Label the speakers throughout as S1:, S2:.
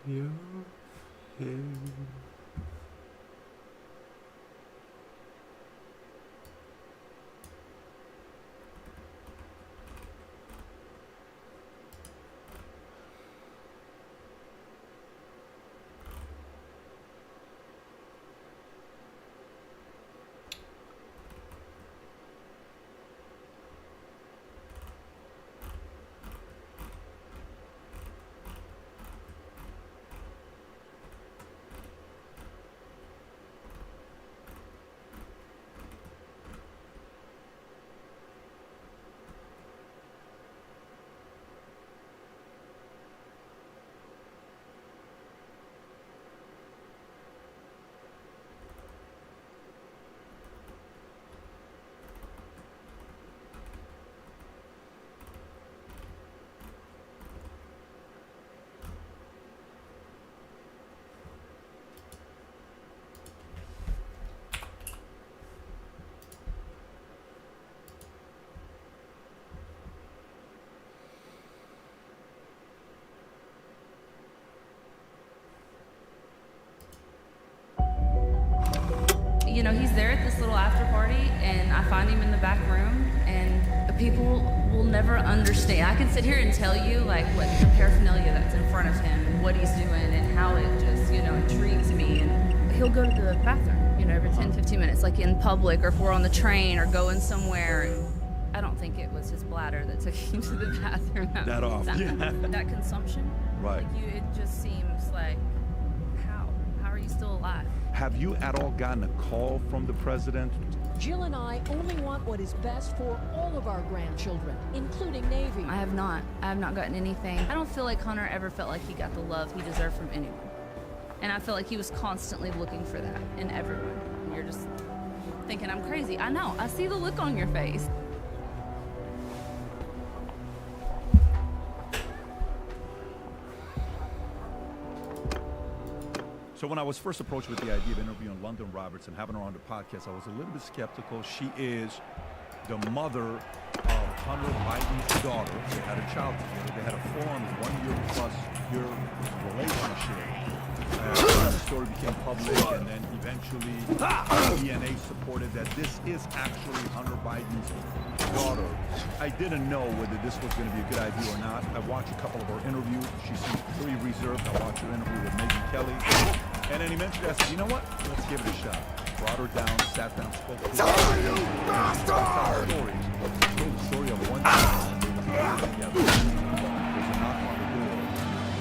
S1: Your hair.
S2: You know, he's there at this little after party, and I find him in the back room, and people will never understand. I can sit here and tell you, like, what the paraphernalia that's in front of him and what he's doing and how it just, you know, intrigues me. And he'll go to the bathroom, you know, every 10, 15 minutes, like in public or if we're on the train or going somewhere. I don't think it was his bladder that took him to the bathroom.
S1: That often.
S2: That consumption.
S1: Right.
S2: Like it just seems like, how are you still alive?
S1: Have you at all gotten a call from the president?
S3: Jill and I only want what is best for all of our grandchildren, including Navy.
S2: I have not gotten anything. I don't feel like Hunter ever felt like he got the love he deserved from anyone. And I feel like he was constantly looking for that in everyone. And you're just thinking I'm crazy. I know, I see the look on your face.
S1: So when I was first approached with the idea of interviewing London Roberts and having her on the podcast, I was a little bit skeptical. She is the mother of Hunter Biden's daughter. They had a child together. They had a full-on 1 year plus year relationship. The story became public, and then eventually DNA supported that this is actually Hunter Biden's daughter. I didn't know whether this was going to be a good idea or not. I watched a couple of her interviews. She seems pretty reserved. I watched her interview with Megyn Kelly. And then eventually I said, you know what? Let's give it a shot. Brought her down, sat down, spoke to her. Told the story of one time. There's a knock on the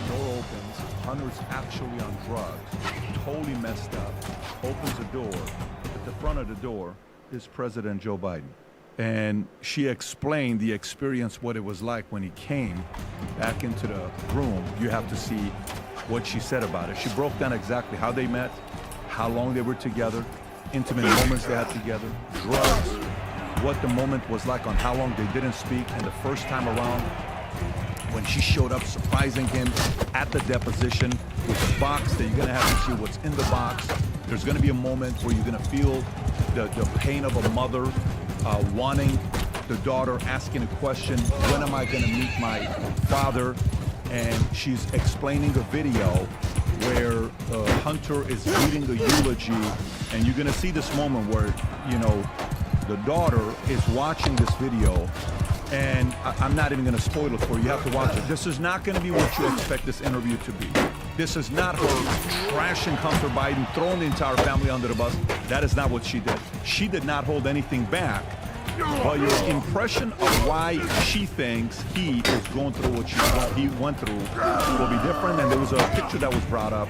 S1: door opens. Hunter's actually on drugs. Totally messed up. Opens the door. At the front of the door is President Joe Biden. And she explained the experience, what it was like when he came back into the room. You have to see what she said about it. She broke down exactly how they met, how long they were together, intimate moments they had together, drugs, what the moment was like on how long they didn't speak, and the first time around when she showed up surprising him at the deposition with a box that you're gonna have to see what's in the box. There's gonna be a moment where you're gonna feel the pain of a mother wanting the daughter, asking a question, when am I gonna meet my father? And she's explaining a video where Hunter is reading the eulogy, and you're gonna see this moment where, you know, the daughter is watching this video, and I'm not even gonna spoil it for you. You have to watch it. This is not gonna be what you expect this interview to be. This is not her trashing Hunter Biden, throwing the entire family under the bus. That is not what she did. She did not hold anything back. But your impression of why she thinks he is going through what he went through will be different. And there was a picture that was brought up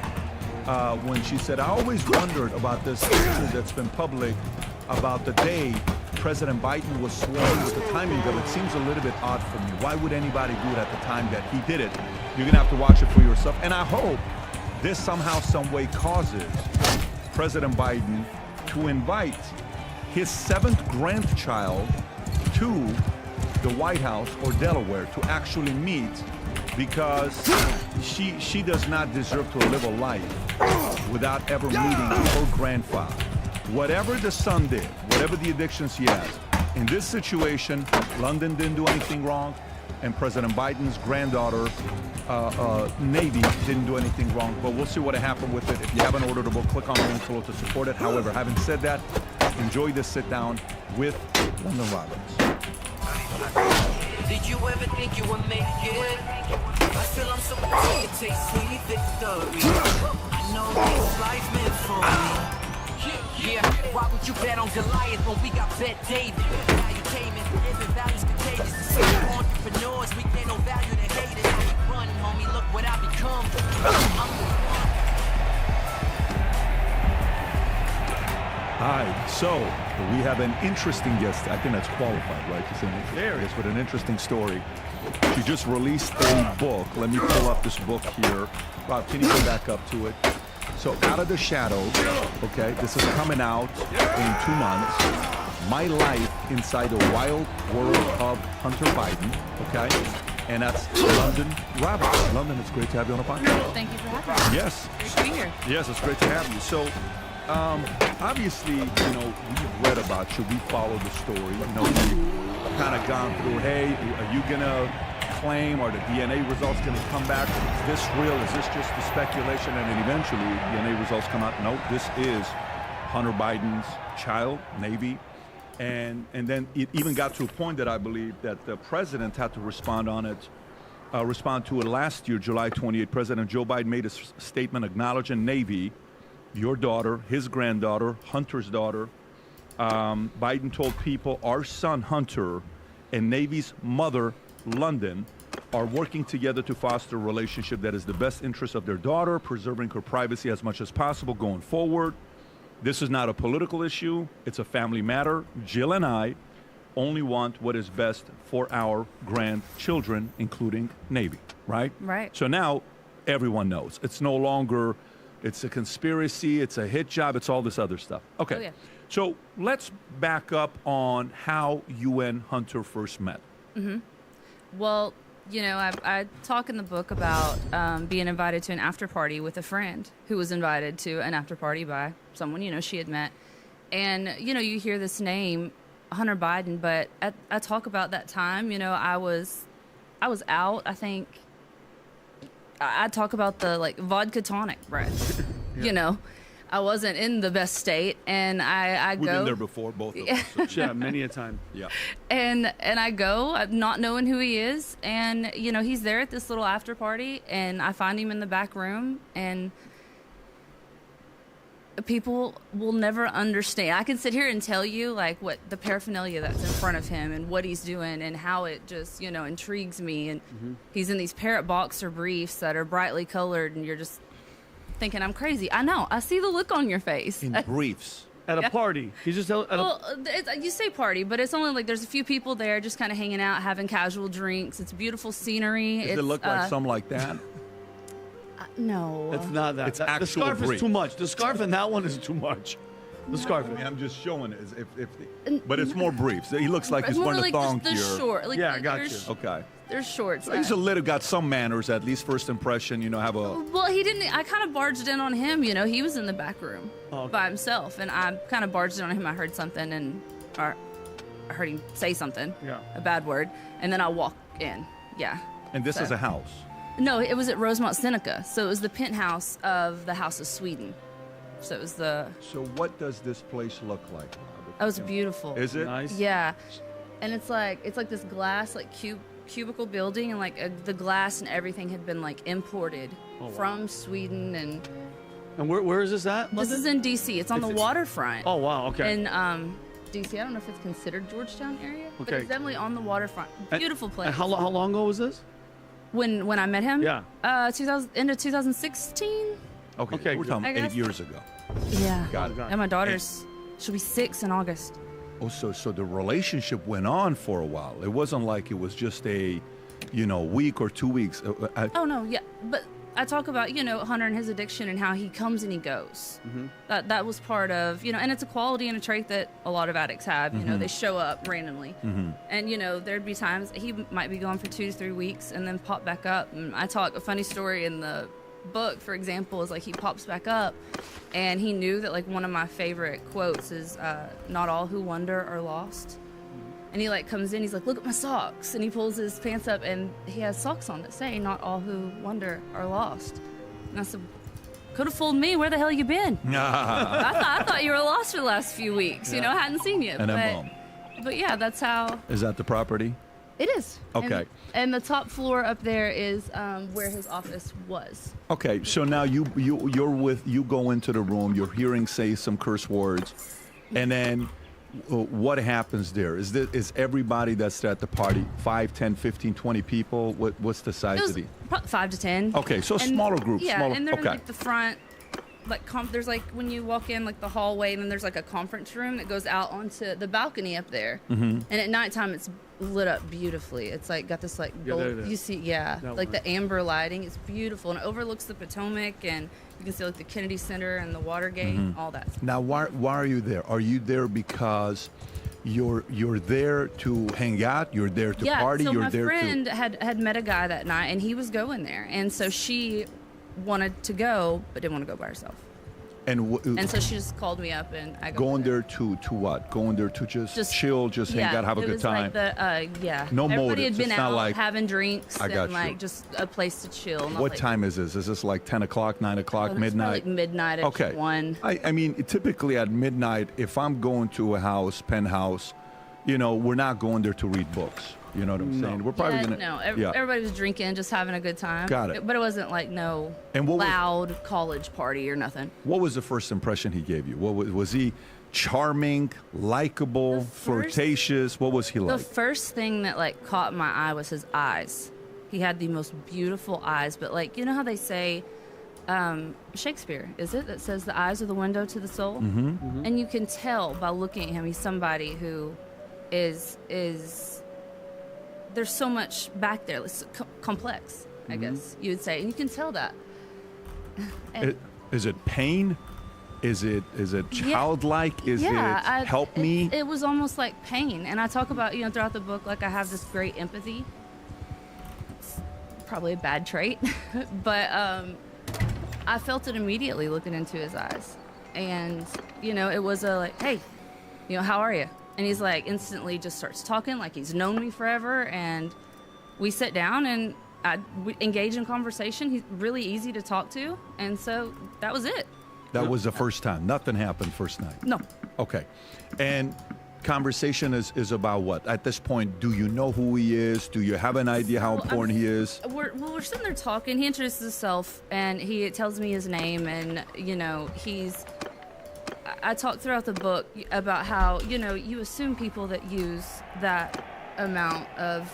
S1: when she said, I always wondered about this picture that's been public about the day President Biden was sworn. With the timing of it seems a little bit odd for me. Why would anybody do it at the time that he did it? You're going to have to watch it for yourself. And I hope this somehow, some way causes President Biden to invite his 7th grandchild to the White House or Delaware to actually meet, because she does not deserve to live a life without ever meeting her grandfather. Whatever the son did, whatever the addictions he has, in this situation, London didn't do anything wrong, and President Biden's granddaughter, Navy, didn't do anything wrong. But we'll see what happened with it. If you haven't ordered a book, click on the link below to support it. However, having said that, enjoy this sit down with London Roberts.
S4: Did you ever think you would make it? I feel I'm so ready to taste sweet victory. I know this life meant for me. Yeah, why would you bet on Goliath when we got Bet David? Now you came in, living values contagious. The same entrepreneurs, we get no value to haters. I keep running, homie, look what I become.
S1: Hi, so we have an interesting guest. I think that's qualified, right? To say an interesting guest with an interesting story. She just released a book. Let me pull up this book here. Rob, can you go back up to it? So, Out of the Shadows, okay, this is coming out in 2 months. My Life Inside the Wild World of Hunter Biden, okay? And that's London Roberts. London, it's great to have you on the podcast.
S2: Thank you for having me.
S1: Yes.
S2: Great to be here.
S1: Yes, it's great to have you. So, obviously, we've read about you. We follow the story. We've kind of gone through, hey, are you going to claim, or the DNA results going to come back? Is this real? Is this just the speculation? And then eventually, DNA results come out. No, this is Hunter Biden's child, Navy. And then it even got to a point that I believe that the president had to respond to it last year, July 28. President Joe Biden made a statement acknowledging Navy, your daughter, his granddaughter, Hunter's daughter. Biden told people, our son Hunter and Navy's mother, London, are working together to foster a relationship that is the best interest of their daughter, preserving her privacy as much as possible going forward. This is not a political issue. It's a family matter. Jill and I only want what is best for our grandchildren, including Navy, right?
S2: Right.
S1: So now everyone knows. It's no longer, it's a conspiracy, it's a hit job, it's all this other stuff. Okay.
S2: Oh, yeah.
S1: So let's back up on how you and Hunter first met.
S2: Well, I talk in the book about being invited to an after party with a friend who was invited to an after party by someone, she had met. And, you hear this name, Hunter Biden, but I talk about that time, I was out, I think. I talk about the, vodka tonic breath, I wasn't in the best state, and I
S1: We've
S2: go.
S1: been there before, both of us.
S5: Yeah, many a time.
S1: Yeah.
S2: And I go, not knowing who he is, and he's there at this little after party, and I find him in the back room, and people will never understand. I can sit here and tell you what the paraphernalia that's in front of him and what he's doing and how it just intrigues me. And he's in these parrot boxer briefs that are brightly colored, and you're just thinking I'm crazy. I know. I see the look on your face.
S1: In briefs.
S5: At a party. He's just at
S2: Well, you say party, but it's only there's a few people there just kind of hanging out, having casual drinks. It's beautiful scenery.
S1: Does it look like something like that?
S2: No.
S5: It's not that.
S1: It's
S5: the
S1: actual
S5: scarf
S1: brief.
S5: is too much. The scarf in that one is too much. The scarf.
S1: I mean, I'm just showing it. But it's more briefs. He looks like
S2: It's
S1: he's
S2: more
S1: wearing a thong
S2: the
S1: here.
S2: short.
S5: Yeah, I got
S2: there's-
S5: you.
S1: Okay.
S2: There's shorts.
S1: So he's a little got some manners, at least first impression. Have a.
S2: Well, he didn't. I kind of barged in on him. He was in the back room
S5: Oh, okay.
S2: by himself, and I kind of barged in on him. I heard something, or I heard him say something,
S5: Yeah.
S2: a bad word, and then I walk in. Yeah.
S1: And this
S2: So-
S1: is a house.
S2: No, it was at Rosemont Seneca, so it was the penthouse of the House of Sweden. So it was the.
S1: So what does this place look like?
S2: That was beautiful.
S1: Is it?
S5: Nice.
S2: Yeah, and it's like this glass cubicle building, and the glass and everything had been imported
S5: wow.
S2: from Sweden, and
S5: And where is this at?
S2: this is in DC. It's on the waterfront.
S5: Oh, wow. Okay.
S2: In DC, I don't know if it's considered Georgetown area, but
S5: Okay.
S2: it's definitely on the waterfront. Beautiful place.
S5: And how long ago was this?
S2: When I met him?
S5: Yeah.
S2: End of 2016.
S1: Okay,
S5: Okay,
S1: we're
S5: good.
S1: talking
S2: I
S1: 8
S2: guess-
S1: years ago.
S2: Yeah.
S1: Got it.
S2: And my daughter's, she'll be 6 in August.
S1: Oh, so the relationship went on for a while. It wasn't like it was just a, week or 2 weeks.
S2: Oh no, yeah, but I talk about Hunter and his addiction and how he comes and he goes. That was part of and it's a quality and a trait that a lot of addicts have. They show up randomly, and there'd be times he might be gone for 2 to 3 weeks and then pop back up. And I talk a funny story in the book, for example, is like he pops back up, and he knew that like one of my favorite quotes is, "Not all who wander are lost." And he like comes in, he's like, "Look at my socks," and he pulls his pants up, and he has socks on that say, "Not all who wander are lost." And I said, "Could have fooled me. Where the hell you been? I thought you were lost for the last few weeks. Hadn't seen you."
S1: And then boom.
S2: But yeah, that's how
S1: Is that the property?
S2: it is.
S1: Okay.
S2: And the top floor up there is where his office was.
S1: Okay, so now you go into the room, you're hearing say some curse words, and then what happens there? Is everybody that's at the party 5, 10, 15, 20 people? What's the size
S2: It
S1: of
S2: was
S1: the?
S2: probably 5 to 10.
S1: Okay, so
S2: And-
S1: smaller groups.
S2: Yeah,
S1: smaller,
S2: and they're in
S1: okay.
S2: like the front, like there's like when you walk in like the hallway, and then there's like a conference room that goes out onto the balcony up there.
S1: Mm-hmm.
S2: And at nighttime, it's lit up beautifully. It's like got this like
S5: Yeah,
S2: gold.
S5: there it is.
S2: You see,
S5: That
S2: like
S5: one.
S2: the amber lighting. It's beautiful, and it overlooks the Potomac, and you can see like the Kennedy Center and the Watergate,
S1: Mm-hmm.
S2: all that.
S1: Now, why are you there? Are you there because you're there to hang out? You're there to party?
S2: So
S1: You're
S2: my
S1: there
S2: friend had met a guy that night, and he was going there, and so she wanted to go, but didn't want to go by herself.
S1: and
S2: And so she just called me up, and I go
S1: going
S2: with her.
S1: there to what? Going there to just chill, just hang
S2: yeah,
S1: out, have a
S2: it
S1: good
S2: was
S1: time.
S2: Like the, yeah.
S1: No
S2: Everybody
S1: motives.
S2: had been
S1: It's not
S2: out
S1: like-
S2: having drinks
S1: I got
S2: and
S1: you.
S2: like just a place to chill. Not
S1: What
S2: like,
S1: time is this? Is this like 10 o'clock, 9 o'clock,
S2: It's
S1: midnight?
S2: Like midnight at
S1: Okay.
S2: 1.
S1: I mean, typically at midnight, if I'm going to a house, penthouse, we're not going there to read books. You know what I'm saying? We're probably
S2: Yeah,
S1: gonna.
S2: no,
S1: yeah.
S2: everybody was drinking, just having a good time.
S1: Got it.
S2: But it wasn't like no
S1: And what was-
S2: loud college party or nothing.
S1: What was the first impression he gave you? What was he charming, likable,
S2: The first-
S1: flirtatious? What was he
S2: The
S1: like?
S2: first thing that like caught my eye was his eyes. He had the most beautiful eyes, but like you know how they say Shakespeare, is it, that says the eyes are the window to the soul? Mm-hmm. And you can tell by looking at him, he's somebody who is there's so much back there. It's complex, I
S1: Mm-hmm.
S2: guess you would say, and you can tell that. And-
S1: Is it pain? Is it childlike? Is it help me?
S2: It was almost like pain, and I talk about throughout the book like I have this great empathy. It's probably a bad trait, but I felt it immediately looking into his eyes, and it was a like, hey, how are you? And he's like instantly just starts talking like he's known me forever, and we sit down and we engage in conversation. He's really easy to talk to, and so that was it.
S1: That was the first time. Nothing happened first night.
S2: No.
S1: Okay. And conversation is about what? At this point, do you know who he is? Do you have an idea how important he is?
S2: We're sitting there talking. He introduces himself, and he tells me his name, and I talk throughout the book about how you assume people that use that amount of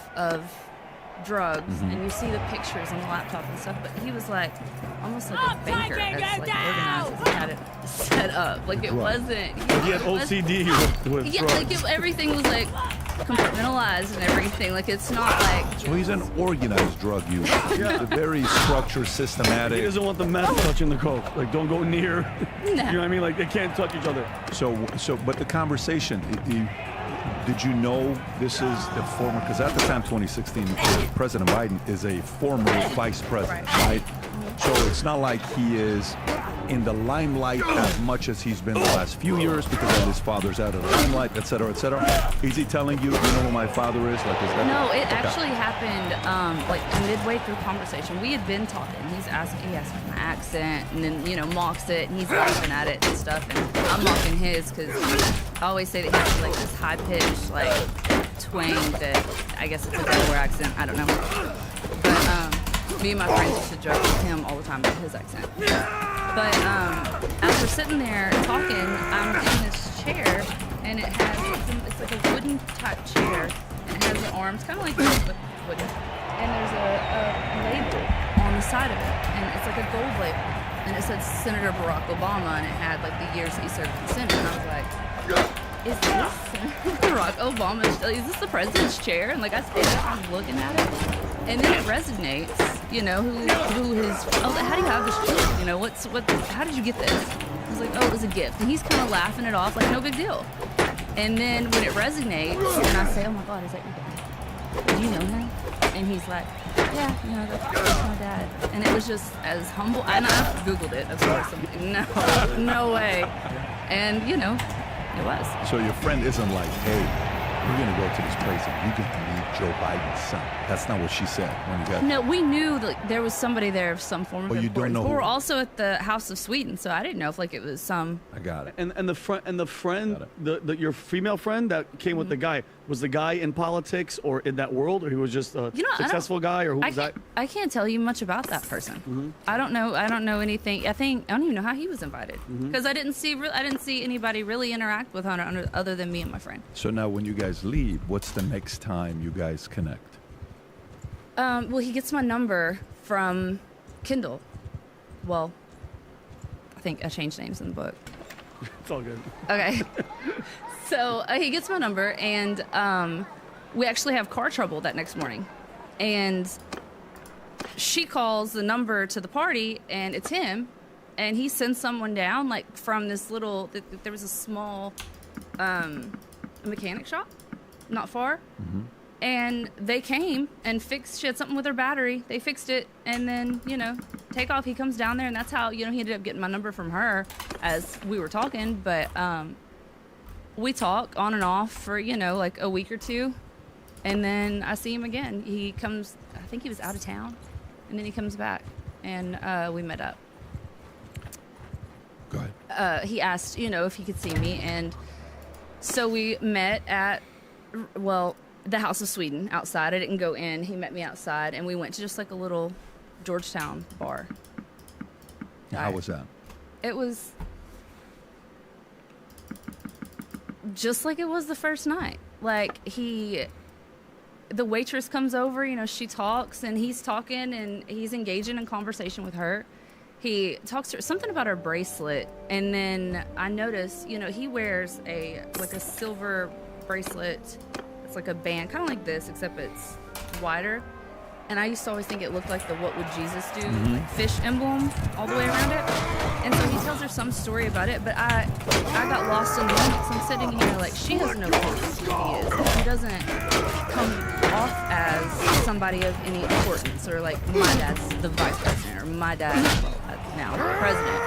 S2: drugs,
S1: Mm-hmm.
S2: and you see the pictures on the laptop and stuff, but he was like almost like a banker that's like organized and had it set up. Like it
S1: Right.
S2: wasn't.
S5: He had OCD with
S2: Yeah,
S5: drugs.
S2: like everything was like compartmentalized and everything. Like it's not like.
S1: So he's an organized drug user.
S5: Yeah.
S1: He's very structured,
S5: He
S1: systematic.
S5: doesn't want the meth touching the coke. Like, don't go near.
S2: No.
S5: You know what I mean? Like, they can't touch each other.
S1: But the conversation, did you know this is the former, because at the time, 2016, President Biden is a former vice president, right? So it's not like he is in the limelight as much as he's been the last few years because of his father's out of the limelight, et cetera, et cetera. Is he telling you know who my father is? Like, is that?
S2: No, it
S1: Okay.
S2: actually happened like midway through conversation. We had been talking. He asked my accent, and then mocks it, and he's laughing at it and stuff, and I'm mocking his because I always say that he has like this high pitched like twang that I guess it's a Delaware accent. I don't know, but me and my friends used to joke with him all the time about his accent. But as we're sitting there talking, I'm in this chair, and it's like a wooden type chair, and it has the arms kind of like this, but wooden. And there's a label on the side of it, and it's like a gold label. and it said Senator Barack Obama, and it had like the years that he served in the Senate. And I was like, is this Senator Barack Obama? Is this the president's chair? And like I stayed up, I was looking at it, and then it resonates. You know, who his? Oh, how do you have this chair? You know, what? How did you get this? I was like, oh, it was a gift, and he's kind of laughing it off like no big deal. And then when it resonates, and I say, oh my God, is that your dad? Do you know him? And he's like, yeah, you know, that's my dad. And it was just as humble. And I Googled it, of course. I'm like, no way. And, you know, it was.
S1: So your friend isn't like, hey, we're going to go to this place and you get to meet Joe Biden's son. That's not what she said when you got
S2: No, we knew that there was somebody there of some form of
S1: But you don't
S2: importance.
S1: know
S2: But
S1: who.
S2: we're also at the House of Sweden, so I didn't know if like it was some.
S1: I got it.
S5: And the friend,
S1: Got
S5: your female friend that came with the guy, was the guy in politics or in that world, or he was just a
S2: You know, I don't-
S5: successful guy, or who was that?
S2: I can't tell you much about that person. I don't know anything. I don't even know how he was invited because I didn't see anybody really interact with Hunter other than me and my friend.
S1: So now when you guys leave, what's the next time you guys connect?
S2: Well, he gets my number from Kindle. Well, I think I changed names in the book.
S5: It's all good.
S2: Okay. So he gets my number, and we actually have car trouble that next morning. And she calls the number to the party, and it's him. And he sends someone down, like from this little. There was a small mechanic shop, not far. And they came and fixed. She had something with her battery. They fixed it, and then take off. He comes down there, and that's how he ended up getting my number from her as we were talking. But we talk on and off for like a week or two, and then I see him again. He comes. I think he was out of town, and then he comes back, and we met up.
S1: Go ahead.
S2: He asked if he could see me, and so we met at the House of Sweden outside. I didn't go in. He met me outside, and we went to just like a little Georgetown bar.
S1: How was that?
S2: It was just like it was the first night. Like the waitress comes over, she talks, and he's talking, and he's engaging in conversation with her. He talks to her something about her bracelet, and then I notice, he wears a silver bracelet. It's like a band, kind of like this, except it's wider. And I used to always think it looked like the "What Would Jesus Do" like fish emblem all the way around it. And so he tells her some story about it, but I got lost in the moment. So I'm sitting here like she has no clue who he is. He doesn't come off as somebody of any importance, or like my dad's the vice president, or my dad's now the president.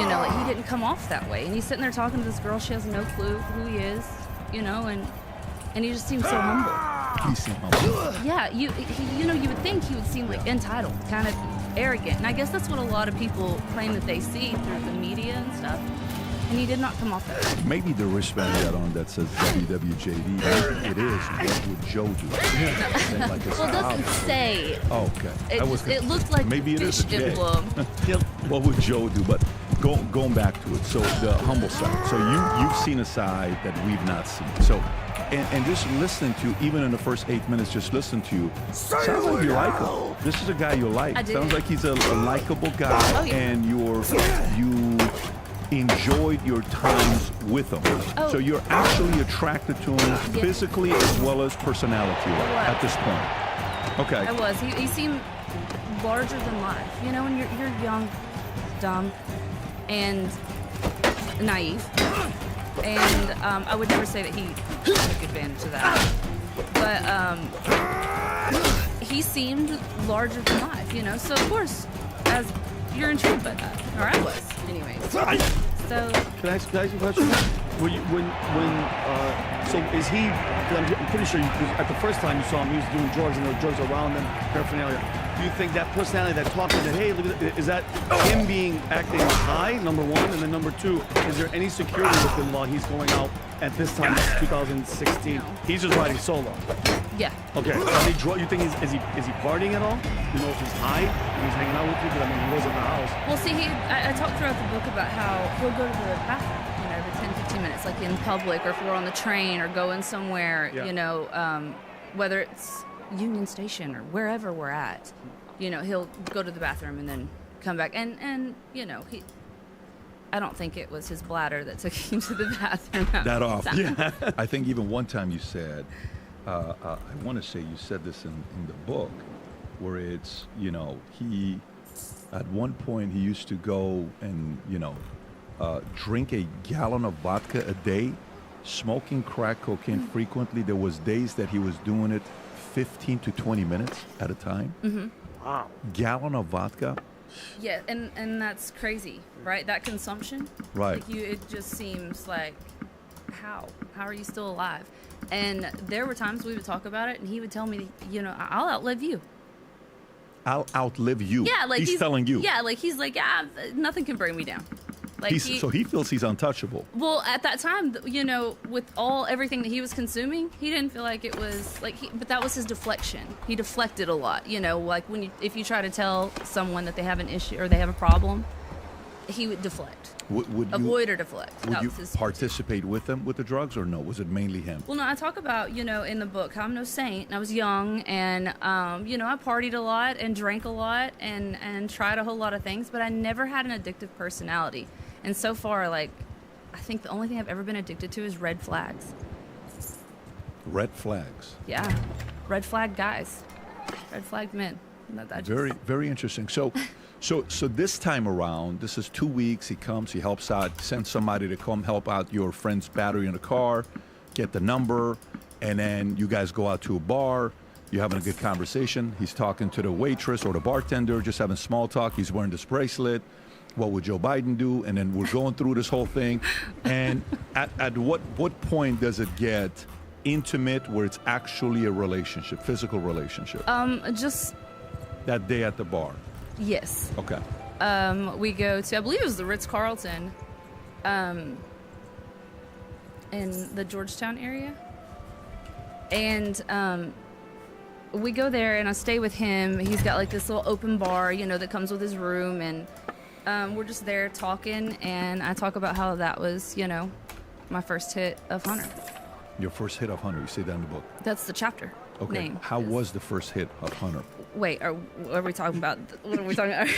S2: Like he didn't come off that way. And he's sitting there talking to this girl. She has no clue who he is. And he just seems so humble.
S1: He seemed humble.
S2: Yeah, you would think he would seem like entitled, kind of arrogant. And I guess that's what a lot of people claim that they see through the media and stuff. And he did not come off that way.
S1: Maybe the wristband you got on that says WWJD. Maybe it is. What would Joe do? Like it's
S2: Well, it doesn't
S1: out.
S2: say.
S1: Oh, okay.
S2: It looked like
S1: maybe it
S2: fish
S1: is a J.
S2: emblem.
S1: What would Joe do? But going back to it. So the humble side. So you've seen a side that we've not seen. So. And just listening to you, even in the first 8 minutes, just listen to you. Sounds like you like him. This is a guy you like.
S2: I do.
S1: Sounds like he's a likable guy,
S2: Oh, yeah.
S1: and you enjoyed your times with him.
S2: Oh.
S1: So you're actually attracted to him
S2: Yeah.
S1: physically as well as personality
S2: was.
S1: at this point. Okay.
S2: I was. He seemed larger than life. When you're young, dumb, and naive. And I would never say that he took advantage of that. But he seemed larger than life, So, of course, as you're intrigued by that. Or I was, anyways. So,
S5: Can I ask you a question? So is he? 'Cause I'm pretty sure at the first time you saw him, he was doing drugs, and there were drugs around him, paraphernalia. Do you think that personality, that talking, that hey, look at that, is that him acting high? Number one, and then number two, is there any security with him while he's going out at this time? It's 2016.
S2: No.
S5: He's just riding solo.
S2: yeah.
S5: Okay. You think is he partying at all? You know if he's high and he's hanging out with you? Because he was at the house.
S2: Well, see, I talked throughout the book about how he'll go to the bathroom, every 10, 15 minutes, like in public, or if we're on the train or going somewhere,
S5: Yeah.
S2: Whether it's Union Station or wherever we're at, he'll go to the bathroom and then come back. And you know, I don't think it was his bladder that took him to the bathroom.
S1: That off.
S5: Yeah.
S1: I think even one time you said, I want to say you said this in the book, where it's, you know, he, at one point he used to go and, you know, drink a gallon of vodka a day, smoking crack cocaine frequently. There was days that he was doing it 15 to 20 minutes at a time.
S5: Wow.
S1: Gallon of vodka.
S2: Yeah, and that's crazy, right? That consumption.
S1: Right.
S2: Like it just seems like, how are you still alive? And there were times we would talk about it, and he would tell me, you know, I'll outlive you.
S1: I'll outlive you.
S2: Yeah, like
S1: he's telling you.
S2: Yeah, like he's like, yeah, nothing can bring me down. Like
S1: So he feels he's untouchable.
S2: Well, at that time, you know, with everything that he was consuming, he didn't feel like it was like, but that was his deflection. He deflected a lot, you know, like if you try to tell someone that they have an issue or they have a problem, he would deflect.
S1: Would you,
S2: Avoid or deflect.
S1: Would
S2: That
S1: you
S2: was his
S1: participate with them with the drugs, or no? Was it mainly him?
S2: Well, no, I talk about, you know, in the book how I'm no saint. And I was young, and you know, I partied a lot and drank a lot and tried a whole lot of things, but I never had an addictive personality. And so far, like, I think the only thing I've ever been addicted to is red flags.
S1: Red flags.
S2: Yeah, red flag guys, red flag men.
S1: Very, very interesting. So this time around, this is 2 weeks. He comes, he helps out, sends somebody to come help out your friend's battery in the car, get the number, and then you guys go out to a bar. You're having a good conversation. He's talking to the waitress or the bartender, just having small talk. He's wearing this bracelet. What would Joe Biden do? And then we're going through this whole thing. And at what point does it get intimate, where it's actually a relationship, physical relationship?
S2: Just
S1: That day at the bar.
S2: yes.
S1: Okay.
S2: We go to, I believe it was the Ritz-Carlton, in the Georgetown area, and we go there, and I stay with him. He's got like this little open bar, you know, that comes with his room, and we're just there talking, and I talk about how that was, you know, my first hit of Hunter.
S1: Your first hit of Hunter. You say that in the book.
S2: That's the chapter name.
S1: How was the first hit of Hunter?
S2: Wait, are we talking about? What are we talking about?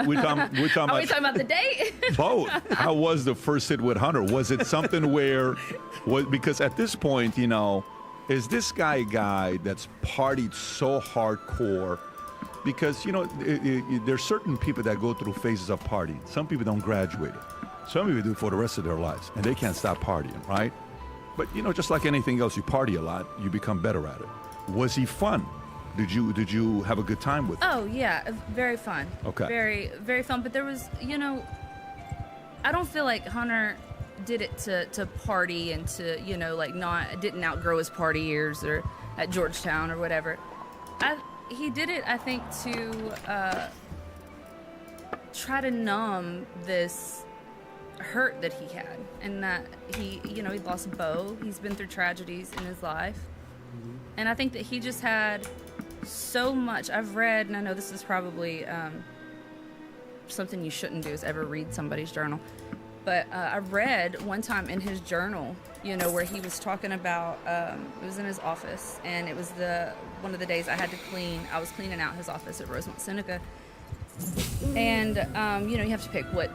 S1: We're talking
S2: Are we
S1: about
S2: talking about the date?
S1: both. How was the first hit with Hunter? Was it something where, because at this point, you know, is this guy a guy that's partied so hardcore? Because, you know, there's certain people that go through phases of partying. Some people don't graduate it. Some people do it for the rest of their lives, and they can't stop partying, right? But, you know, just like anything else, you party a lot, you become better at it. Was he fun? Did you have a good time with him?
S2: Oh yeah, very fun.
S1: Okay.
S2: Very, very fun. But there was, you know, I don't feel like Hunter did it to party and to, you know, like didn't outgrow his party years or at Georgetown or whatever. He did it, I think, to try to numb this hurt that he had, and that he lost Bo. He's been through tragedies in his life, and I think that he just had so much. I've read, and I know this is probably something you shouldn't do, is ever read somebody's journal, but I read one time in his journal, you know, where he was talking about, it was in his office, and it was one of the days I had to clean. I was cleaning out his office at Rosemont Seneca, and you know, you have to pick what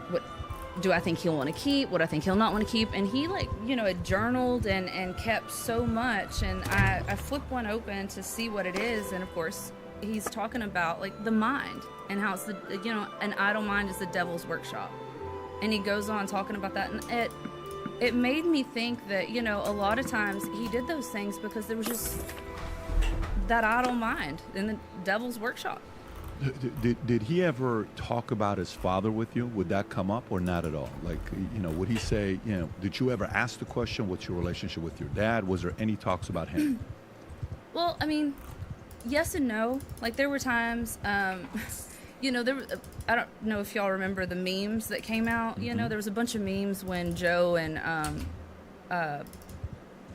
S2: do I think he'll want to keep, what I think he'll not want to keep, and he, like, you know, had journaled and kept so much, and I flipped one open to see what it is, and of course he's talking about, like, the mind and how it's an idle mind is the devil's workshop, and he goes on talking about that, and it made me think that, you know, a lot of times he did those things because there was just that idle mind in the devil's workshop.
S1: Did he ever talk about his father with you? Would that come up or not at all? Like, you know, would he say, you know, did you ever ask the question, what's your relationship with your dad? Was there any talks about him?
S2: Well, I mean, yes and no. Like, there were times, you know, I don't know if y'all remember the memes that came out. You know, there was a bunch of memes when Joe and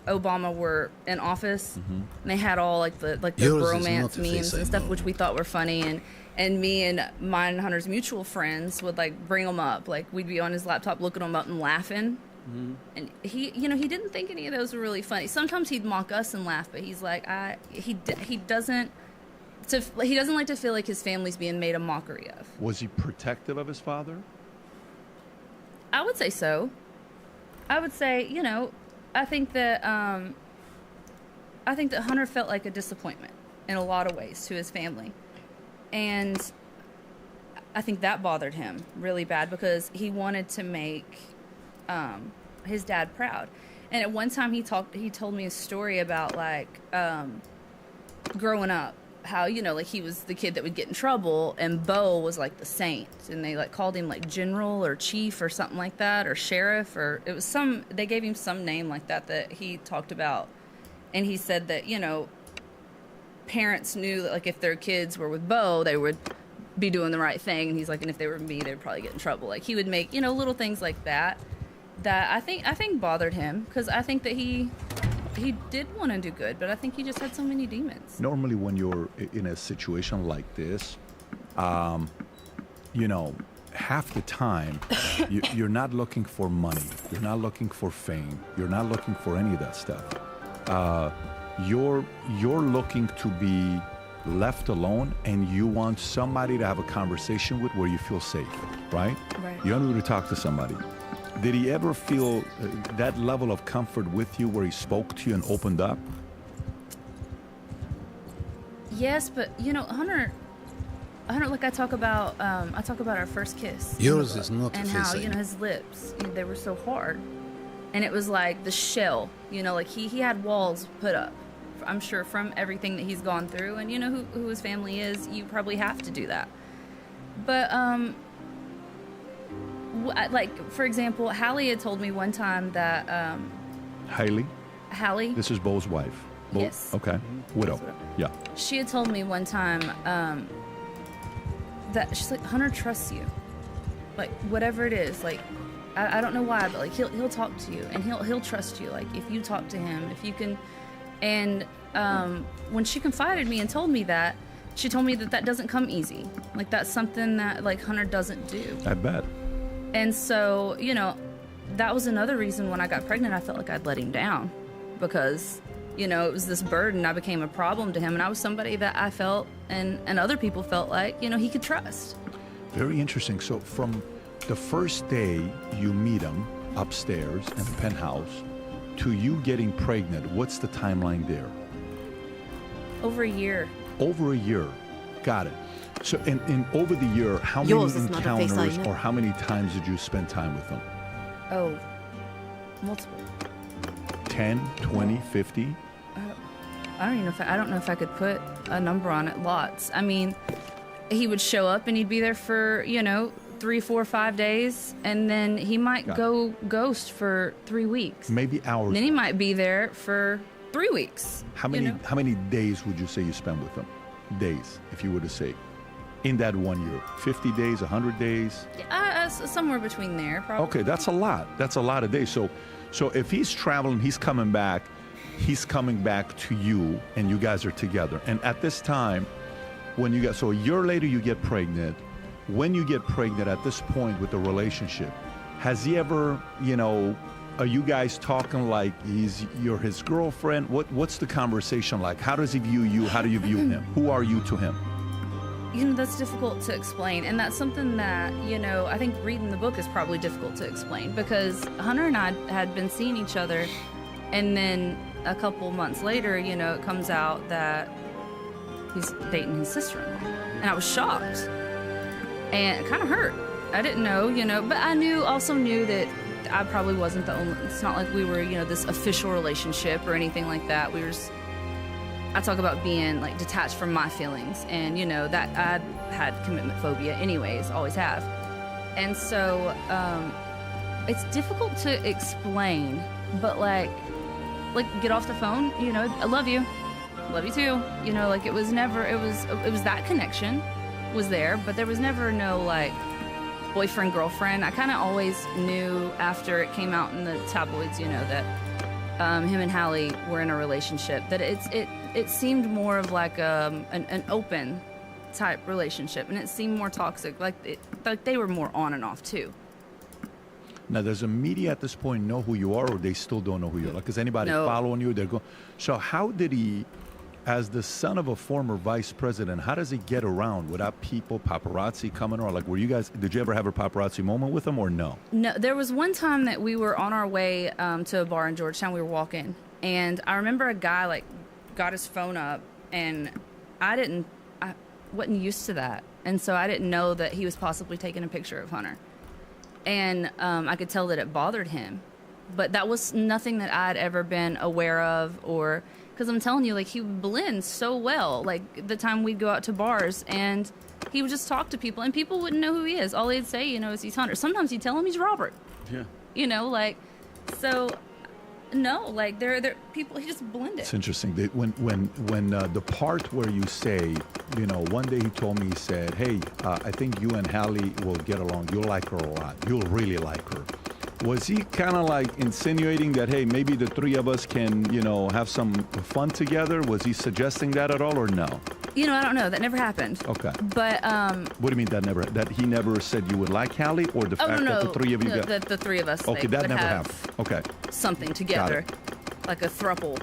S2: Obama were in office, and they had all like the bromance memes and stuff, which we thought were funny, and me and mine and Hunter's mutual friends would, like, bring them up. Like, we'd be on his laptop looking them up and laughing. And he, you know, he didn't think any of those were really funny. Sometimes he'd mock us and laugh, but he's like, he doesn't he doesn't like to feel like his family's being made a mockery of.
S1: Was he protective of his father?
S2: I would say so. I would say, I think that Hunter felt like a disappointment in a lot of ways to his family. And I think that bothered him really bad because he wanted to make his dad proud. And at one time he told me a story about growing up, how, he was the kid that would get in trouble and Bo was like the saint, and they called him general or chief or something like that, or sheriff, or it was they gave him some name like that he talked about. And he said that, parents knew that if their kids were with Bo, they would be doing the right thing. And he's like, and if they were me, they'd probably get in trouble. He would make, little things like that I think bothered him, because I think that he did want to do good, but I think he just had so many demons.
S1: Normally, when you're in a situation like this, half the time you're not looking for money, you're not looking for fame, you're not looking for any of that stuff. You're looking to be left alone, and you want somebody to have a conversation with where you feel safe, right?
S2: Right.
S1: You want to talk to somebody. Did he ever feel that level of comfort with you where he spoke to you and opened up?
S2: Yes, but Hunter, I talk about our first kiss.
S6: Yours is not
S2: and
S6: the
S2: how
S6: same.
S2: his lips, they were so hard, and it was like the shell. He had walls put up. I'm sure from everything that he's gone through, and who his family is, you probably have to do that. But for example, Hallie had told me one time that
S1: Hallie?
S2: This
S1: is Bo's wife. Bo?
S2: Yes.
S1: Okay. Widow. Yeah.
S2: She had told me one time that she's like, Hunter trusts you, whatever it is, I don't know why, but he'll talk to you, and he'll trust you, if you talk to him, if you can. And when she confided me and told me that, she told me that doesn't come easy, that's something that Hunter doesn't do.
S1: I bet.
S2: And so, that was another reason when I got pregnant, I felt like I'd let him down, because, it was this burden. I became a problem to him, and I was somebody that I felt and other people felt like, he could trust.
S1: Very interesting. So from the first day you meet him upstairs in the penthouse to you getting pregnant, what's the timeline there?
S2: Over a year.
S1: Over a year. Got it. So in over the year, how many
S7: Yours is not a face I
S1: encounters
S7: know.
S1: or how many times did you spend time with him?
S2: Oh, multiple.
S1: 10, 20, 50?
S2: I don't know if I could put a number on it. Lots. I mean, he would show up and he'd be there for 3, 4, 5 days, and then he might go ghost for 3 weeks.
S1: Maybe hours.
S2: And then he might be there for 3 weeks.
S1: How many days would you say you spend with him? Days, if you were to say, in that 1 year. 50 days, 100 days?
S2: Somewhere between there, probably.
S1: Okay, that's a lot. That's a lot of days. So if he's traveling, he's coming back to you, and you guys are together. And at this time, so a year later you get pregnant. When you get pregnant at this point with the relationship, has he ever, are you guys talking like you're his girlfriend? What's the conversation like? How does he view you? How do you view him? Who are you to him?
S2: That's difficult to explain, and that's something that, I think reading the book is probably difficult to explain, because Hunter and I had been seeing each other, and then a couple months later, it comes out that he's dating his sister-in-law, and I was shocked, and it kind of hurt. I didn't know, but I also knew that I probably wasn't the only. It's not like we were, this official relationship or anything like that. I talk about being detached from my feelings, and that I had commitment phobia anyways, always have. And so it's difficult to explain, but get off the phone, I love you too, it was never, it was that connection was there, but there was never no boyfriend girlfriend. I kind of always knew after it came out in the tabloids, that him and Hallie were in a relationship, that it seemed more of an open type relationship, and it seemed more toxic, like they were more on and off too.
S1: Now, does the media at this point know who you are, or they still don't know who you are? Is anybody
S2: No.
S1: following you? So how did he as the son of a former vice president, how does he get around without people, paparazzi coming around? Like, did you ever have a paparazzi moment with him or no?
S2: No, there was one time that we were on our way to a bar in Georgetown. We were walking, and I remember a guy like got his phone up, and I wasn't used to that, and so I didn't know that he was possibly taking a picture of Hunter, and I could tell that it bothered him, but that was nothing that I'd ever been aware of, or because I'm telling you, like, he blends so well. Like, the time we'd go out to bars, and he would just talk to people, and people wouldn't know who he is. All they'd say, is he's Hunter. Sometimes he'd tell him he's Robert.
S5: Yeah.
S2: So, no, like, they're people, he just blended.
S1: It's interesting. When the part where you say, one day he told me, he said, hey, I think you and Hallie will get along. You'll like her a lot. You'll really like her. Was he kind of like insinuating that, hey, maybe the three of us can, have some fun together? Was he suggesting that at all or no?
S2: I don't know. That never happened.
S1: Okay.
S2: But,
S1: what do you mean that he never said you would like Hallie, or the fact that the three of you got...
S2: the three of us.
S1: Okay, that
S2: would
S1: never
S2: have
S1: happened. Okay.
S2: something together. Like a throuple.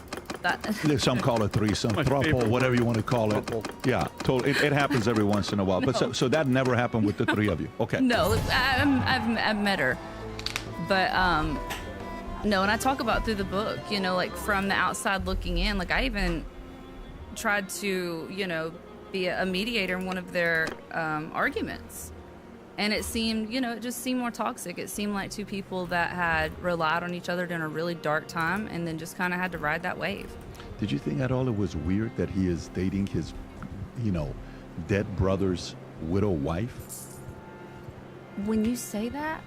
S1: Some call it threesome, throuple, whatever you want to call it. Yeah, totally. It happens every once in a while.
S2: No.
S1: But so that never happened with the three of you. Okay.
S2: No, I've met her. But, no, and I talk about through the book, like from the outside looking in, like I even tried to, be a mediator in one of their arguments. And it seemed, it just seemed more toxic. It seemed like two people that had relied on each other during a really dark time and then just kind of had to ride that wave.
S1: Did you think at all it was weird that he is dating his, dead brother's widow wife?
S2: When you say that,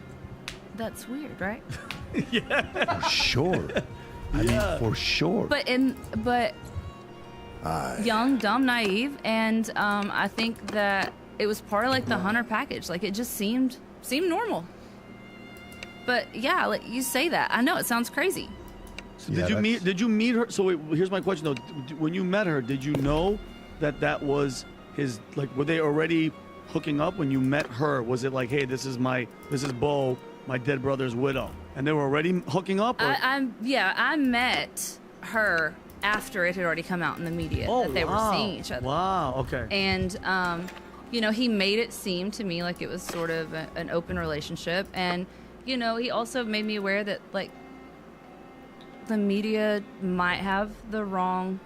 S2: that's weird, right?
S1: For sure. I mean, for sure.
S2: But young, dumb, naive, and I think that it was part of like the Hunter package. Like it just seemed normal. But yeah, like you say that, I know it sounds crazy.
S5: So did you meet her? So wait, here's my question though. When you met her, did you know that was his? Like, were they already hooking up when you met her? Was it like, hey, this is Bo, my dead brother's widow, and they were already hooking up? Or?
S2: I met her after it had already come out in the media that they were seeing each other.
S5: Wow. Okay.
S2: And he made it seem to me like it was sort of an open relationship, and he also made me aware that like the media might have the wrong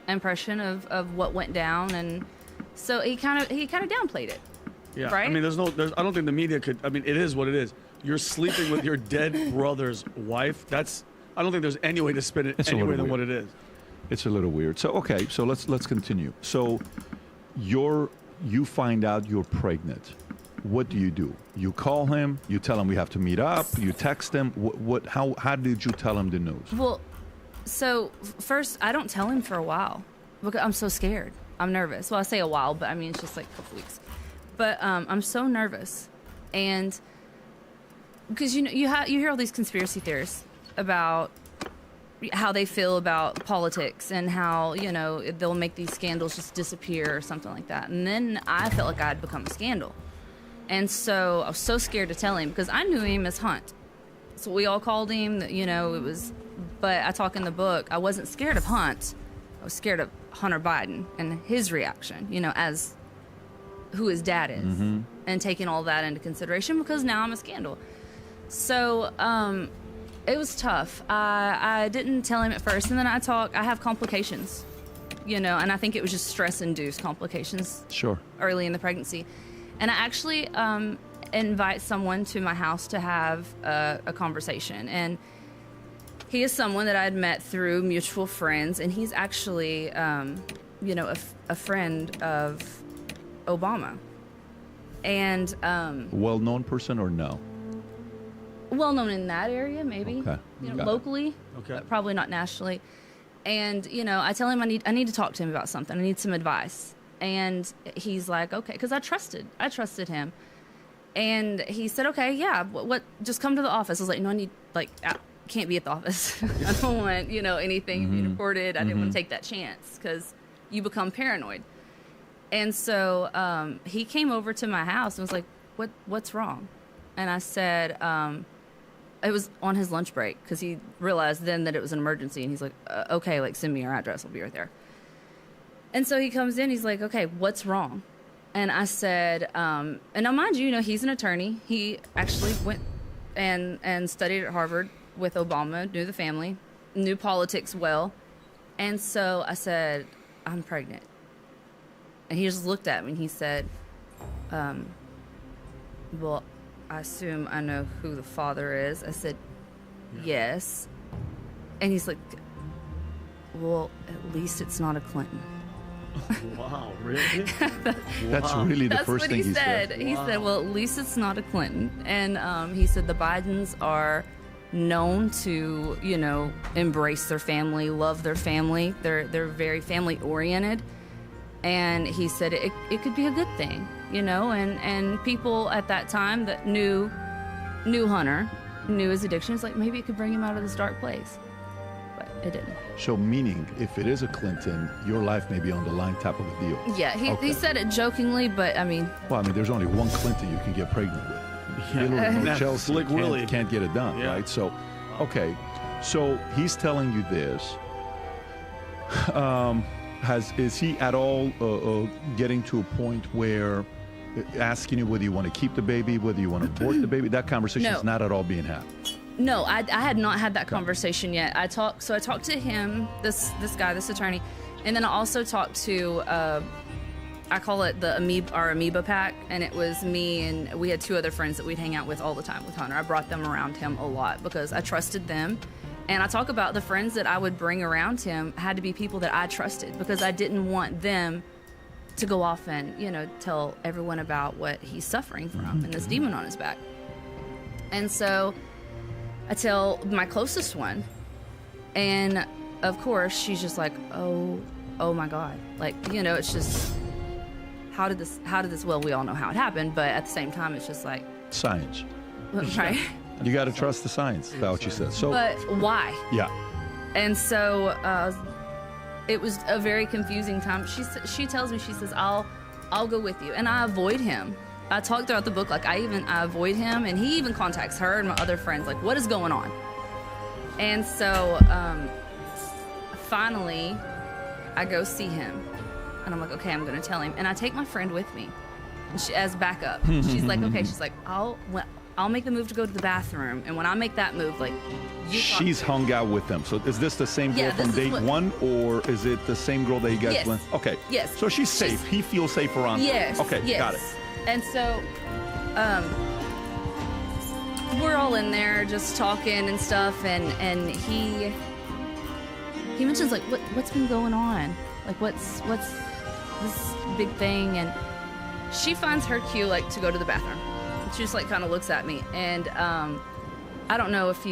S2: impression of what went down, and so he kind of downplayed it.
S5: Yeah,
S2: right?
S5: I mean, I don't think the media could. I mean, it is what it is. You're sleeping with your dead brother's wife. I don't think there's any way to spin it any way than what it is.
S1: It's a little weird. So okay, so let's continue. So you find out you're pregnant. What do? You call him. You tell him we have to meet up. You text him. How did you tell him the news?
S2: Well, so first I don't tell him for a while because I'm so scared. I'm nervous. Well, I say a while, but I mean it's just like a couple weeks. But I'm so nervous, and because you hear all these conspiracy theories about how they feel about politics and how they'll make these scandals just disappear or something like that. And then I felt like I'd become a scandal, and so I was so scared to tell him because I knew him as Hunt. So we all called him. It was. But I talk in the book. I wasn't scared of Hunt. I was scared of Hunter Biden and his reaction. As who his dad is, and taking all that into consideration because now I'm a scandal. So it was tough. I didn't tell him at first, and then I have complications, and I think it was just stress-induced complications.
S1: Sure.
S2: Early in the pregnancy, and I actually invite someone to my house to have a conversation, and he is someone that I had met through mutual friends, and he's actually, a friend of Obama. And
S1: well-known person or no?
S2: Well known in that area, maybe.
S1: Okay.
S2: Locally.
S5: Okay.
S2: But probably not nationally. And I tell him I need to talk to him about something. I need some advice. And he's like, okay, because I trusted him. And he said, okay, yeah, what? Just come to the office. I was like, no, I need I can't be at the office. I don't want anything being reported. I didn't want to take that chance because you become paranoid. And so he came over to my house and was like, what's wrong? And I said, it was on his lunch break because he realized then that it was an emergency, and he's like, okay, like send me your address, I'll be right there. And so he comes in, he's like, okay, what's wrong? And I said, and now mind you, he's an attorney. He actually went and studied at Harvard with Obama, knew the family, knew politics well. And so I said, I'm pregnant. And he just looked at me and he said, well, I assume I know who the father is. I said, yes. And he's like, well, at least it's not a Clinton.
S5: Wow, really?
S1: That's really the
S2: That's
S1: first
S2: what
S1: thing
S2: he said. He said, well, at least it's not a Clinton. And he said the Bidens are known to, embrace their family, love their family. They're very family oriented. And he said it could be a good thing, and people at that time that knew Hunter, knew his addictions, like maybe it could bring him out of this dark place. But it didn't.
S1: So meaning, if it is a Clinton, your life may be on the line type of a deal.
S2: Yeah, he
S1: Okay.
S2: said it jokingly, but I mean...
S1: Well, there's only one Clinton you can get pregnant with. Hillary or
S5: That's
S1: Chelsea
S5: Slick Willie.
S1: can't get it done,
S5: Yeah.
S1: right? So, okay. So he's telling you this. Is he at all getting to a point where asking you whether you want to keep the baby, whether you want to abort the baby? That conversation is
S2: No.
S1: not at all being had.
S2: No, I had not had that conversation yet. I talked to him, this guy, this attorney, and then I also talked to, I call it our amoeba pack, and it was me and we had two other friends that we'd hang out with all the time with Hunter. I brought them around him a lot because I trusted them. And I talk about the friends that I would bring around him had to be people that I trusted because I didn't want them to go off and, tell everyone about what he's suffering from and this demon on his back. And so I tell my closest one, and of course she's just like, oh my God. Like, it's just, how did this, well, we all know how it happened, but at the same time, it's just like,
S1: Science.
S2: right?
S1: You got to trust the science, Fauci says. So,
S2: But why?
S1: yeah.
S2: And so it was a very confusing time. She tells me, she says, I'll go with you. And I avoid him. I talk throughout the book, like I avoid him, and he even contacts her and my other friends, like, what is going on? And so finally, I go see him. And I'm like, okay, I'm going to tell him. And I take my friend with me as backup. She's like, okay, she's like, I'll make the move to go to the bathroom. And when I make that move, like, you talk
S1: She's
S2: to.
S1: hung out with them. So is this the same girl
S2: Yeah,
S1: from
S2: this is
S1: date
S2: what-
S1: one, or is it the same girl that you guys
S2: Yes.
S1: went? Okay.
S2: Yes.
S1: So she's safe. He feels safe around
S2: Yes.
S1: her. Okay,
S2: yes.
S1: got it.
S2: And so, we're all in there just talking and stuff, and he mentions like what's been going on, like what's this big thing, and she finds her cue like to go to the bathroom. She just like kind of looks at me, and I don't know if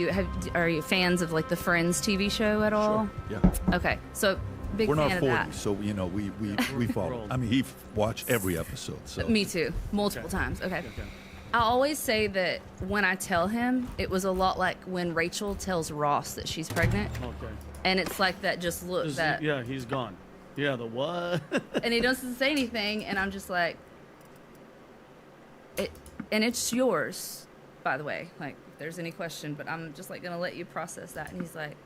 S2: are you fans of like the Friends TV show at all?
S1: Sure. Yeah.
S2: Okay, so big
S1: We're
S2: fan
S1: not
S2: of
S1: 40,
S2: that.
S1: so we follow. I mean, he watched every episode. So
S2: Me too, multiple times. Okay. I always say that when I tell him, it was a lot like when Rachel tells Ross that she's pregnant,
S5: Okay.
S2: and it's like that just look that,
S5: Yeah, he's gone. Yeah, the what?
S2: and he doesn't say anything, and I'm just like, and it's yours, by the way, like if there's any question, but I'm just like gonna let you process that. And he's like,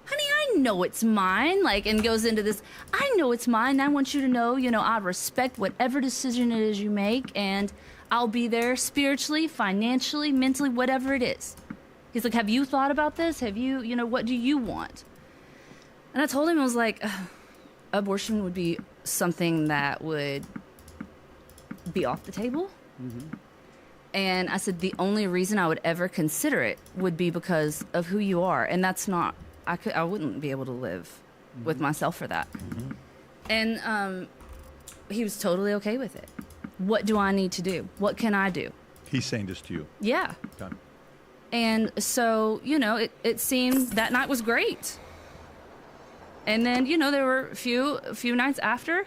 S2: honey, I know it's mine, like, and goes into this, I know it's mine. I want you to know, I respect whatever decision it is you make, and I'll be there spiritually, financially, mentally, whatever it is. He's like, have you thought about this? Have you, what do you want? And I told him, I was like, abortion would be something that would be off the table.
S5: Mm-hmm.
S2: And I said, the only reason I would ever consider it would be because of who you are. And that's not, I wouldn't be able to live with myself for that.
S1: Mm-hmm.
S2: And he was totally okay with it. What do I need to do? What can I do?
S1: he's saying this to you.
S2: Yeah.
S1: Okay.
S2: And so, it seemed that night was great. And then, there were a few nights after,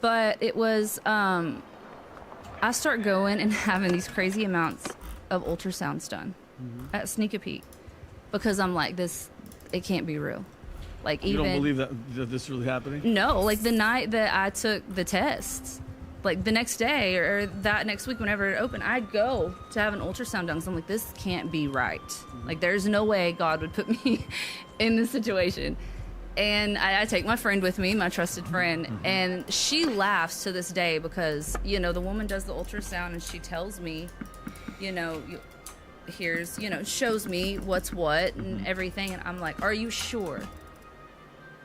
S2: but it was, I start going and having these crazy amounts of ultrasounds done at Sneak a Peek because I'm like, it can't be real. Like,
S5: You
S2: even
S5: don't believe that this is really happening?
S2: no, like the night that I took the tests, like the next day or that next week, whenever it opened, I'd go to have an ultrasound done. So I'm like, this can't be right. Like, there's no way God would put me in this situation. And I take my friend with me, my trusted friend, and she laughs to this day because, you know, the woman does the ultrasound and she tells me, you know, here's, you know, shows me what's what and everything. And I'm like, are you sure?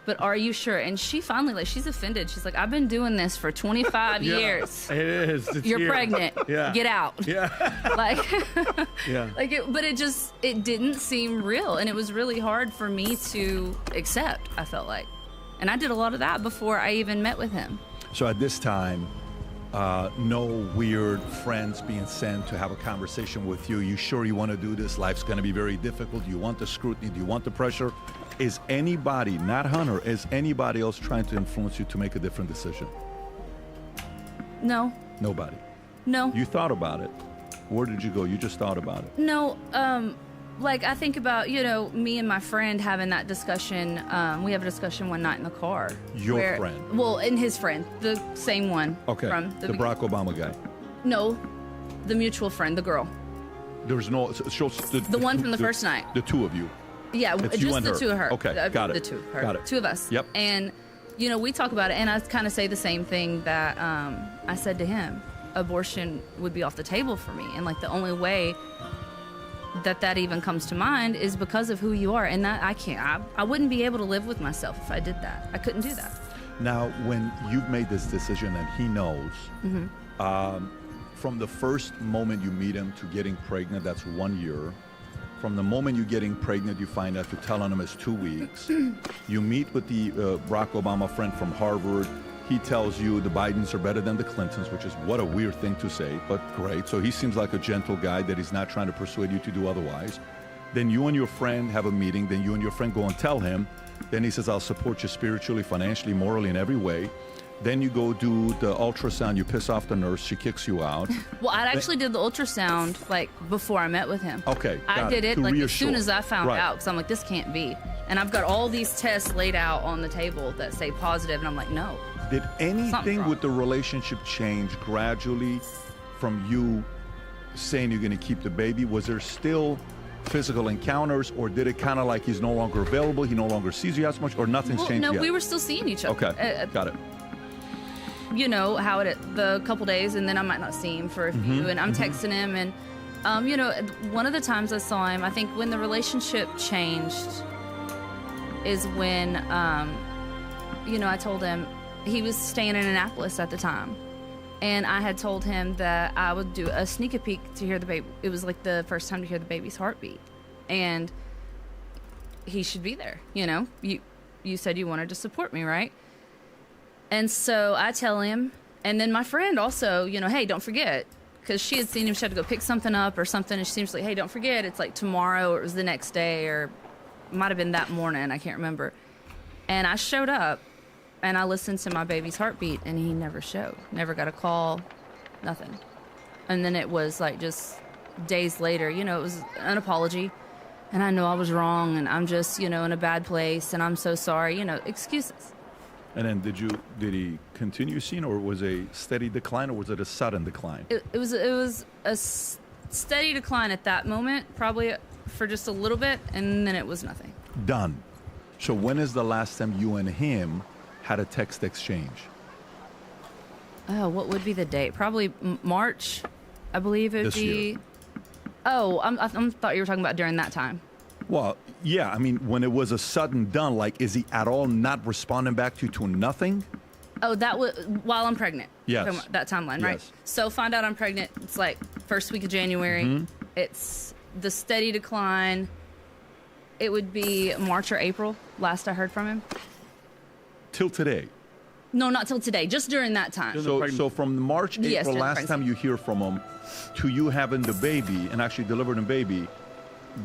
S2: But are you sure? And she finally, like, she's offended. She's like, I've been doing this for 25 years.
S5: It is. It's
S2: You're
S5: here.
S2: pregnant.
S5: Yeah.
S2: Get out.
S5: Yeah.
S2: Like,
S5: Yeah.
S2: like but it didn't seem real. And it was really hard for me to accept, I felt like. And I did a lot of that before I even met with him.
S1: So at this time, no weird friends being sent to have a conversation with you. You sure you want to do this? Life's going to be very difficult. Do you want the scrutiny? Do you want the pressure? Is anybody, not Hunter, is anybody else trying to influence you to make a different decision?
S2: No.
S1: Nobody.
S2: No.
S1: You thought about it. Where did you go? You just thought about it.
S2: No, like I think about, you know, me and my friend having that discussion. We have a discussion one night in the car.
S1: Your friend?
S2: Well, and his friend, the same one.
S1: Okay.
S2: From
S1: the Barack Obama guy.
S2: No, the mutual friend, the girl.
S1: There's no. So
S2: The one from the first night.
S1: The two of you.
S2: Yeah,
S1: It's
S2: just
S1: you and
S2: the
S1: her.
S2: two of her.
S1: Okay, got it.
S2: The two of her.
S1: Got it.
S2: Two of us.
S1: Yep.
S2: And, you know, we talk about it, and I kind of say the same thing that I said to him. Abortion would be off the table for me. And, like, the only way that even comes to mind is because of who you are. And that I can't. I wouldn't be able to live with myself if I did that. I couldn't do that.
S1: Now, when you've made this decision and he knows, from the first moment you meet him to getting pregnant, that's 1 year. From the moment you're getting pregnant, you find out to telling him it's 2 weeks. You meet with the Barack Obama friend from Harvard. He tells you the Bidens are better than the Clintons, which is what a weird thing to say, but great. So he seems like a gentle guy that he's not trying to persuade you to do otherwise. Then you and your friend have a meeting. Then you and your friend go and tell him. Then he says, I'll support you spiritually, financially, morally, in every way. Then you go do the ultrasound. You piss off the nurse. She kicks you out.
S2: Well, I actually did the ultrasound, like, before I met with him.
S1: Okay,
S2: I
S1: got
S2: did
S1: it.
S2: it,
S1: To
S2: like, as
S1: reassure.
S2: soon as I found
S1: Right.
S2: out, because I'm like, this can't be. And I've got all these tests laid out on the table that say positive, and I'm like, no.
S1: Did anything
S2: Something's wrong.
S1: with the relationship change gradually from you saying you're going to keep the baby? Was there still physical encounters, or did it kind of like he's no longer available, he no longer sees you as much, or nothing's
S2: Well,
S1: changed
S2: no,
S1: yet?
S2: we were still seeing each other.
S1: Okay, got it.
S2: You know how the couple days, and then I might not see him for a few, and I'm texting him, and you know, one of the times I saw him, I think when the relationship changed is when you know, I told him he was staying in Annapolis at the time, and I had told him that I would do a sneak a peek to hear the baby. It was like the first time to hear the baby's heartbeat, and he should be there. You know, you said you wanted to support me, right? And so I tell him, and then my friend also, you know, hey, don't forget, because she had seen him, she had to go pick something up or something, and she seems like, hey, don't forget, it's like tomorrow, or it was the next day, or it might have been that morning, I can't remember. And I showed up, and I listened to my baby's heartbeat, and he never showed, never got a call, nothing. And then it was like just days later, you know, it was an apology, and I know I was wrong, and I'm just, you know, in a bad place, and I'm so sorry, you know, excuses.
S1: And then did he continue seeing, or was it a steady decline, or was it a sudden decline?
S2: It was a steady decline at that moment, probably for just a little bit, and then it was nothing.
S1: Done. So when is the last time you and him had a text exchange?
S2: Oh, what would be the date? Probably March, I believe it would
S1: This
S2: be.
S1: year.
S2: Oh, I thought you were talking about during that time.
S1: Well, yeah, I mean, when it was a sudden done, like, is he at all not responding back to you to nothing?
S2: Oh, that was while I'm pregnant.
S1: Yes.
S2: Talking about that timeline, right?
S1: Yes.
S2: So find out I'm pregnant. It's like first week of January.
S1: Mm-hmm.
S2: It's the steady decline. It would be March or April. Last I heard from him.
S1: Till today.
S2: No, not till today. Just during that time.
S1: So from March, April,
S2: Yes, during the
S1: last
S2: pregnancy.
S1: time you hear from him, to you having the baby and actually delivering the baby,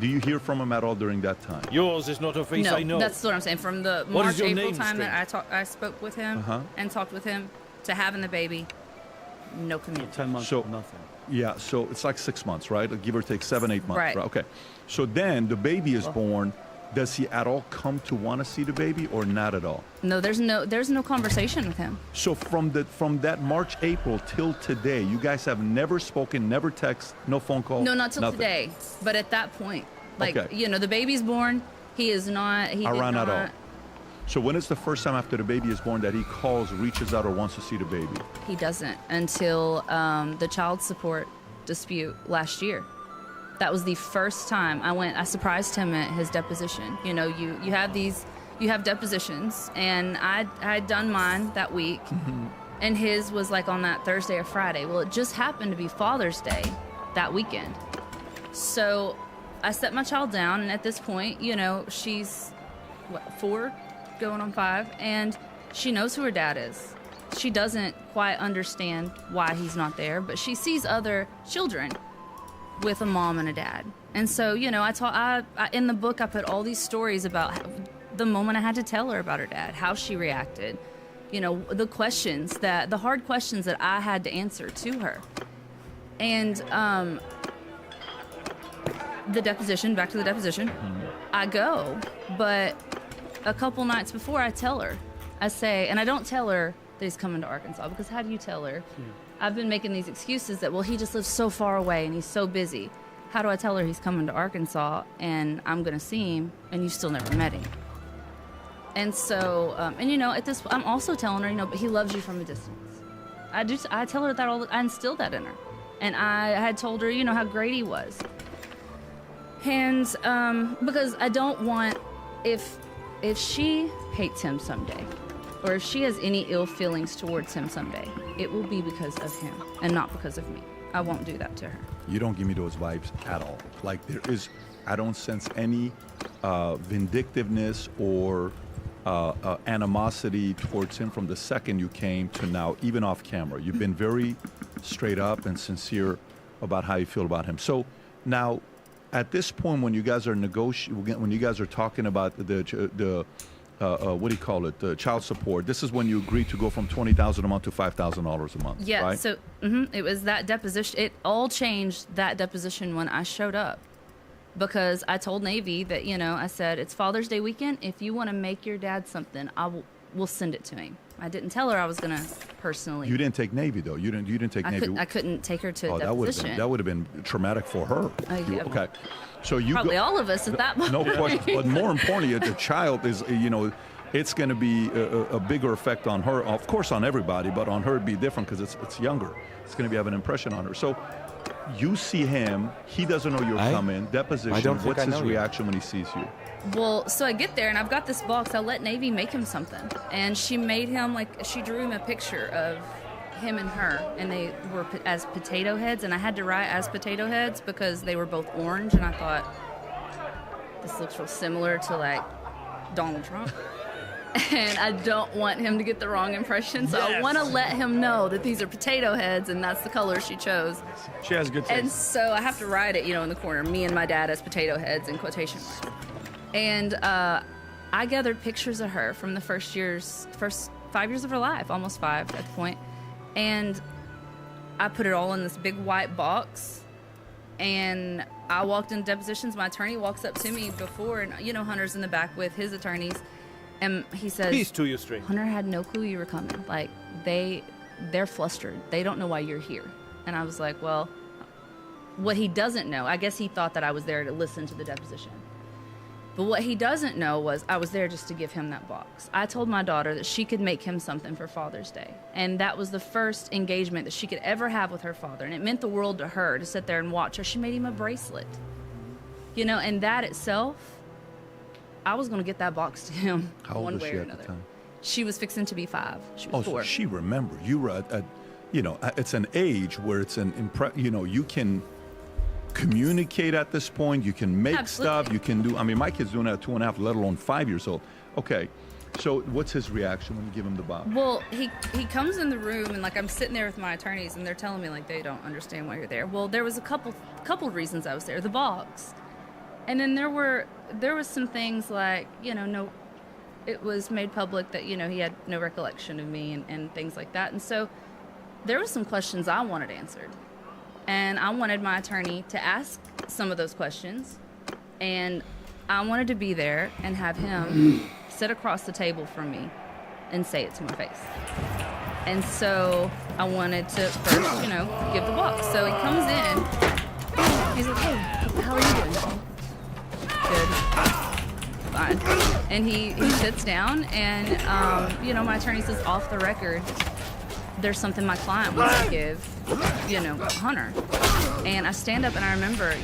S1: do you hear from him at all during that time?
S6: Yours is not a fee, say no.
S2: That's what I'm saying. From the
S6: What
S2: March,
S6: is your
S2: April
S6: name,
S2: time that
S6: Steve?
S2: I spoke with him
S1: Uh-huh.
S2: and talked with him to having the baby, no communication.
S5: 10 months
S1: So-
S5: of nothing.
S1: Yeah, so it's like 6 months, right? Give or take 7, 8 months.
S2: Right.
S1: Okay. So then the baby is born. Does he at all come to want to see the baby or not at all?
S2: No, there's no conversation with him.
S1: So from that March, April till today, you guys have never spoken, never text, no phone call?
S2: No, not till
S1: nothing.
S2: today. But at that point, like,
S1: Okay.
S2: you know, the baby's born. He is not. He did
S1: Around
S2: not.
S1: at all. So when is the first time after the baby is born that he calls, reaches out, or wants to see the baby?
S2: He doesn't until the child support dispute last year. That was the first time I surprised him at his deposition. You know, you have depositions, and I had done mine that week, and his was like on that Thursday or Friday. Well, it just happened to be Father's Day that weekend. So I set my child down, and at this point, you know, she's 4, going on 5, and she knows who her dad is. She doesn't quite understand why he's not there, but she sees other children with a mom and a dad. And so, you know, I in the book, I put all these stories about the moment I had to tell her about her dad, how she reacted, you know, the hard questions that I had to answer to her. And back to the deposition, I go, but a couple nights before I tell her, I say, and I don't tell her that he's coming to Arkansas, because how do you tell her? I've been making these excuses that, well, he just lives so far away and he's so busy. How do I tell her he's coming to Arkansas and I'm going to see him and you still never met him? And so, and you know, I'm also telling her, you know, but he loves you from a distance. I tell her that I instill that in her. And I had told her, you know, how great he was. And because I don't want, if she hates him someday, or if she has any ill feelings towards him someday, it will be because of him and not because of me. I won't do that to her.
S1: You don't give me those vibes at all. Like I don't sense any vindictiveness or animosity towards him from the second you came to now, even off camera. You've been very straight up and sincere about how you feel about him. So now, at this point, when you guys are when you guys are talking about the what do you call it, the child support, this is when you agree to go from $20,000 a month to $5,000 a month.
S2: Yeah.
S1: Right?
S2: So it was that deposition. It all changed that deposition when I showed up, because I told Navy that, you know, I said, it's Father's Day weekend. If you want to make your dad something, we'll send it to him. I didn't tell her I was gonna personally.
S1: You didn't take Navy though. You didn't take Navy.
S2: I couldn't take her to a
S1: that
S2: deposition.
S1: would have been traumatic for her.
S2: Yeah.
S1: Okay. So you
S2: Probably all of us at that point.
S1: No question. But more importantly, the child is, you know, it's going to be a bigger effect on her. Of course, on everybody, but on her it'd be different because it's younger. It's going to have an impression on her. So you see him. He doesn't know you're coming. Deposition.
S6: I don't think
S1: What's
S6: I know
S1: his
S6: you.
S1: reaction when he sees you?
S2: Well, so I get there and I've got this box. I let Navy make him something, and she made him she drew him a picture of him and her, and they were as potato heads, and I had to write as potato heads because they were both orange, and I thought this looks real similar to like Donald Trump. And I don't want him to get the wrong impression, so I want to let him know that these are potato heads, and that's the color she chose.
S5: She has good taste.
S2: And so I have to write it, you know, in the corner, me and my dad as potato heads in quotation marks. And I gathered pictures of her from the first 5 years of her life, almost 5 at the point. And I put it all in this big white box. And I walked in depositions. My attorney walks up to me before, and, you know, Hunter's in the back with his attorneys. And he says,
S6: Peace to you, stranger.
S2: Hunter had no clue you were coming. Like, they're flustered. They don't know why you're here. And I was like, well, what he doesn't know, I guess he thought that I was there to listen to the deposition. But what he doesn't know was I was there just to give him that box. I told my daughter that she could make him something for Father's Day. And that was the first engagement that she could ever have with her father. And it meant the world to her to sit there and watch her. She made him a bracelet. You know, and that itself, I was going to get that box to him
S1: How old
S2: one
S1: was
S2: way
S1: she
S2: or
S1: at the
S2: another.
S1: time?
S2: She was fixing to be 5. She was
S1: Oh,
S2: 4.
S1: so she remembered. You were at you know, it's an age where it's you know, you can communicate at this point. You can make
S2: Absolutely.
S1: stuff. You can do. I mean, my kid's doing that at 2.5, let alone 5 years old. Okay, so what's his reaction when you give him the box?
S2: Well, he comes in the room, and like I'm sitting there with my attorneys, and they're telling me like they don't understand why you're there. Well, there was a couple reasons I was there. The box, and then there was some things like, you know, it was made public that, you know, he had no recollection of me and things like that, and so there was some questions I wanted answered, and I wanted my attorney to ask some of those questions, and I wanted to be there and have him sit across the table from me and say it to my face. And so I wanted to first, give the box. So he comes in. He's like, hey, how are you doing? Good. Fine. And he sits down and, my attorney says, off the record, there's something my client wants to give, Hunter. And I stand up and I remember, I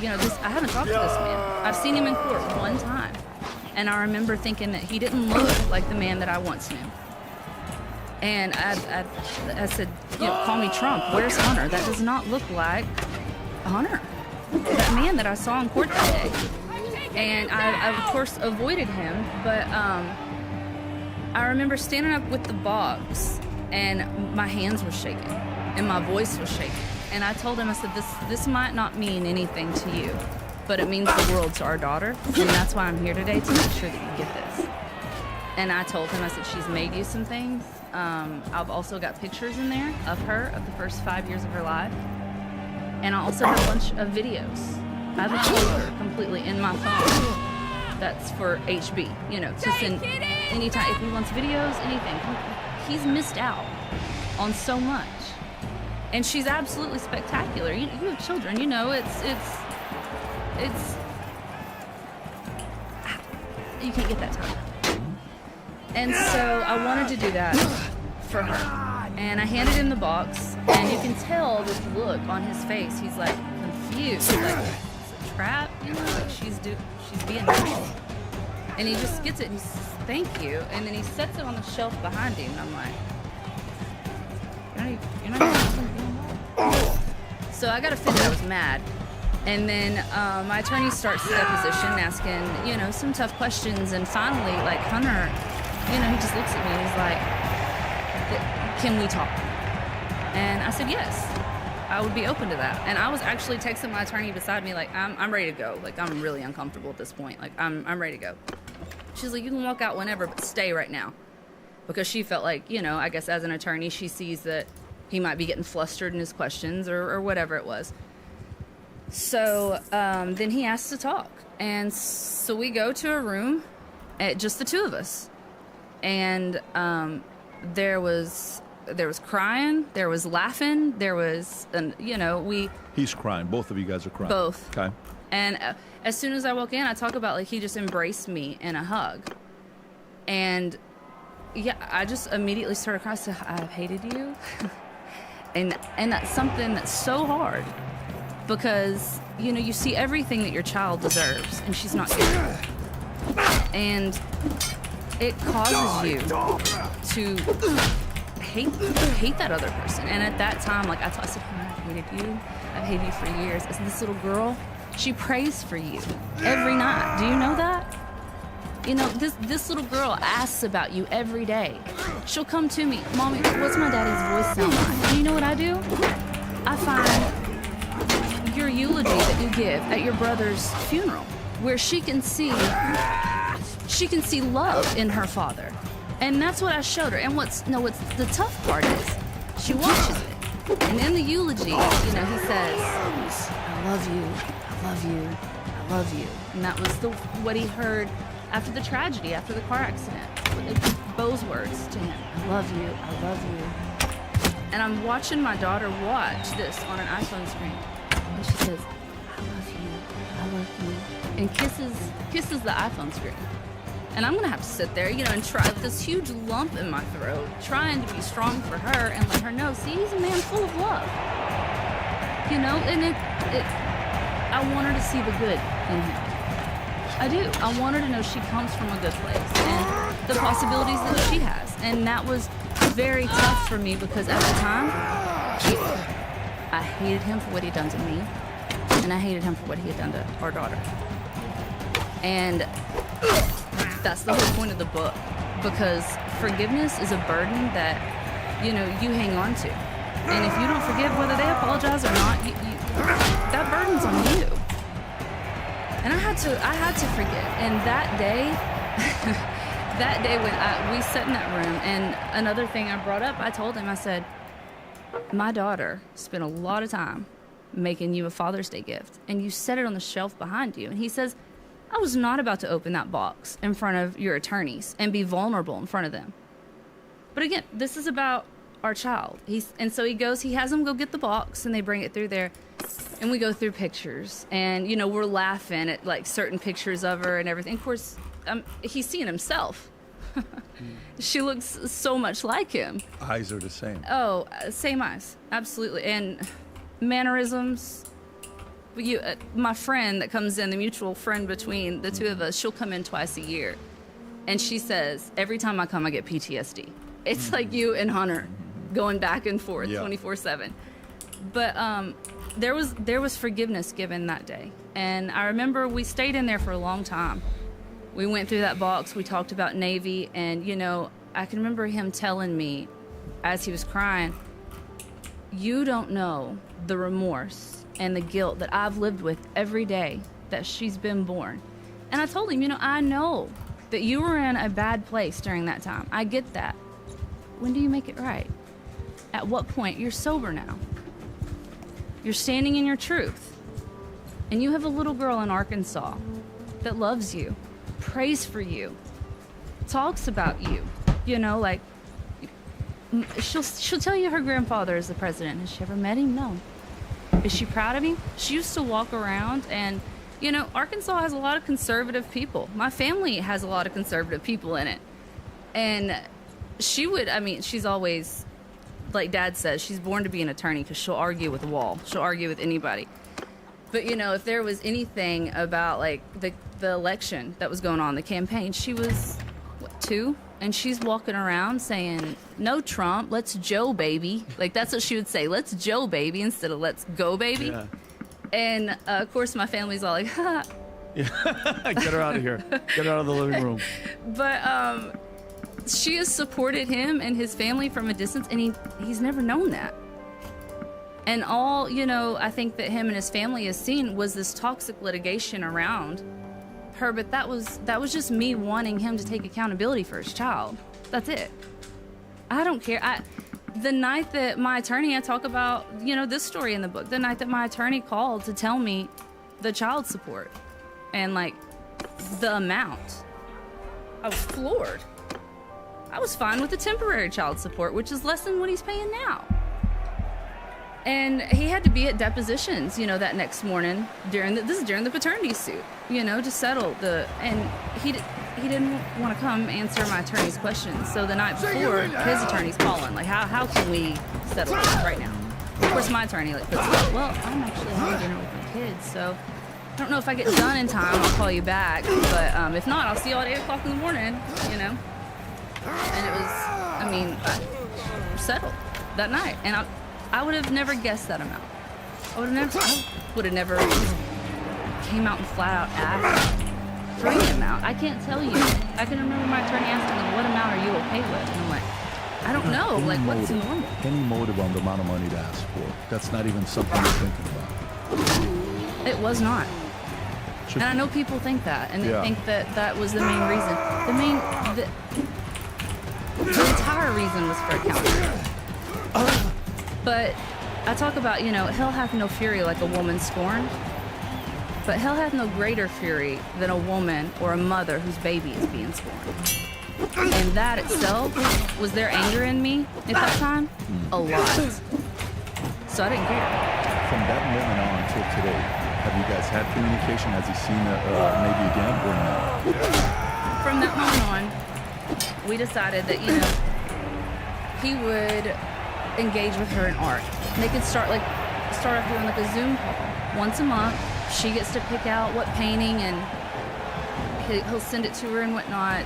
S2: haven't talked to this man. I've seen him in court one time. And I remember thinking that he didn't look like the man that I once knew. And I said, call me Trump. Where's Hunter? That does not look like Hunter. That man that I saw in court that day. And I of course, avoided him. But I remember standing up with the box, and my hands were shaking, and my voice was shaking. And I told him, I said, this might not mean anything to you, but it means the world to our daughter. And that's why I'm here today, to make sure that you get this. And I told him, I said, she's made you some things. I've also got pictures in there of her, of the first 5 years of her life. And I also have a bunch of videos. I have a folder completely in my phone that's for HB, to send anytime, if he wants videos, anything. He's missed out on so much. And she's absolutely spectacular. You have children, it's you can't get that time. And so I wanted to do that for her. And I handed him the box, and you can tell this look on his face. He's like confused, like it's a trap, like she's being nice. And he just gets it and he says, thank you. And then he sets it on the shelf behind him, and I'm like, you're not even. So I got offended. I was mad. And then my attorney starts the deposition, asking, some tough questions. And finally, like, Hunter, he just looks at me and he's like, can we talk? And I said, yes, I would be open to that. And I was actually texting my attorney beside me, like, I'm ready to go. Like, I'm really uncomfortable at this point. Like, I'm ready to go. She's like, you can walk out whenever, but stay right now. Because she felt like, I guess as an attorney, she sees that he might be getting flustered in his questions or whatever it was. So then he asked to talk. And so we go to a room, just the two of us. And there was crying, there was laughing, there was,
S1: He's crying. Both of you guys are crying.
S2: Both.
S1: Okay.
S2: And as soon as I walk in, I talk about, like, he just embraced me in a hug. And, yeah, I just immediately started crying. So I've hated you. and that's something that's so hard. Because, you see everything that your child deserves, and she's not here. And it causes you to hate that other person. And at that time, like, I said, I've hated you. I've hated you for years. I said, this little girl, she prays for you every night. Do you know that? This little girl asks about you every day. She'll come to me, Mommy, what's my daddy's voice sound like? And you know what I do? I find your eulogy that you give at your brother's funeral, where she can see love in her father. And that's what I showed her. And what's the tough part is, she watches it. And in the eulogy, he says, I love you, I love you, I love you. And that was what he heard after the tragedy, after the car accident. Those words to him, I love you, I love you. And I'm watching my daughter watch this on an iPhone screen. And she says, I love you, and kisses the iPhone screen. And I'm gonna have to sit there, and try with this huge lump in my throat, trying to be strong for her and let her know, see, he's a man full of love. And I want her to see the good in him. I do. I want her to know she comes from a good place and the possibilities that she has. And that was very tough for me because at the time, I hated him for what he'd done to me, and I hated him for what he had done to our daughter. And that's the whole point of the book, because forgiveness is a burden that, you hang on to. And if you don't forgive, whether they apologize or not, that burden's on you. And I had to forgive. And that day when we sat in that room, and another thing I brought up, I told him, I said, my daughter spent a lot of time making you a Father's Day gift, and you set it on the shelf behind you. And he says, I was not about to open that box in front of your attorneys and be vulnerable in front of them. But again, this is about our child. And so he has them go get the box, and they bring it through there, and we go through pictures, and you know, we're laughing at like certain pictures of her and everything. Of course, he's seeing himself. She looks so much like him.
S1: Eyes are the same.
S2: Oh, same eyes, absolutely, and mannerisms. My friend that comes in, the mutual friend between the two of us, she'll come in twice a year, and she says every time I come, I get PTSD. It's like you and Hunter going back and forth 24/7. But there was forgiveness given that day, and I remember we stayed in there for a long time. We went through that box. We talked about Navy, and you know, I can remember him telling me as he was crying, "You don't know the remorse and the guilt that I've lived with every day that she's been born." And I told him, you know, I know that you were in a bad place during that time. I get that. When do you make it right? At what point? You're sober now. You're standing in your truth. And you have a little girl in Arkansas that loves you, prays for you, talks about you. You know, like, she'll tell you her grandfather is the president. Has she ever met him? No. Is she proud of him? She used to walk around, and you know, Arkansas has a lot of conservative people. My family has a lot of conservative people in it. And she's always, like Dad says, she's born to be an attorney because she'll argue with a wall. She'll argue with anybody. But you know, if there was anything about like the election that was going on, the campaign, she was, 2? And she's walking around saying, "No Trump, let's Joe, baby." Like, that's what she would say. "Let's Joe, baby," instead of "let's go, baby."
S5: Yeah.
S2: And, of course, my family's all like, ha.
S5: Yeah. Get her out of here. Get her out of the living room.
S2: But she has supported him and his family from a distance, and he's never known that. And all, you know, I think that him and his family has seen was this toxic litigation around her, but that was just me wanting him to take accountability for his child. That's it. I don't care. The night that my attorney, I talk about, you know, this story in the book, the night that my attorney called to tell me the child support and like the amount, I was floored. I was fine with the temporary child support, which is less than what he's paying now. And he had to be at depositions, you know, that next morning during the paternity suit, you know, to settle and he didn't want to come answer my attorney's questions. So the night before, his attorney's calling, like, how can we settle this right now? Of course, my attorney like puts it, "Well, I'm actually having dinner with my kids, so I don't know if I get done in time. I'll call you back, but if not, I'll see you all at 8 o'clock in the morning, you know." And it was, I settled that night, and I would have never guessed that amount. I would have never came out and flat out asked for any amount. I can't tell you. I can remember my attorney asking me, "What amount are you okay with?" And I'm like, I don't know. Like, what's normal?
S1: Any motive on the amount of money to ask for? That's not even something you're thinking about.
S2: It was not. And I know people think that, and they think that was the main reason. The entire reason was for accounting. But I talk about, you know, hell hath no fury like a woman scorned. But hell hath no greater fury than a woman or a mother whose baby is being scorned. And that itself, was there anger in me at that time? A lot. So I didn't care.
S1: From that moment on until today, have you guys had communication? Has he seen maybe again or no?
S2: From that moment on, we decided that, you know, he would engage with her in art. And they could start off doing like a Zoom call once a month. She gets to pick out what painting, and he'll send it to her and whatnot.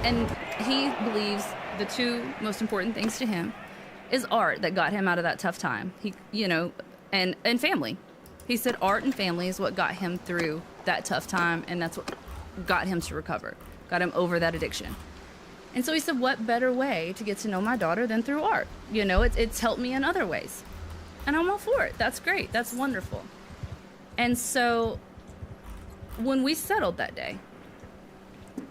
S2: And he believes the two most important things to him is art that got him out of that tough time. He, you know, and family. He said art and family is what got him through that tough time, and that's what got him to recover, got him over that addiction. And so he said, what better way to get to know my daughter than through art? You know, it's helped me in other ways. And I'm all for it. That's great. That's wonderful. And so when we settled that day,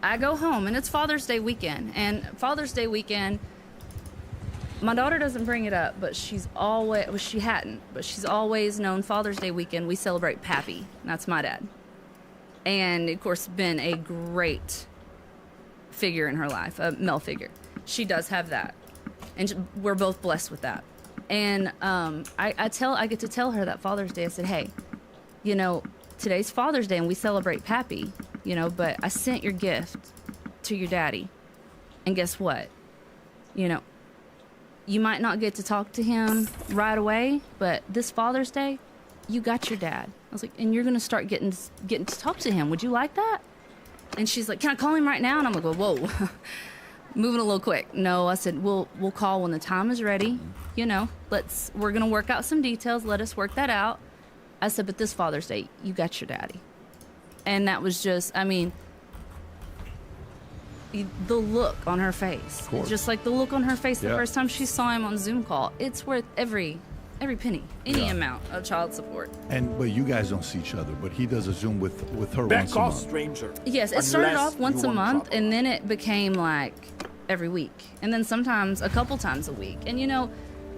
S2: I go home, and it's Father's Day weekend. And Father's Day weekend, my daughter doesn't bring it up, but she hadn't, but she's always known Father's Day weekend, we celebrate Pappy. That's my dad. and of course been a great figure in her life, a male figure. She does have that, and we're both blessed with that. And I get to tell her that Father's Day, I said, hey, you know, today's Father's Day and we celebrate Pappy, you know, but I sent your gift to your daddy, and guess what, you know, you might not get to talk to him right away, but this Father's Day, you got your dad. I was like, and you're gonna start getting to talk to him. Would you like that? And she's like, can I call him right now? And I'm like, whoa, moving a little quick. No, I said, we'll call when the time is ready. You know, we're gonna work out some details. Let us work that out. I said, but this Father's Day, you got your daddy. And that was just, I mean, the look on her face, just like the look on her face the first time she saw him on Zoom call. It's worth every penny, any amount of child support.
S1: But you guys don't see each other, but he does a Zoom with her once a month.
S6: stranger.
S2: Yes, it started off once a month, and then it became like every week, and then sometimes a couple times a week. And you know,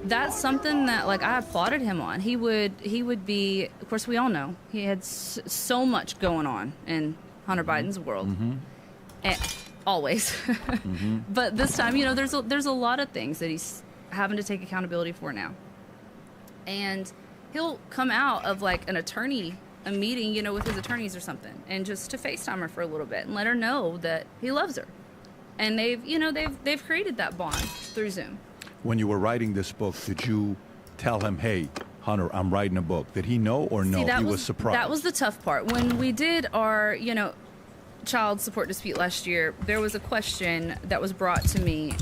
S2: that's something that like I applauded him on. He would be, of course, we all know he had so much going on in Hunter Biden's world, and always. But this time, you know, there's a lot of things that he's having to take accountability for now. And he'll come out of like a meeting, you know, with his attorneys or something, and just to FaceTime her for a little bit and let her know that he loves her. And they've created that bond through Zoom.
S1: When you were writing this book, did you tell him, hey, Hunter, I'm writing a book? Did he know or no?
S2: See,
S1: he was surprised.
S2: That was the tough part. When we did our, you know, child support dispute last year, there was a question that was brought to me.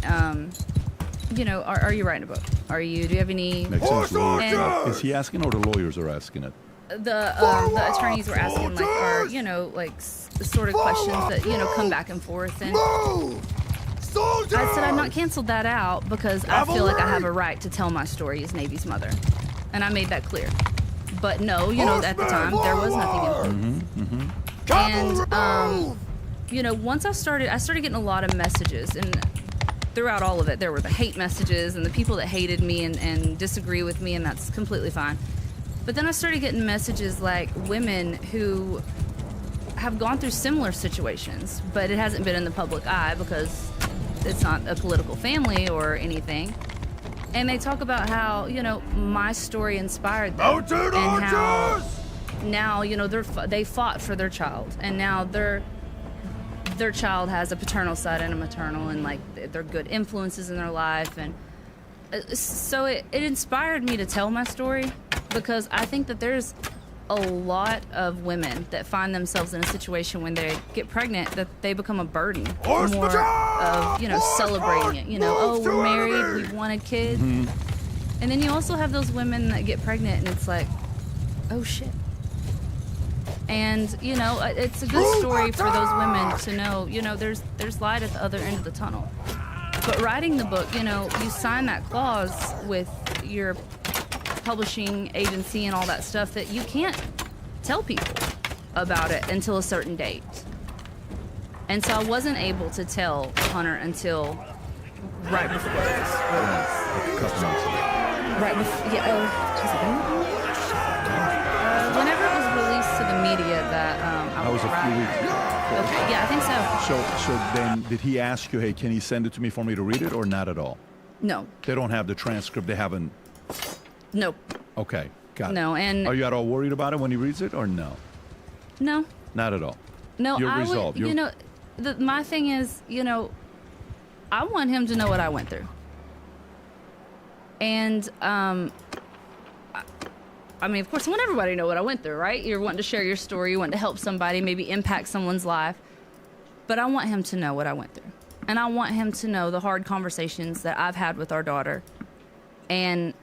S2: You know, are you writing a book? Do you have any?
S1: Makes sense. Is he asking or the lawyers are asking it?
S2: The attorneys were asking like, sort of questions that, you know, come back and forth. And I said, I've not canceled that out because I feel like I have a right to tell my story as Navy's mother. And I made that clear. But no, you know, at the time, there was nothing in book. And, you know, once I started getting a lot of messages, and throughout all of it, there were the hate messages and the people that hated me and disagree with me, and that's completely fine. But then I started getting messages like women who have gone through similar situations, but it hasn't been in the public eye because it's not a political family or anything. And they talk about how, you know, my story inspired them. And how now, you know, they fought for their child, and now their child has a paternal side and a maternal, and like they're good influences in their life. And so it inspired me to tell my story, because I think that there's a lot of women that find themselves in a situation when they get pregnant that they become a burden, more of, you know, celebrating it. You know, oh, we're married, we wanted kids. And then you also have those women that get pregnant and it's like, oh shit. And, you know, it's a good story for those women to know, you know, there's light at the other end of the tunnel. But writing the book, you know, you sign that clause with your publishing agency and all that stuff that you can't tell people about it until a certain date. And so I wasn't able to tell Hunter until right before it was released.
S1: A couple months ago.
S2: Right before, whenever it was released to the media that I
S1: That was a few weeks ago.
S2: Okay, yeah, I think so.
S1: So then, did he ask you, hey, can he send it to me for me to read it, or not at all?
S2: No.
S1: They don't have the transcript. They haven't.
S2: Nope.
S1: Okay, got it.
S2: No, and
S1: Are you at all worried about it when he reads it, or no?
S2: no.
S1: Not at all.
S2: No,
S1: You're
S2: I
S1: resolved.
S2: would, you know, my thing is, you know, I want him to know what I went through. And, I mean, of course, I want everybody to know what I went through, right? You're wanting to share your story, you want to help somebody, maybe impact someone's life. But I want him to know what I went through. And I want him to know the hard conversations that I've had with our daughter and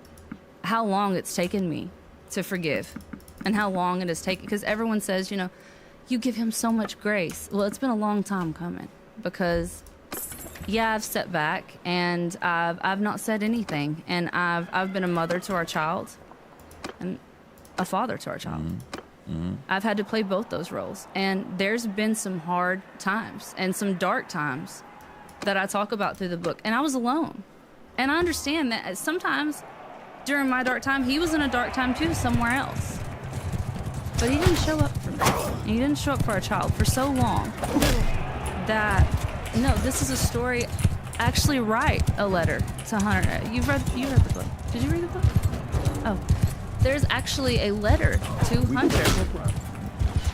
S2: how long it's taken me to forgive and how long it has taken. Because everyone says, you know, you give him so much grace. Well, it's been a long time coming because, yeah, I've stepped back and I've not said anything. And I've been a mother to our child and a father to our child. I've had to play both those roles. And there's been some hard times and some dark times that I talk about through the book. And I was alone. And I understand that sometimes during my dark time, he was in a dark time too, somewhere else. But he didn't show up for me. and you didn't show up for our child for so long that, no, this is a story. Actually write a letter to Hunter. You read the book. Did you read the book? Oh. There's actually a letter to Hunter.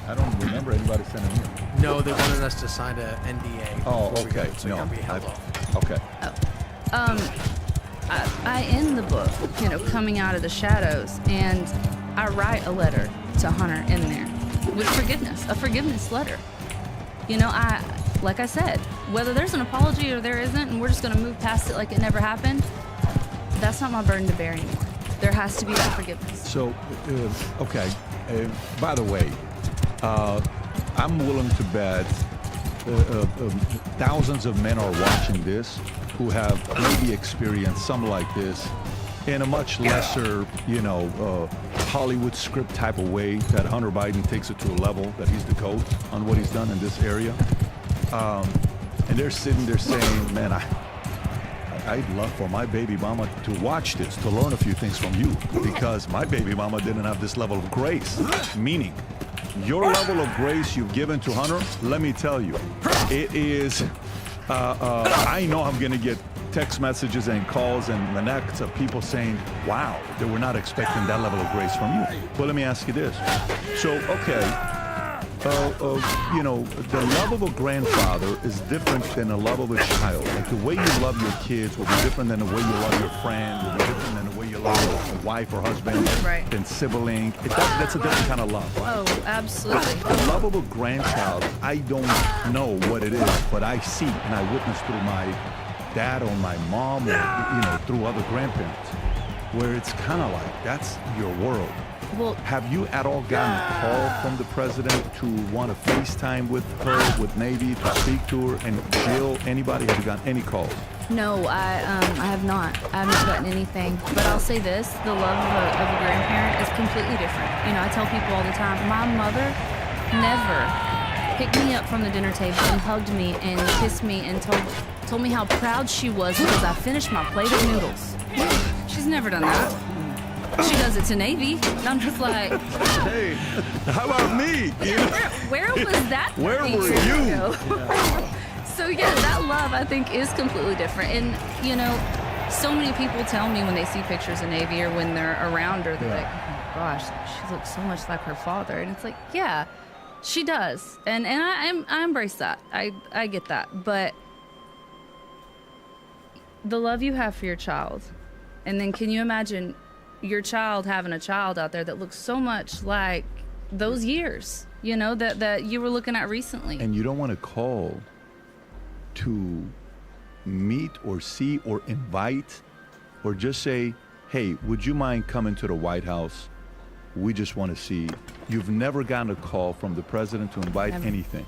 S1: I don't remember anybody sending me.
S6: No, they wanted us to sign an NDA.
S1: Oh,
S6: before we
S1: okay.
S6: go, so
S1: No,
S6: you're gonna be held off.
S1: Okay.
S2: I end the book, coming out of the shadows, and I write a letter to Hunter in there with forgiveness, a forgiveness letter. Like I said, whether there's an apology or there isn't, and we're just going to move past it like it never happened, that's not my burden to bear anymore. There has to be that forgiveness.
S1: So, okay. By the way, I'm willing to bet thousands of men are watching this who have maybe experienced something like this in a much lesser, Hollywood script type of way, that Hunter Biden takes it to a level that he's the GOAT on what he's done in this area. And they're sitting there saying, man, I'd love for my baby mama to watch this, to learn a few things from you, because my baby mama didn't have this level of grace. Meaning, your level of grace you've given to Hunter, let me tell you, it is, I know I'm gonna get text messages and calls and connects of people saying, wow, they were not expecting that level of grace from you. But let me ask you this. So, okay, the love of a grandfather is different than the love of a child. Like the way you love your kids will be different than the way you love your friend, will be different than the way you love a wife or husband,
S2: Right.
S1: than sibling. That's a different kind of love, right?
S2: Oh, absolutely.
S1: The love of a grandchild, I don't know what it is, but I see and I witness through my dad or my mom or, through other grandparents, where it's kind of like, that's your world.
S2: Well,
S1: Have you at all gotten a call from the president to want to FaceTime with her, with Navy, to speak to her, and Jill, anybody? Have you gotten any calls?
S2: no, I have not. I haven't gotten anything. But I'll say this: the love of a grandparent is completely different. I tell people all the time, my mother never picked me up from the dinner table and hugged me and kissed me and told me how proud she was because I finished my plate of noodles. She's never done that. She does it to Navy. And I'm just like,
S1: Hey, how about me?
S2: where was that?
S1: Where
S2: 30
S1: were
S2: years
S1: you?
S2: ago? So yeah, that love I think is completely different. And so many people tell me when they see pictures of Navy or when they're around her, they're like, oh my gosh, she looks so much like her father. And it's like, yeah, she does. And I embrace that. I get that. But the love you have for your child, and then can you imagine your child having a child out there that looks so much like those years, that you were looking at recently.
S1: And you don't want to call to meet or see or invite or just say, hey, would you mind coming to the White House? We just want to see. You've never gotten a call from the president to invite
S2: Never.
S1: anything.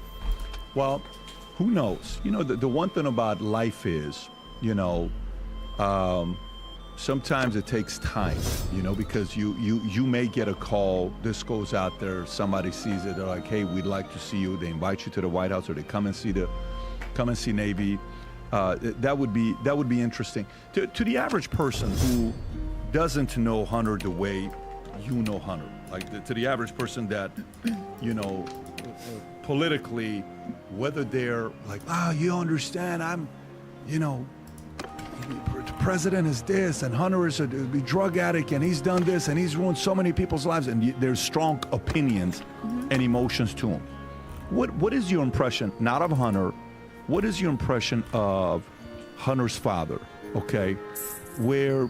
S1: Well, who knows? The one thing about life is, sometimes it takes time, because you may get a call, this goes out there, somebody sees it, they're like, hey, we'd like to see you. They invite you to the White House, or they come and see Navy. That would be interesting. To the average person who doesn't know Hunter the way you know Hunter, like to the average person that, politically, whether they're like, you understand, the president is this, and Hunter is a drug addict, and he's done this, and he's ruined so many people's lives, and there's strong opinions and emotions to him. What is your impression, not of Hunter, what is your impression of Hunter's father, okay? Where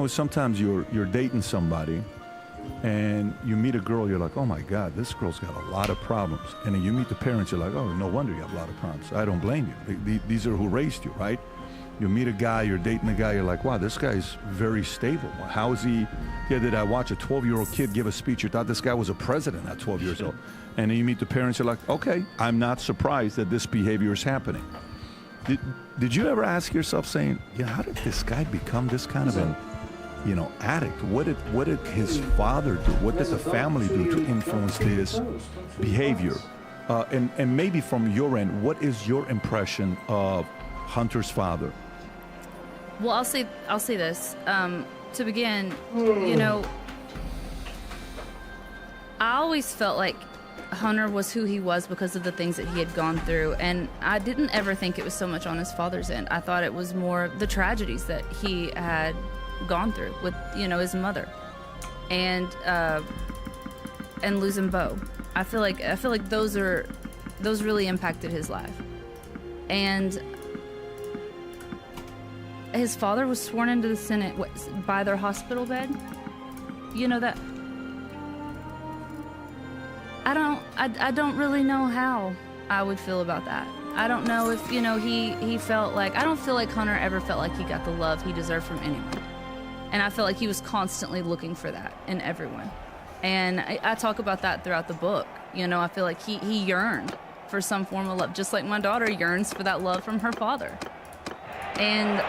S1: sometimes you're dating somebody, and you meet a girl, you're like, oh my God, this girl's got a lot of problems. And then you meet the parents, you're like, oh, no wonder you have a lot of problems. I don't blame you. These are who raised you, right? You meet a guy, you're dating a guy, you're like, wow, this guy's very stable. How is he? Yeah, did I watch a 12-year-old kid give a speech? You thought this guy was a president at 12 years old. And then you meet the parents, you're like, okay, I'm not surprised that this behavior is happening. Did you ever ask yourself saying, how did this guy become this kind of an addict? What did his father do? What did the family do to influence this behavior? And maybe from your end, what is your impression of Hunter's father?
S2: Well, I'll say this. To begin, I always felt like Hunter was who he was because of the things that he had gone through. And I didn't ever think it was so much on his father's end. I thought it was more the tragedies that he had gone through with, his mother and losing Bo. I feel like those really impacted his life. And his father was sworn into the Senate by their hospital bed. You know that. I don't really know how I would feel about that. I don't know if, he felt like, I don't feel like Hunter ever felt like he got the love he deserved from anyone. And I feel like he was constantly looking for that in everyone. And I talk about that throughout the book. I feel like he yearned for some form of love, just like my daughter yearns for that love from her father. And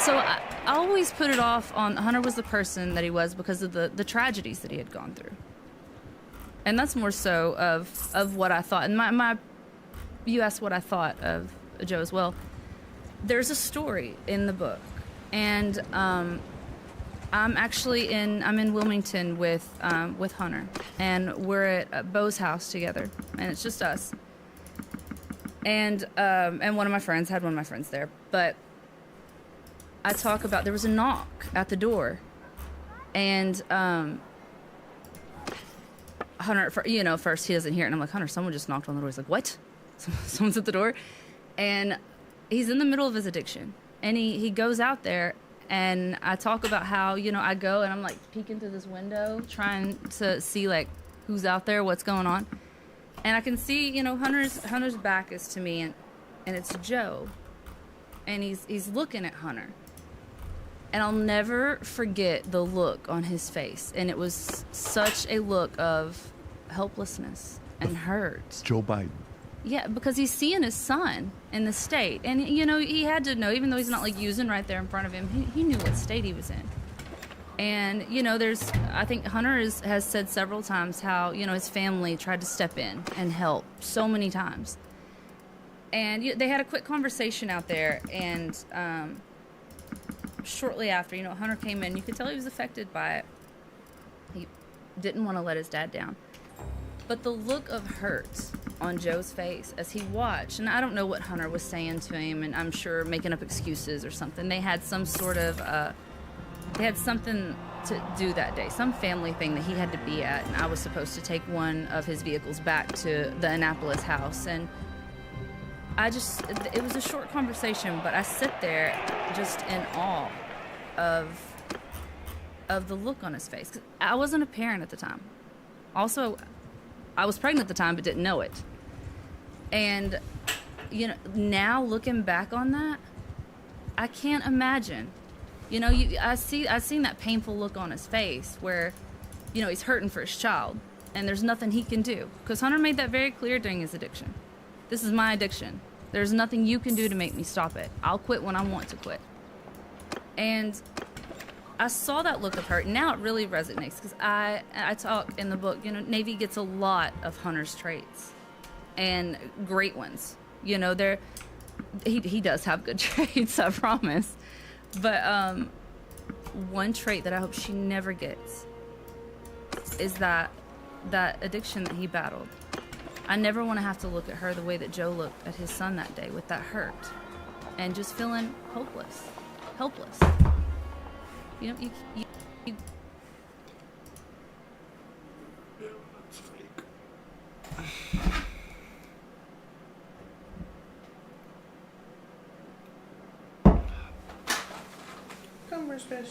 S2: so I always put it off on Hunter was the person that he was because of the tragedies that he had gone through. And that's more so of what I thought. And you asked what I thought of Joe as well. There's a story in the book, and I'm in Wilmington with Hunter, and we're at Bo's house together, and it's just us. And one of my friends had one of my friends there, but I talk about there was a knock at the door, and Hunter, first he doesn't hear it, and I'm like, Hunter, someone just knocked on the door. He's like, what? Someone's at the door? And he's in the middle of his addiction, and he goes out there, and I talk about how, I go and I'm like peeking through this window, trying to see like who's out there, what's going on. And I can see, Hunter's back is to me, and it's Joe, and he's looking at Hunter. And I'll never forget the look on his face, and it was such a look of helplessness and hurt.
S1: Joe Biden.
S2: Yeah, because he's seeing his son in the state, and he had to know, even though he's not like using right there in front of him, he knew what state he was in. And I think Hunter has said several times how his family tried to step in and help so many times. And they had a quick conversation out there, and shortly after, Hunter came in. You could tell he was affected by it. He didn't want to let his dad down. But the look of hurt on Joe's face as he watched, and I don't know what Hunter was saying to him, and I'm sure making up excuses or something. They had some sort of, they had something to do that day, some family thing that he had to be at, and I was supposed to take one of his vehicles back to the Annapolis house, and it was a short conversation, but I sit there just in awe of the look on his face. 'Cause I wasn't a parent at the time. Also, I was pregnant at the time but didn't know it. And, now looking back on that, I can't imagine. I've seen that painful look on his face where, he's hurting for his child and there's nothing he can do. Because Hunter made that very clear during his addiction. This is my addiction. There's nothing you can do to make me stop it. I'll quit when I want to quit. And I saw that look of hurt. Now it really resonates because I talk in the book, Navy gets a lot of Hunter's traits and great ones. He does have good traits, I promise. But one trait that I hope she never gets is that addiction that he battled. I never want to have to look at her the way that Joe looked at his son that day with that hurt and just feeling hopeless. You
S6: Come, where's fish?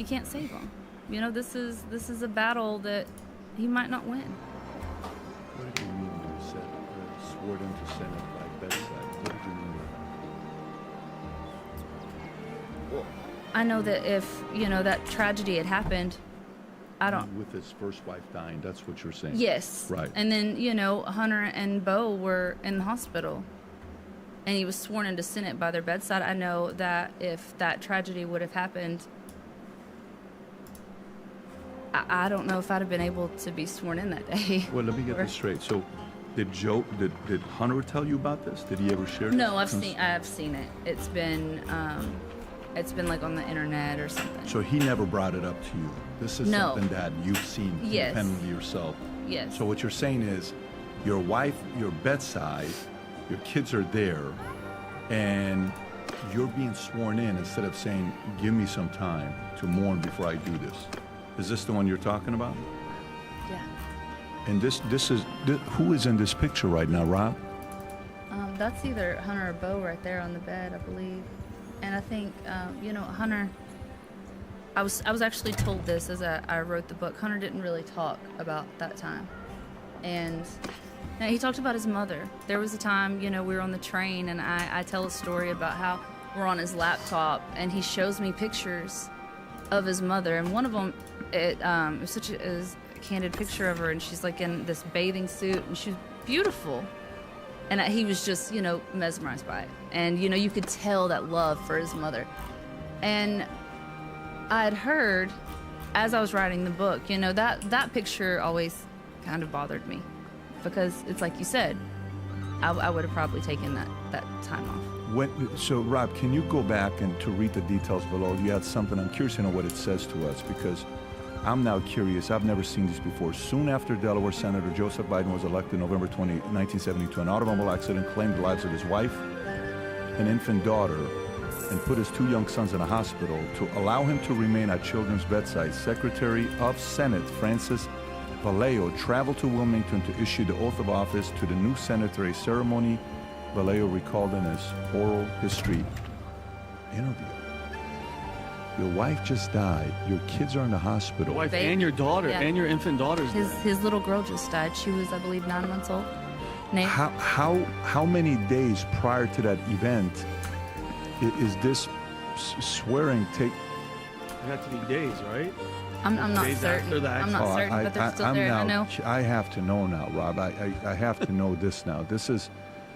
S2: you can't save him. You know, this is a battle that he might not win.
S1: What did you mean when you said swore into Senate by bedside? What did you mean by that?
S2: I know that if, you know, that tragedy had happened, I don't.
S1: With his first wife dying, that's what you're saying?
S2: Yes.
S1: Right.
S2: And then, you know, Hunter and Bo were in the hospital, and he was sworn into Senate by their bedside. I know that if that tragedy would have happened, I don't know if I'd have been able to be sworn in that day.
S1: Well, let me get
S2: Or-
S1: this straight. So, did Hunter tell you about this? Did he ever share?
S2: No,
S1: this?
S2: I've seen it. It's been like on the internet or something.
S1: So he never brought it up to you. This is
S2: No.
S1: something that you've seen
S2: Yes.
S1: independently yourself.
S2: Yes.
S1: So what you're saying is, your wife, your bedside, your kids are there, and you're being sworn in instead of saying, "Give me some time to mourn before I do this." Is this the one you're talking about?
S2: Yeah.
S1: And who is in this picture right now, Rob?
S2: That's either Hunter or Bo right there on the bed, I believe. And I think, you know, Hunter. I was actually told this as I wrote the book. Hunter didn't really talk about that time, and he talked about his mother. There was a time, you know, we were on the train, and I tell a story about how we're on his laptop, and he shows me pictures of his mother, and one of them, it was such a candid picture of her, and she's like in this bathing suit, and she's beautiful. And he was just, you know, mesmerized by it. And, you know, you could tell that love for his mother. And I had heard, as I was writing the book, you know, that picture always kind of bothered me. Because it's like you said, I would have probably taken that time off.
S1: So, Rob, can you go back and to read the details below? You had something. I'm curious to know what it says to us, because I'm now curious. I've never seen this before. Soon after Delaware Senator Joseph Biden was elected November 20, 1972, an automobile accident claimed the lives of his wife and infant daughter and put his 2 young sons in a hospital. To allow him to remain at children's bedside, Secretary of Senate Francis Vallejo traveled to Wilmington to issue the oath of office to the new senator, a ceremony Vallejo recalled in his oral history interview. Your wife just died. Your kids are in the hospital.
S5: Your wife
S2: Babe.
S5: and your daughter
S2: Yeah.
S5: and your infant daughter's dead.
S2: His little girl just died. She was, I believe, 9 months old. Nate?
S1: How many days prior to that event is this swearing take?
S5: It had to be days, right?
S2: I'm not
S5: Days
S2: certain.
S5: after the
S2: I'm not certain, but they're still
S1: I'm
S2: there.
S1: now,
S2: I know.
S1: I have to know now, Rob. I have to know this now. This is,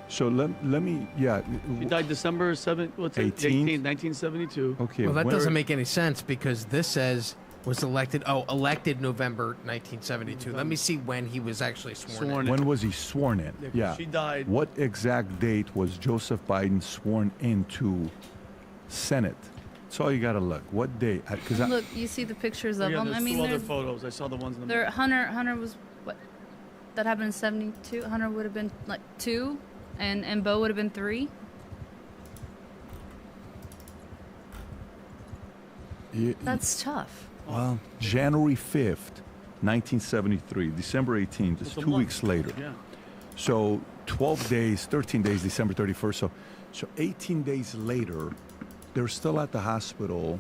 S1: so let me, yeah.
S5: She died December 7th, what's it?
S1: 18th?
S5: 1972.
S1: Okay.
S6: Well, that
S1: when-
S6: doesn't make any sense because this says was elected November 1972. Let me see when he was actually sworn in.
S1: When was he sworn in?
S5: Yeah, 'cause
S1: Yeah.
S5: she died-
S1: What exact date was Joseph Biden sworn into Senate? That's all you got to look. What date? Because
S2: Look, you see the pictures of
S5: Yeah,
S2: them.
S5: there's
S2: I mean,
S5: 2 other
S2: there's,
S5: photos. I saw the ones in the
S2: there. Hunter was what? That happened in 72. Hunter would have been like 2, and Bo would have been 3. That's tough.
S1: well, January 5th, 1973, December 18th, just
S5: It's a
S1: 2
S5: month.
S1: weeks later.
S5: Yeah.
S1: So 12 days, 13 days, December 31st. So 18 days later, they're still at the hospital.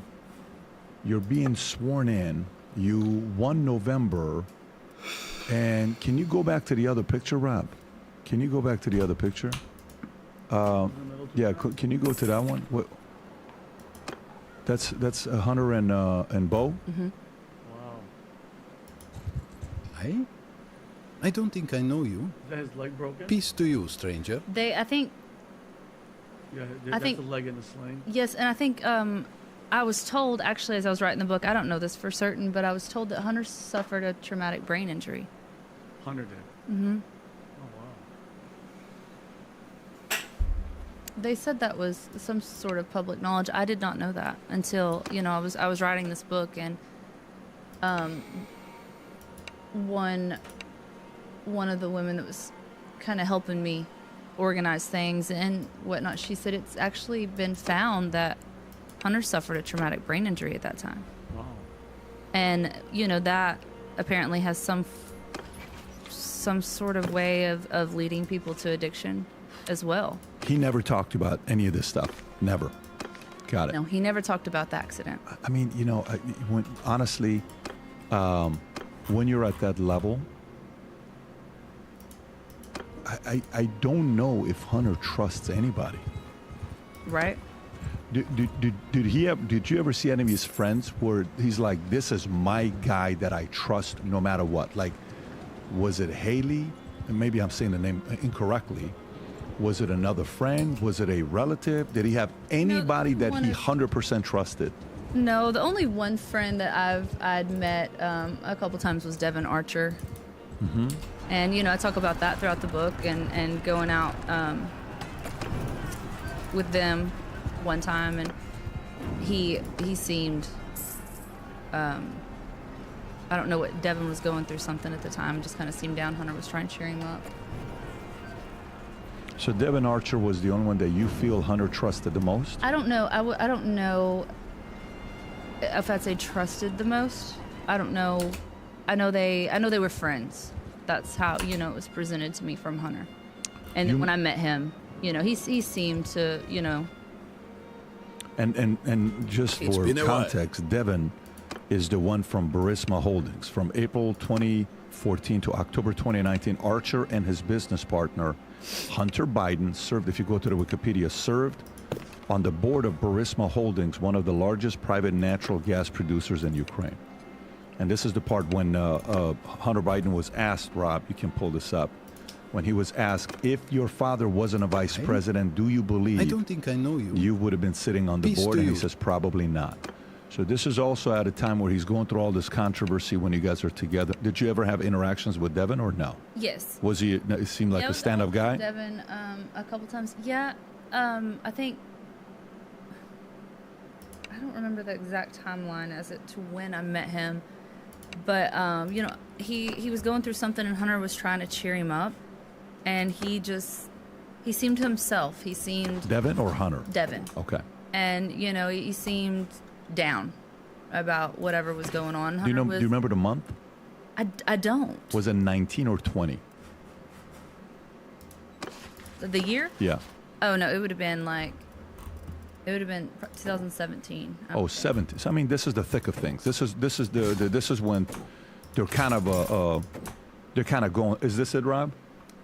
S1: You're being sworn in. You won November. And can you go back to the other picture, Rob? Can you go back to the other picture? Yeah, can you go to that one? What? That's Hunter and Bo.
S5: Wow.
S7: I don't think I know you.
S5: Is that his leg broken?
S7: Peace to you, stranger.
S2: I think
S5: Yeah,
S2: I
S5: that's
S2: think-
S5: the leg in the sling.
S2: yes, and I think I was told actually as I was writing the book. I don't know this for certain, but I was told that Hunter suffered a traumatic brain injury.
S5: Hunter did. Mm-hmm. Oh, wow.
S2: They said that was some sort of public knowledge. I did not know that until, you know, I was writing this book, and one of the women that was kind of helping me organize things and whatnot, she said it's actually been found that Hunter suffered a traumatic brain injury at that time.
S5: Wow.
S2: And, you know, that apparently has some sort of way of leading people to addiction as well.
S1: He never talked about any of this stuff. Never. Got it.
S2: No, he never talked about the accident.
S1: I mean, you know, honestly, when you're at that level, I don't know if Hunter trusts anybody.
S2: Right?
S1: Did you ever see any of his friends where he's like, this is my guy that I trust no matter what? Like, was it Haley? And maybe I'm saying the name incorrectly. Was it another friend? Was it a relative? Did he have anybody that he 100% trusted?
S2: No, the only one friend that I'd met a couple times was Devin Archer.
S1: Mm-hmm.
S2: And, you know, I talk about that throughout the book and going out with them one time. And he seemed, I don't know what, Devin was going through something at the time. Just kind of seemed down. Hunter was trying to cheer him up.
S1: So Devin Archer was the only one that you feel Hunter trusted the most?
S2: I don't know. I don't know if I'd say trusted the most. I don't know. I know they were friends. That's how, you know, it was presented to me from Hunter. And then when I met him, you know, he seemed to, you know.
S1: And just
S7: It's
S1: for
S7: been a while.
S1: context, Devin is the one from Burisma Holdings. From April 2014 to October 2019, Archer and his business partner, Hunter Biden, served, if you go to the Wikipedia, served on the board of Burisma Holdings, one of the largest private natural gas producers in Ukraine. And this is the part when Hunter Biden was asked, Rob, you can pull this up, when he was asked, if your father wasn't a vice president, do you believe
S7: I don't think I know you.
S1: you would have been sitting on the
S7: Peace
S1: board?
S7: to
S1: And he
S7: you.
S1: says, probably not. So this is also at a time where he's going through all this controversy when you guys are together. Did you ever have interactions with Devin or no?
S2: Yes.
S1: Was he, it seemed like
S2: Yeah,
S1: a stand-up guy?
S2: Devin, a couple times. Yeah. I think, I don't remember the exact timeline as it to when I met him, but you know, he was going through something and Hunter was trying to cheer him up, and he seemed himself. He seemed
S1: Devin or Hunter?
S2: Devin,
S1: Okay.
S2: and you know, he seemed down about whatever was going on.
S1: Do you
S2: Hunter
S1: do you remember the month?
S2: I don't.
S1: Was it 19 or 20?
S2: The year?
S1: Yeah.
S2: Oh no, it would have been 2017. I
S1: Oh,
S2: would say.
S1: 17. So I mean, this is the thick of things. This is when they're kind of going. Is this it, Rob?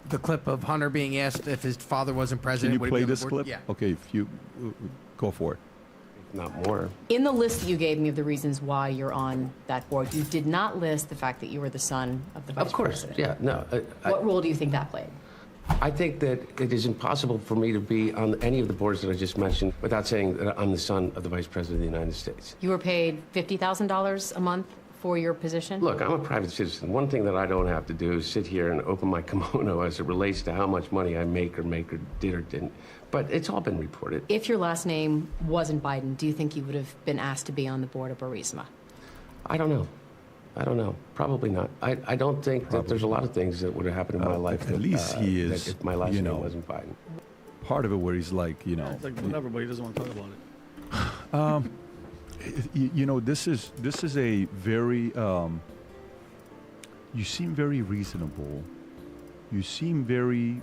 S6: The clip of Hunter being asked if his father wasn't
S1: Can
S6: president.
S1: you
S6: would he
S1: play
S6: be on the
S1: this
S6: board?
S1: clip?
S6: Yeah.
S1: Okay, if you go for it.
S8: Not more.
S9: In the list that you gave me of the reasons why you're on that board, you did not list the fact that you were the son of the vice
S8: Of course,
S9: president.
S8: yeah, no.
S9: What role do you think that played?
S8: I think that it is impossible for me to be on any of the boards that I just mentioned without saying that I'm the son of the Vice President of the United States.
S9: You were paid $50,000 a month for your position?
S8: Look, I'm a private citizen. One thing that I don't have to do is sit here and open my kimono as it relates to how much money I make or did or didn't. But it's all been reported.
S9: If your last name wasn't Biden, do you think you would have been asked to be on the board of Burisma?
S8: I don't know. Probably not. I don't think that there's a lot of things that would have happened in my life.
S1: At least he
S8: that
S1: is,
S8: if my last
S1: you
S8: name
S1: know,
S8: wasn't Biden.
S1: part of it where he's like, you know,
S5: It's like whatever, but he doesn't want to talk about it.
S1: you know, this is a very you seem very reasonable. You seem very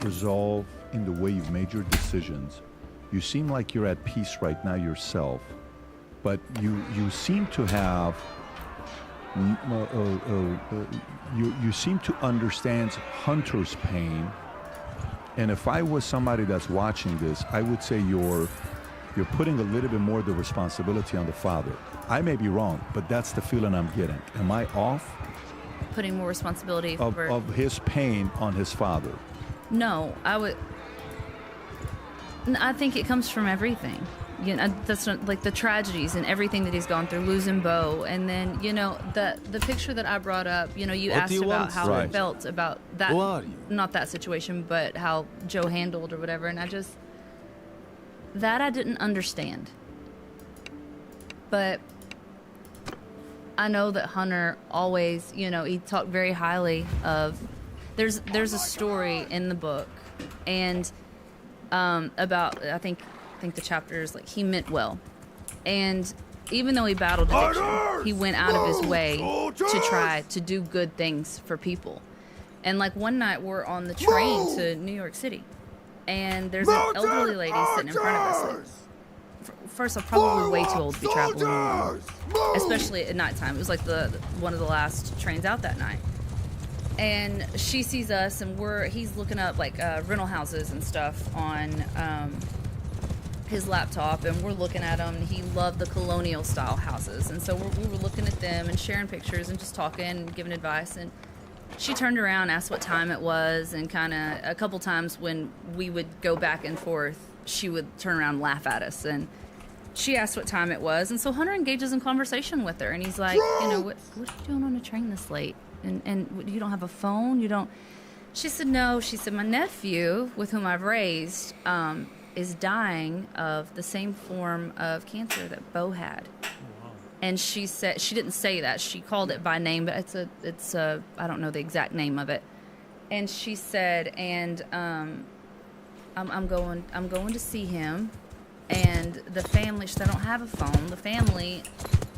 S1: resolved in the way you've made your decisions. You seem like you're at peace right now yourself, but you seem to have you seem to understand Hunter's pain. And if I was somebody that's watching this, I would say you're putting a little bit more of the responsibility on the father. I may be wrong, but that's the feeling I'm getting. Am I off?
S2: Putting more responsibility
S1: Of
S2: for.
S1: his pain on his father.
S2: No, I think it comes from everything. You know, that's not, like the tragedies and everything that he's gone through, losing Bo, and then you know the picture that I brought up. You know, you
S7: What
S2: asked
S7: do you
S2: about
S7: want,
S2: how
S1: Right.
S2: it felt about that,
S7: Who are you?
S2: not that situation, but how Joe handled or whatever, and I didn't understand. But I know that Hunter always, you know, he talked very highly of. There's a story in the book, and about I think the chapter is like he meant well, and even though he battled addiction, he went out of his way to try to do good things for people. And like one night we're on the train to New York City, and there's an elderly lady sitting in front of us. first I'm probably way too old to be traveling alone, especially at nighttime. It was like the one of the last trains out that night. And she sees us, and he's looking up like rental houses and stuff on his laptop, and we're looking at them. And he loved the colonial style houses, and so we were looking at them and sharing pictures and just talking and giving advice. And she turned around, asked what time it was, and kind of a couple times when we would go back and forth, she would turn around and laugh at us. And she asked what time it was, and so Hunter engages in conversation with her, and he's like, you know, what are you doing on a train this late? And you don't have a phone? You don't? She said, no. She said, my nephew, with whom I've raised, is dying of the same form of cancer that Bo had. And she said, she didn't say that. She called it by name, but it's a I don't know the exact name of it. And she said, and I'm going to see him. And the family, she said, I don't have a phone. The family,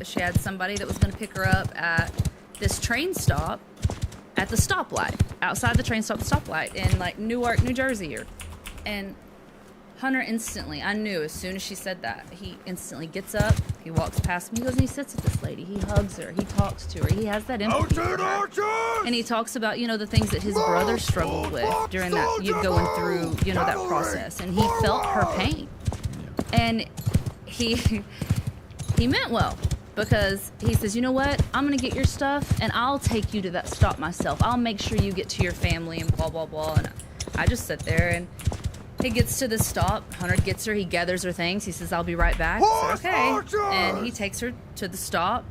S2: she had somebody that was going to pick her up at this train stop at the stoplight, outside the train stop stoplight in like Newark, New Jersey. And Hunter instantly, I knew as soon as she said that, he instantly gets up, he walks past me, he goes and he sits with this lady, he hugs her, he talks to her, he has that empathy for her. And he talks about, you know, the things that his brother struggled with during that, you going through, you know, that process. And he felt her pain. And he meant well. Because he says, you know what, I'm going to get your stuff, and I'll take you to that stop myself. I'll make sure you get to your family, and blah, blah, blah. And I just sit there, and he gets to the stop. Hunter gets her. He gathers her things. He says, I'll be right back. I said, okay. And he takes her to the stop.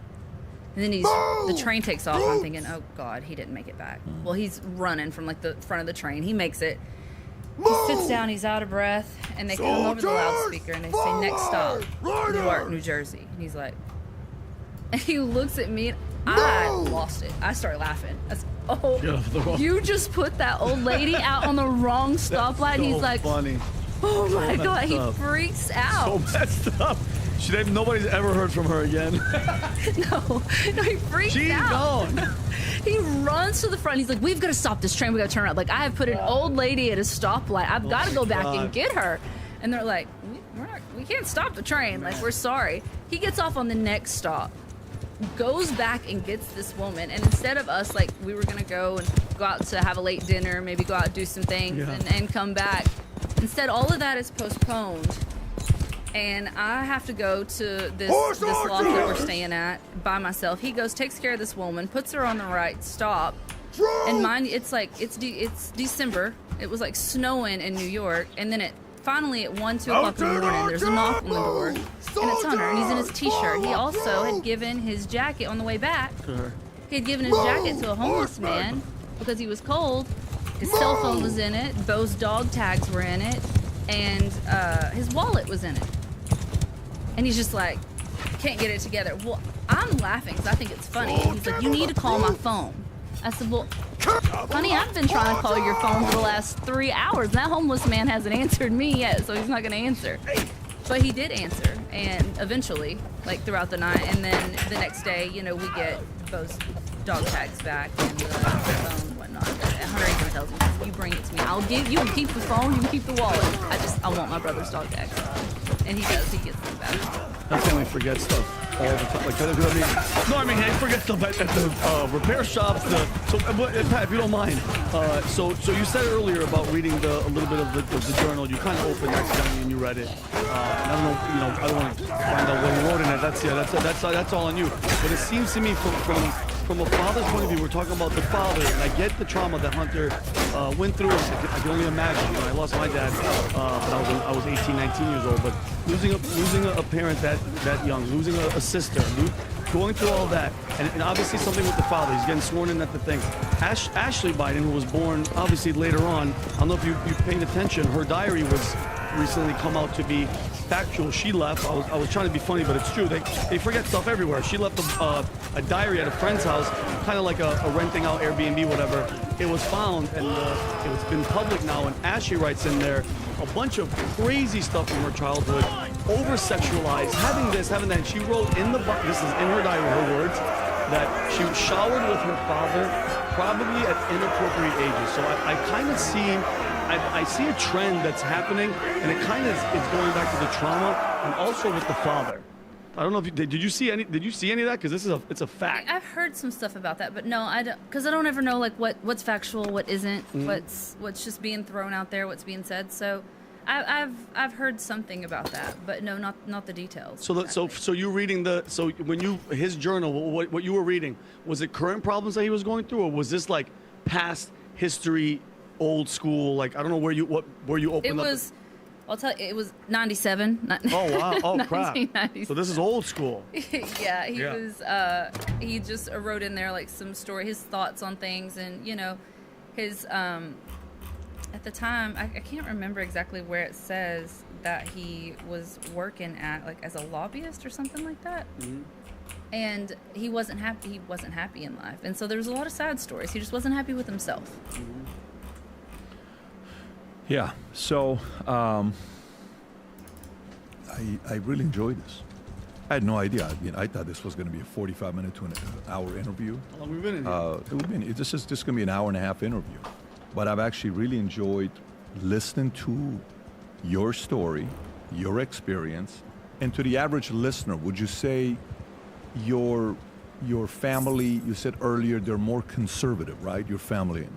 S2: And then the train takes off. I'm thinking, oh, God, he didn't make it back. Well, he's running from, like, the front of the train. He makes it. He sits down. He's out of breath. And they come over the loudspeaker, and they say, next stop, Newark, New Jersey. And he's like... And he looks at me, and I lost it. I started laughing. I said, oh, you just put that old lady out on the wrong stoplight.
S5: So
S2: he's like,
S5: funny.
S2: oh my God, he
S5: up.
S2: freaks out.
S5: So messed up. Nobody's ever heard from her again.
S2: No, he freaks
S5: She's
S2: out.
S5: gone.
S2: He runs to the front. He's like, we've got to stop this train. We got to turn around. Like, I have put an old lady at a stoplight. I've got to go back and get her. And they're like, we can't stop the train. Like, we're sorry. He gets off on the next stop, goes back and gets this woman, and instead of us, like, we were gonna go out to have a late dinner, maybe go out and do some things, and come back, instead all of that is postponed, and I have to go to this loft that we're staying at by myself. He goes, takes care of this woman, puts her on the right stop, and mind, it's December. It was like snowing in New York, and then finally, at 1, 2 o'clock in the morning, there's a knock on the door, and it's Hunter, and he's in his t-shirt. He also had given his jacket on the way back. He had given his jacket to a homeless man because he was cold. His cell phone was in it, Bo's dog tags were in it, and his wallet was in it. And he's just like, can't get it together. Well, I'm laughing because I think it's funny. He's like, you need to call my phone. I said, well, honey, I've been trying to call your phone for the last 3 hours. And that homeless man hasn't answered me yet, so he's not going to answer. But he did answer, and eventually, like throughout the night, and then the next day, you know, we get Bo's dog tags back and the phone and whatnot. And Hunter even tells me, you bring it to me. You can keep the phone, you can keep the wallet. I want my brother's dog tags. And he does, he gets them back.
S5: That family forgets stuff all the time. Like, they forget stuff at the repair shops. Pat, if you don't mind, so you said earlier about reading a little bit of the journal. You kind of opened accidentally and you read it. And I don't know, I don't want to find out what you wrote in it. That's all on you. But it seems to me from a father's point of view, we're talking about the father, and I get the trauma that Hunter went through. I can only imagine. You know, I lost my dad when I was 18, 19 years old. But losing a parent that young, losing a sister, going through all that, and obviously something with the father. He's getting sworn in at the thing. Ashley Biden, who was born obviously later on, I don't know if you paid attention, her diary was recently come out to be factual. She left. I was trying to be funny, but it's true. They forget stuff everywhere. She left a diary at a friend's house, kind of like a renting out Airbnb, whatever. It was found, and it's been public now, and Ashley writes in there a bunch of crazy stuff from her childhood, over-sexualized, having this, having that. And she wrote this is in her diary, her words, that she showered with her father probably at inappropriate ages. So I kind of I see a trend that's happening, and it kind of is going back to the trauma. and also with the father. I don't know if you did you see any of that? Because it's a fact.
S2: I've heard some stuff about that, but no, I don't, because I don't ever know like what's factual, what isn't, what's just being thrown out there, what's being said. So, I've heard something about that, but no, not the details.
S5: So you reading his journal, what you were reading, was it current problems that he was going through, or was this like past history, old school? Like I don't know where you opened up.
S2: I'll tell you, it was 97.
S5: Oh wow! Oh crap!
S2: 1997.
S5: So this is old school.
S2: Yeah, he just wrote in there like some story, his thoughts on things, and you know, his at the time I can't remember exactly where it says that he was working at like as a lobbyist or something like that. And he wasn't happy in life, and so there was a lot of sad stories. He just wasn't happy with himself.
S1: Yeah. So I really enjoyed this. I had no idea. I mean, I thought this was going to be a 45-minute to an hour interview.
S5: How long have we been in here?
S1: This is just going to be an hour-and-a-half interview. But I've actually really enjoyed listening to your story, your experience, and to the average listener, would you say your family, you said earlier they're more conservative, right? Your family.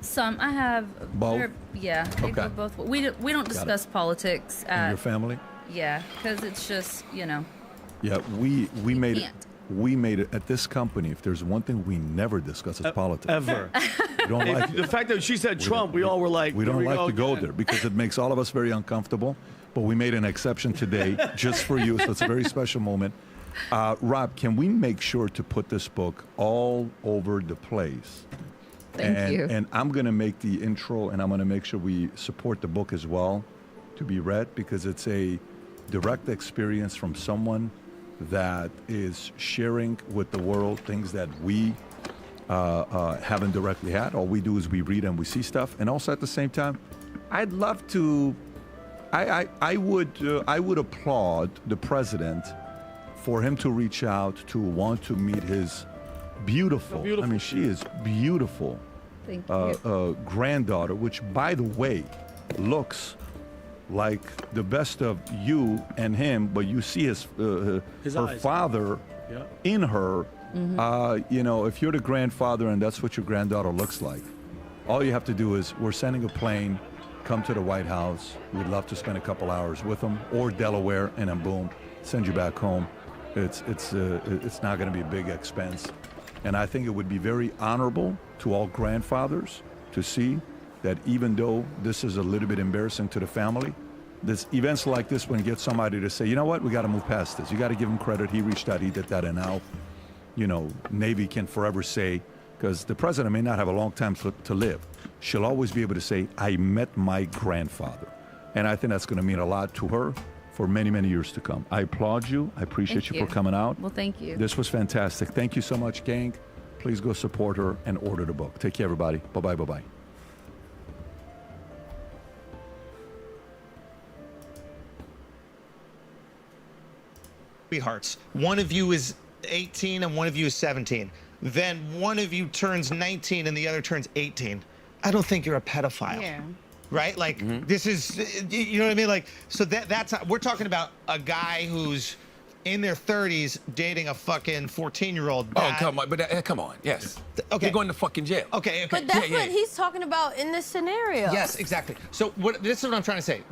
S2: Some I have
S1: both.
S2: Yeah, they
S1: Okay.
S2: go both. We don't discuss politics
S1: In
S2: at
S1: your family?
S2: Yeah, because it's just
S1: Yeah, we made it.
S2: can't.
S1: We made it at this company. If there's one thing we never discuss, it's politics.
S5: Ever.
S1: We don't like
S5: The
S1: it.
S5: fact that she said Trump, we all were like,
S1: We don't
S5: here
S1: like to go
S5: again.
S1: there because it makes all of us very uncomfortable. But we made an exception today just for you, so it's a very special moment. Rob, can we make sure to put this book all over the place?
S2: Thank you.
S1: And I'm going to make the intro, and I'm going to make sure we support the book as well to be read, because it's a direct experience from someone that is sharing with the world things that we haven't directly had. All we do is we read and we see stuff. And also at the same time, I'd love to. I would applaud the president for him to reach out to want to meet his beautiful. I mean, she is beautiful.
S2: Thank you.
S1: Granddaughter, which, by the way, looks like the best of you and him, but you see her
S5: eyes.
S1: father
S5: Yeah.
S1: in her. If you're the grandfather and that's what your granddaughter looks like, all you have to do is, we're sending a plane, come to the White House. We'd love to spend a couple hours with them, or Delaware, and then boom, send you back home. It's not going to be a big expense, and I think it would be very honorable to all grandfathers to see that even though this is a little bit embarrassing to the family, this events like this one get somebody to say, you know what, we got to move past this. You got to give him credit. He reached out, he did that, and now, Navy can forever say, because the president may not have a long time to live, she'll always be able to say, I met my grandfather. And I think that's going to mean a lot to her for many, many years to come. I applaud you. I appreciate
S2: Thank
S1: you
S2: you.
S1: for coming out.
S2: Well, thank you.
S1: This was fantastic. Thank you so much, gang. Please go support her and order the book. Take care, everybody. Bye-bye, bye-bye.
S10: Sweethearts. One of you is 18 and one of you is 17. Then one of you turns 19 and the other turns 18. I don't think you're a pedophile.
S2: Yeah.
S10: Right? Like, this is, you know what I mean? Like, so that's, we're talking about a guy who's in their 30s dating a fucking 14-year-old.
S11: Oh, come on. But come on. Yes.
S10: Okay.
S11: You're going to fucking jail.
S10: Okay.
S12: But that's what he's talking about in this scenario.
S10: Yes, exactly. So this is what I'm trying to say.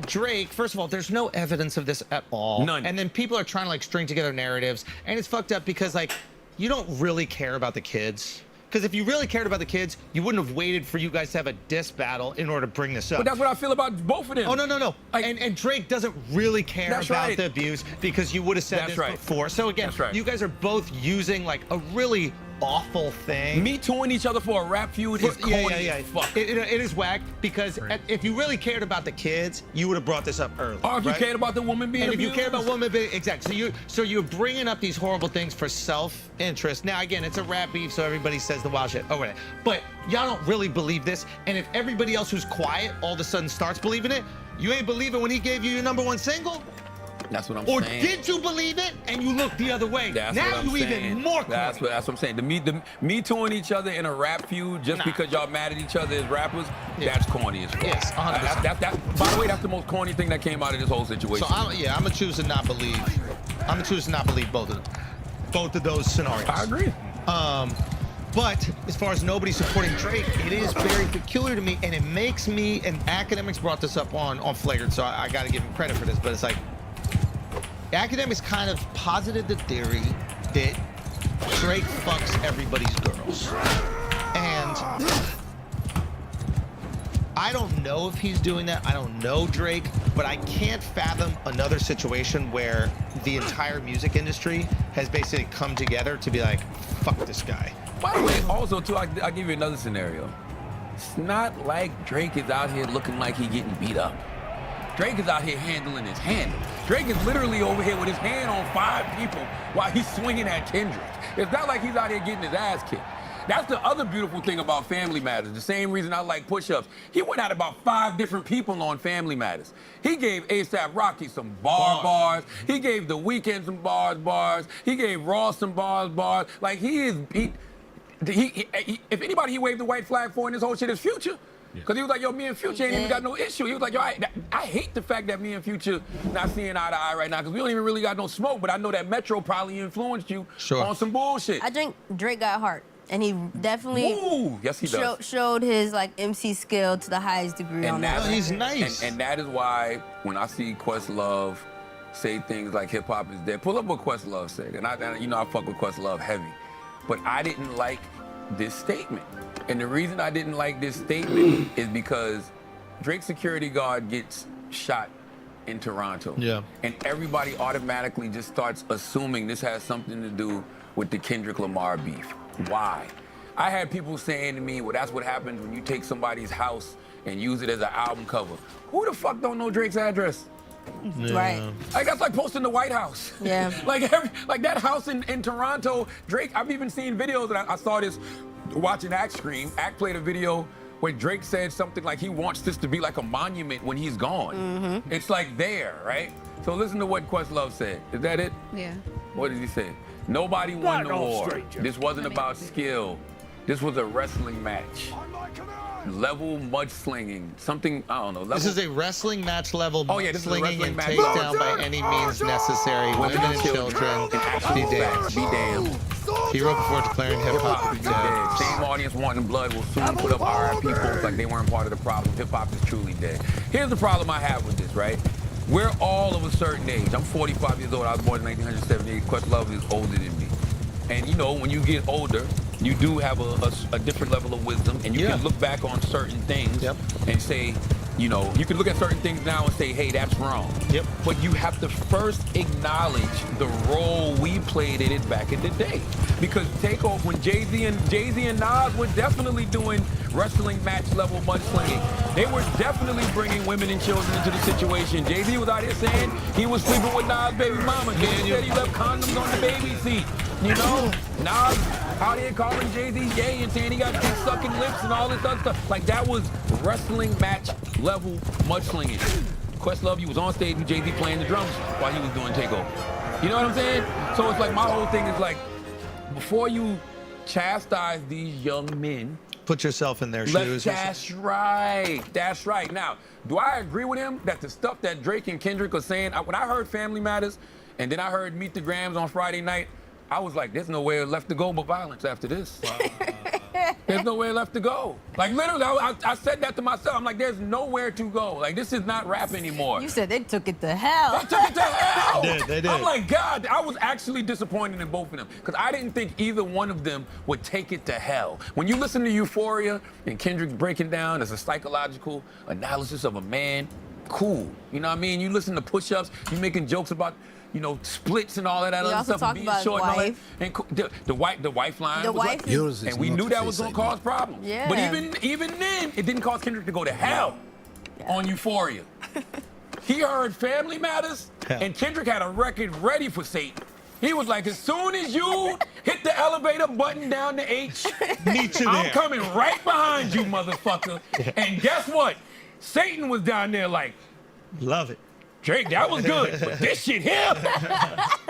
S10: Drake, first of all, there's no evidence of this at all.
S11: None.
S10: And then people are trying to like string together narratives, and it's fucked up because like you don't really care about the kids. Because if you really cared about the kids, you wouldn't have waited for you guys to have a diss battle in order to bring this up.
S11: But that's what I feel about both of them.
S10: Oh, no.
S11: Like,
S10: and Drake doesn't really care
S11: That's
S10: about
S11: right.
S10: the abuse because you would have said
S11: That's
S10: this
S11: right.
S10: before. So again,
S11: That's right.
S10: you guys are both using like a really awful thing.
S11: Me tooing each other for a rap feud is corny as fuck.
S10: It is whack because if you really cared about the kids, you would have brought this up early.
S11: Or if you
S10: right?
S11: cared about the woman being
S10: And if
S11: abused.
S10: you care about women, exactly. So you're bringing up these horrible things for self-interest. Now again, it's a rap beef, so everybody says the wild shit. Oh, whatever. But y'all don't really believe this. And if everybody else who's quiet all of a sudden starts believing it, you ain't believe it when he gave you your #1 single.
S11: That's what I'm
S10: or
S11: saying.
S10: did you believe it and you looked the other way?
S11: That's
S10: now
S11: what I'm
S10: you
S11: saying.
S10: even more corny.
S11: That's what I'm saying. The me tooing each other in a rap feud just because y'all mad at each other as rappers, that's corny as fuck.
S10: Yes, 100%.
S11: By the way, that's the most corny thing that came out of this whole situation.
S10: So I'm gonna choose to not believe. I'm gonna choose to not believe both of those scenarios.
S11: I agree.
S10: But as far as nobody supporting Drake, it is very peculiar to me, and it makes me. And Academics brought this up on Flagrant, so I got to give him credit for this. But it's like Academics kind of posited the theory that Drake fucks everybody's girls, and I don't know if he's doing that. I don't know Drake, but I can't fathom another situation where the entire music industry has basically come together to be like, fuck this guy.
S11: By the way, also too, I'll give you another scenario. It's not like Drake is out here looking like he getting beat up. Drake is out here handling his handle. Drake is literally over here with his hand on 5 people while he's swinging at Kendrick. It's not like he's out here getting his ass kicked. That's the other beautiful thing about Family Matters. The same reason I like push-ups. He went at about 5 different people on Family Matters. He gave A$AP Rocky some bars. He gave The Weeknd some bars. He gave Ross some bars. Like if anybody he waved the white flag for in this whole shit is Future. Because he was like, yo, me and Future ain't even got no issue. He was like, yo, I hate the fact that me and Future not seeing eye to eye right now because we don't even really got no smoke, but I know that Metro probably influenced you on some bullshit.
S12: I think Drake got heart. And he definitely
S11: yes, he does.
S12: showed his like MC skill to the highest degree on that.
S10: He's nice.
S11: And that is why when I see Questlove say things like hip hop is dead, pull up what Questlove said. And I fuck with Questlove heavy. But I didn't like this statement. And the reason I didn't like this statement is because Drake's security guard gets shot in Toronto.
S10: Yeah.
S11: And everybody automatically just starts assuming this has something to do with the Kendrick Lamar beef. Why? I had people saying to me, well, that's what happens when you take somebody's house and use it as an album cover. Who the fuck don't know Drake's address?
S12: Yeah. Right.
S11: Like, that's like posting the White House.
S12: Yeah.
S11: like that house in Toronto, Drake, I've even seen videos, and I saw this watching Act Scream. Act played a video where Drake said something like he wants this to be like a monument when he's gone.
S12: Mm-hmm.
S11: It's like there, right? So listen to what Questlove said. Is that it?
S2: Yeah.
S11: What did he say? Nobody won the war. This wasn't about skill. This was a wrestling match. Level mudslinging. Something, I don't know.
S10: This is a wrestling match level
S11: this is a
S10: slinging
S11: wrestling
S10: and
S11: match.
S10: takedown by any means necessary. Women and children, be damned.
S11: Be damned.
S10: Hero before declaring hip-hop to be dead.
S11: Same audience wanting blood will soon put up RIP folks like they weren't part of the problem. Hip-hop is truly dead. Here's the problem I have with this, right? We're all of a certain age. I'm 45 years old. I was born in 1978. Questlove is older than me. And you know, when you get older, you do have a different level of wisdom, and you can look back on certain things and say, you know, you can look at certain things now and say, hey, that's wrong. But you have to first acknowledge the role we played in it back in the day. Because Takeoff, when Jay-Z and Nas were definitely doing wrestling match level mudslinging, they were definitely bringing women and children into the situation. Jay-Z was out here saying he was sleeping with Nas' baby mama. Jay-Z said he left condoms on the baby seat. You know, Nas out here calling Jay-Z gay and saying he got dick sucking lips and all this other stuff. Like, that was wrestling match level mudslinging. Questlove, you was on stage with Jay-Z playing the drums while he was doing Takeover. You know what I'm saying? So it's like, my whole thing is like, before you chastise these young men,
S10: put yourself in their shoes.
S11: That's right. That's right. Now, do I agree with him that the stuff that Drake and Kendrick are saying, when I heard Family Matters, and then I heard Meet the Grams on Friday night, I was like, there's nowhere left to go but violence after this. There's nowhere left to go. Like, literally, I said that to myself. I'm like, there's nowhere to go. Like, this is not rap anymore.
S12: You said they took it to hell.
S11: They took it to hell.
S10: They did.
S11: I'm like, God, I was actually disappointed in both of them because I didn't think either one of them would take it to hell. When you listen to Euphoria and Kendrick's breaking down as a psychological analysis of a man, cool. You know what I mean? You listen to Push-Ups, you making jokes about, you know, splits and all of that other stuff, and being short and all that. And the wife line.
S12: The
S11: was
S12: wife
S11: like,
S12: is,
S11: and we knew that was gonna cause problems.
S12: Yeah.
S11: But even then, it didn't cause Kendrick to go to hell on Euphoria. He heard Family Matters, and Kendrick had a record ready for Satan. He was like, as soon as you hit the elevator button down to H, I'm coming right behind you, motherfucker. And guess what? Satan was down there like,
S10: love it.
S11: Drake, that was good. But this shit here,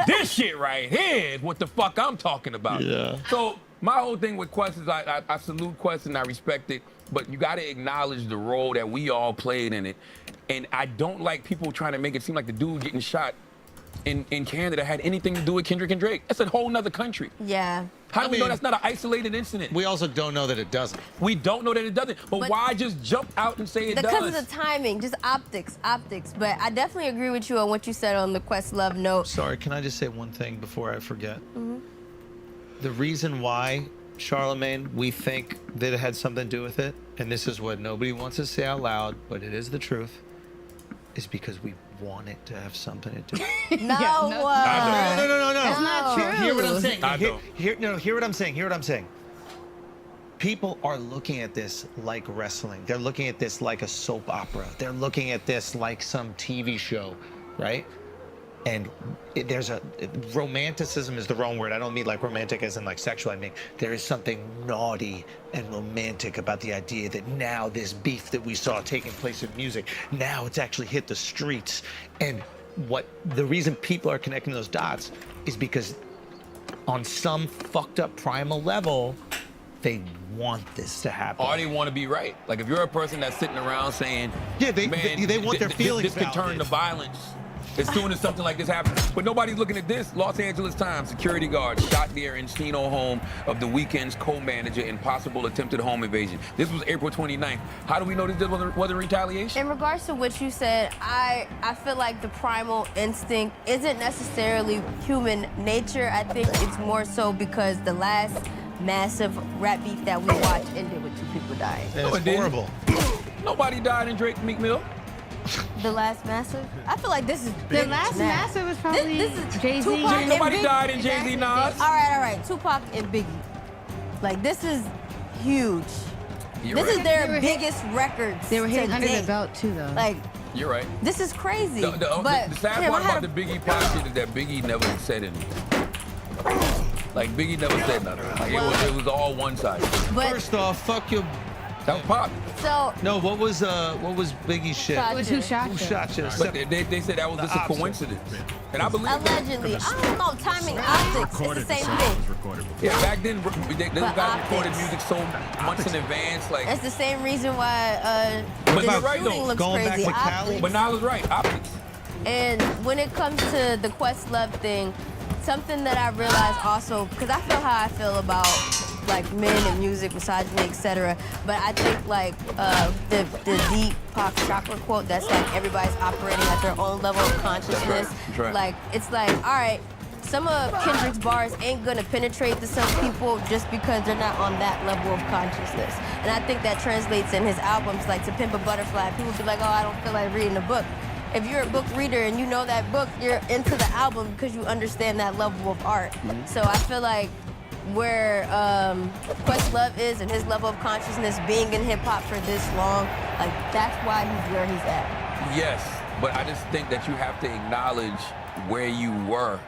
S11: this shit right here is what the fuck I'm talking about.
S10: Yeah.
S11: So my whole thing with Quest is I salute Quest and I respect it, but you got to acknowledge the role that we all played in it. And I don't like people trying to make it seem like the dude getting shot in Canada had anything to do with Kendrick and Drake. That's a whole nother country.
S12: Yeah.
S11: How do we know that's not an isolated incident?
S10: We also don't know that it doesn't.
S11: We don't know that it doesn't. But why just jump out and say it
S12: Because
S11: does?
S12: of the timing, just optics. But I definitely agree with you on what you said on the Questlove note.
S10: Sorry, can I just say one thing before I forget?
S12: Mhm.
S10: The reason why, Charlemagne, we think that it had something to do with it, and this is what nobody wants to say out loud, but it is the truth, is because we want it to have something to do.
S12: No.
S10: No. No.
S12: That's not true.
S10: Hear what I'm saying.
S11: I don't.
S10: Hear what I'm saying. Hear what I'm saying. People are looking at this like wrestling. They're looking at this like a soap opera. They're looking at this like some TV show, right? And there's a romanticism is the wrong word. I don't mean like romantic as in like sexual. I mean there is something naughty and romantic about the idea that now this beef that we saw taking place in music, now it's actually hit the streets. And what the reason people are connecting those dots is because on some fucked up primal level, they want this to happen.
S11: Or they want to be right. Like if you're a person that's sitting around saying,
S10: Yeah, they want their feelings
S11: This could turn to violence as soon as something like this happens. But nobody's looking at this. Los Angeles Times, security guard shot near Encino home of The Weeknd's co-manager in possible attempted home invasion. This was April 29th. How do we know this wasn't retaliation?
S12: In regards to what you said, I feel like the primal instinct isn't necessarily human nature. I think it's more so because the last massive rap beef that we watched ended with 2 people dying.
S10: It's
S11: it didn't.
S10: horrible.
S11: Nobody died in Drake Meek Mill.
S12: The last massive? I feel like this is
S13: The
S12: big
S13: last
S12: now.
S13: massive was probably
S12: This is
S13: Jay-Z.
S12: Tupac and
S11: Nobody
S12: Biggie.
S11: died in Jay-Z Nas.
S12: All right. Tupac and Biggie. Like, this is huge.
S11: You're
S12: This
S11: right.
S12: is their biggest records.
S13: They were hitting
S12: to
S13: under the
S12: date.
S13: belt too, though.
S12: Like,
S11: You're right.
S12: this is crazy.
S11: The sad
S12: damn,
S11: part
S12: I had
S11: about the Biggie Pac shit is that Biggie never said anything. Like Biggie never said nothing. Like it was all one-sided.
S12: But
S10: First off, fuck your.
S11: That was Pac.
S12: so
S10: No, what was Biggie's shit?
S12: Shot
S13: It was who shot
S10: Who
S13: you?
S10: shot you?
S11: But they said that was just a
S10: opposite.
S11: coincidence. And I believe that.
S12: allegedly, I don't know, timing, optics, it's the same thing.
S11: Yeah, back then, these
S12: But
S11: guys recorded
S12: optics.
S11: music so months in advance. Like,
S12: It's the same reason why
S11: But
S12: the
S11: you're right,
S12: shooting
S11: though.
S12: looks
S10: Going back
S12: crazy.
S10: with Cali?
S12: Optics.
S11: but Nala's right. Optics.
S12: And when it comes to the Questlove thing, something that I realized also, because I feel how I feel about like men and music, misogyny, etc. But I think like the Deepak Chopra quote that's like everybody's operating at their own level of consciousness.
S11: That's right.
S12: Like it's like, all right, some of Kendrick's bars ain't gonna penetrate to some people just because they're not on that level of consciousness. And I think that translates in his albums, like To Pimp a Butterfly. People be like, oh, I don't feel like reading a book. If you're a book reader and you know that book, you're into the album because you understand that level of art. So I feel like where Questlove is and his level of consciousness being in hip hop for this long, like that's why he's where he's at.
S11: Yes, but I just think that you have to acknowledge where you were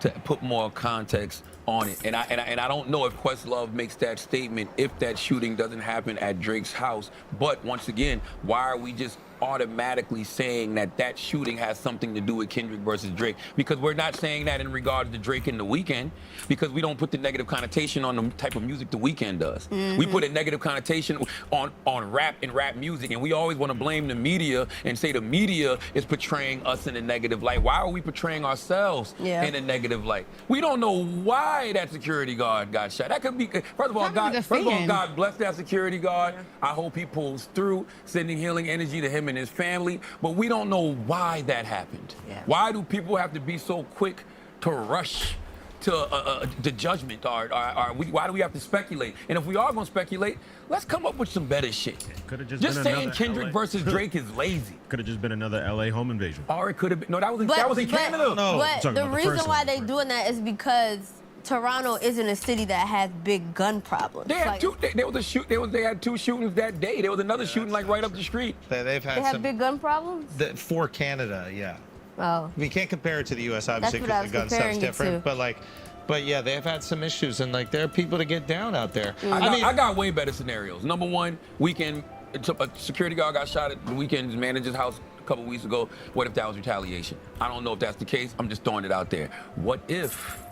S11: to put more context on it. And I don't know if Questlove makes that statement if that shooting doesn't happen at Drake's house. But once again, why are we just automatically saying that shooting has something to do with Kendrick versus Drake? Because we're not saying that in regards to Drake and The Weeknd, because we don't put the negative connotation on the type of music The Weeknd does. We put a negative connotation on rap and rap music, and we always want to blame the media and say the media is portraying us in a negative light. Why are we portraying ourselves in a negative light? We don't know why that security guard got shot. That could be, first of all, God bless that security guard. I hope he pulls through, sending healing energy to him and his family, but we don't know why that happened. Why do people have to be so quick to rush to judgment? Why do we have to speculate? And if we are going to speculate, let's come up with some better shit. Just saying Kendrick versus Drake is lazy.
S14: Could have just been another LA home invasion.
S11: Or it could have been, no, that was in Canada.
S12: But the reason why they doing that is because Toronto isn't a city that has big gun problems.
S11: They had they had 2 shootings that day. There was another shooting like right up the street.
S10: They've had
S12: They have big gun problems?
S10: For Canada, yeah.
S12: Oh.
S10: We can't compare it to the U.S. obviously
S12: That's what I
S10: because the
S12: was
S10: gun stuff's
S12: comparing it
S10: different.
S12: to.
S10: But yeah, they've had some issues, and like there are people to get down out there.
S11: I got way better scenarios. Number one, a security guard got shot at The Weeknd's manager's house couple weeks ago. What if that was retaliation? I don't know if that's the case. I'm just throwing it out there. What if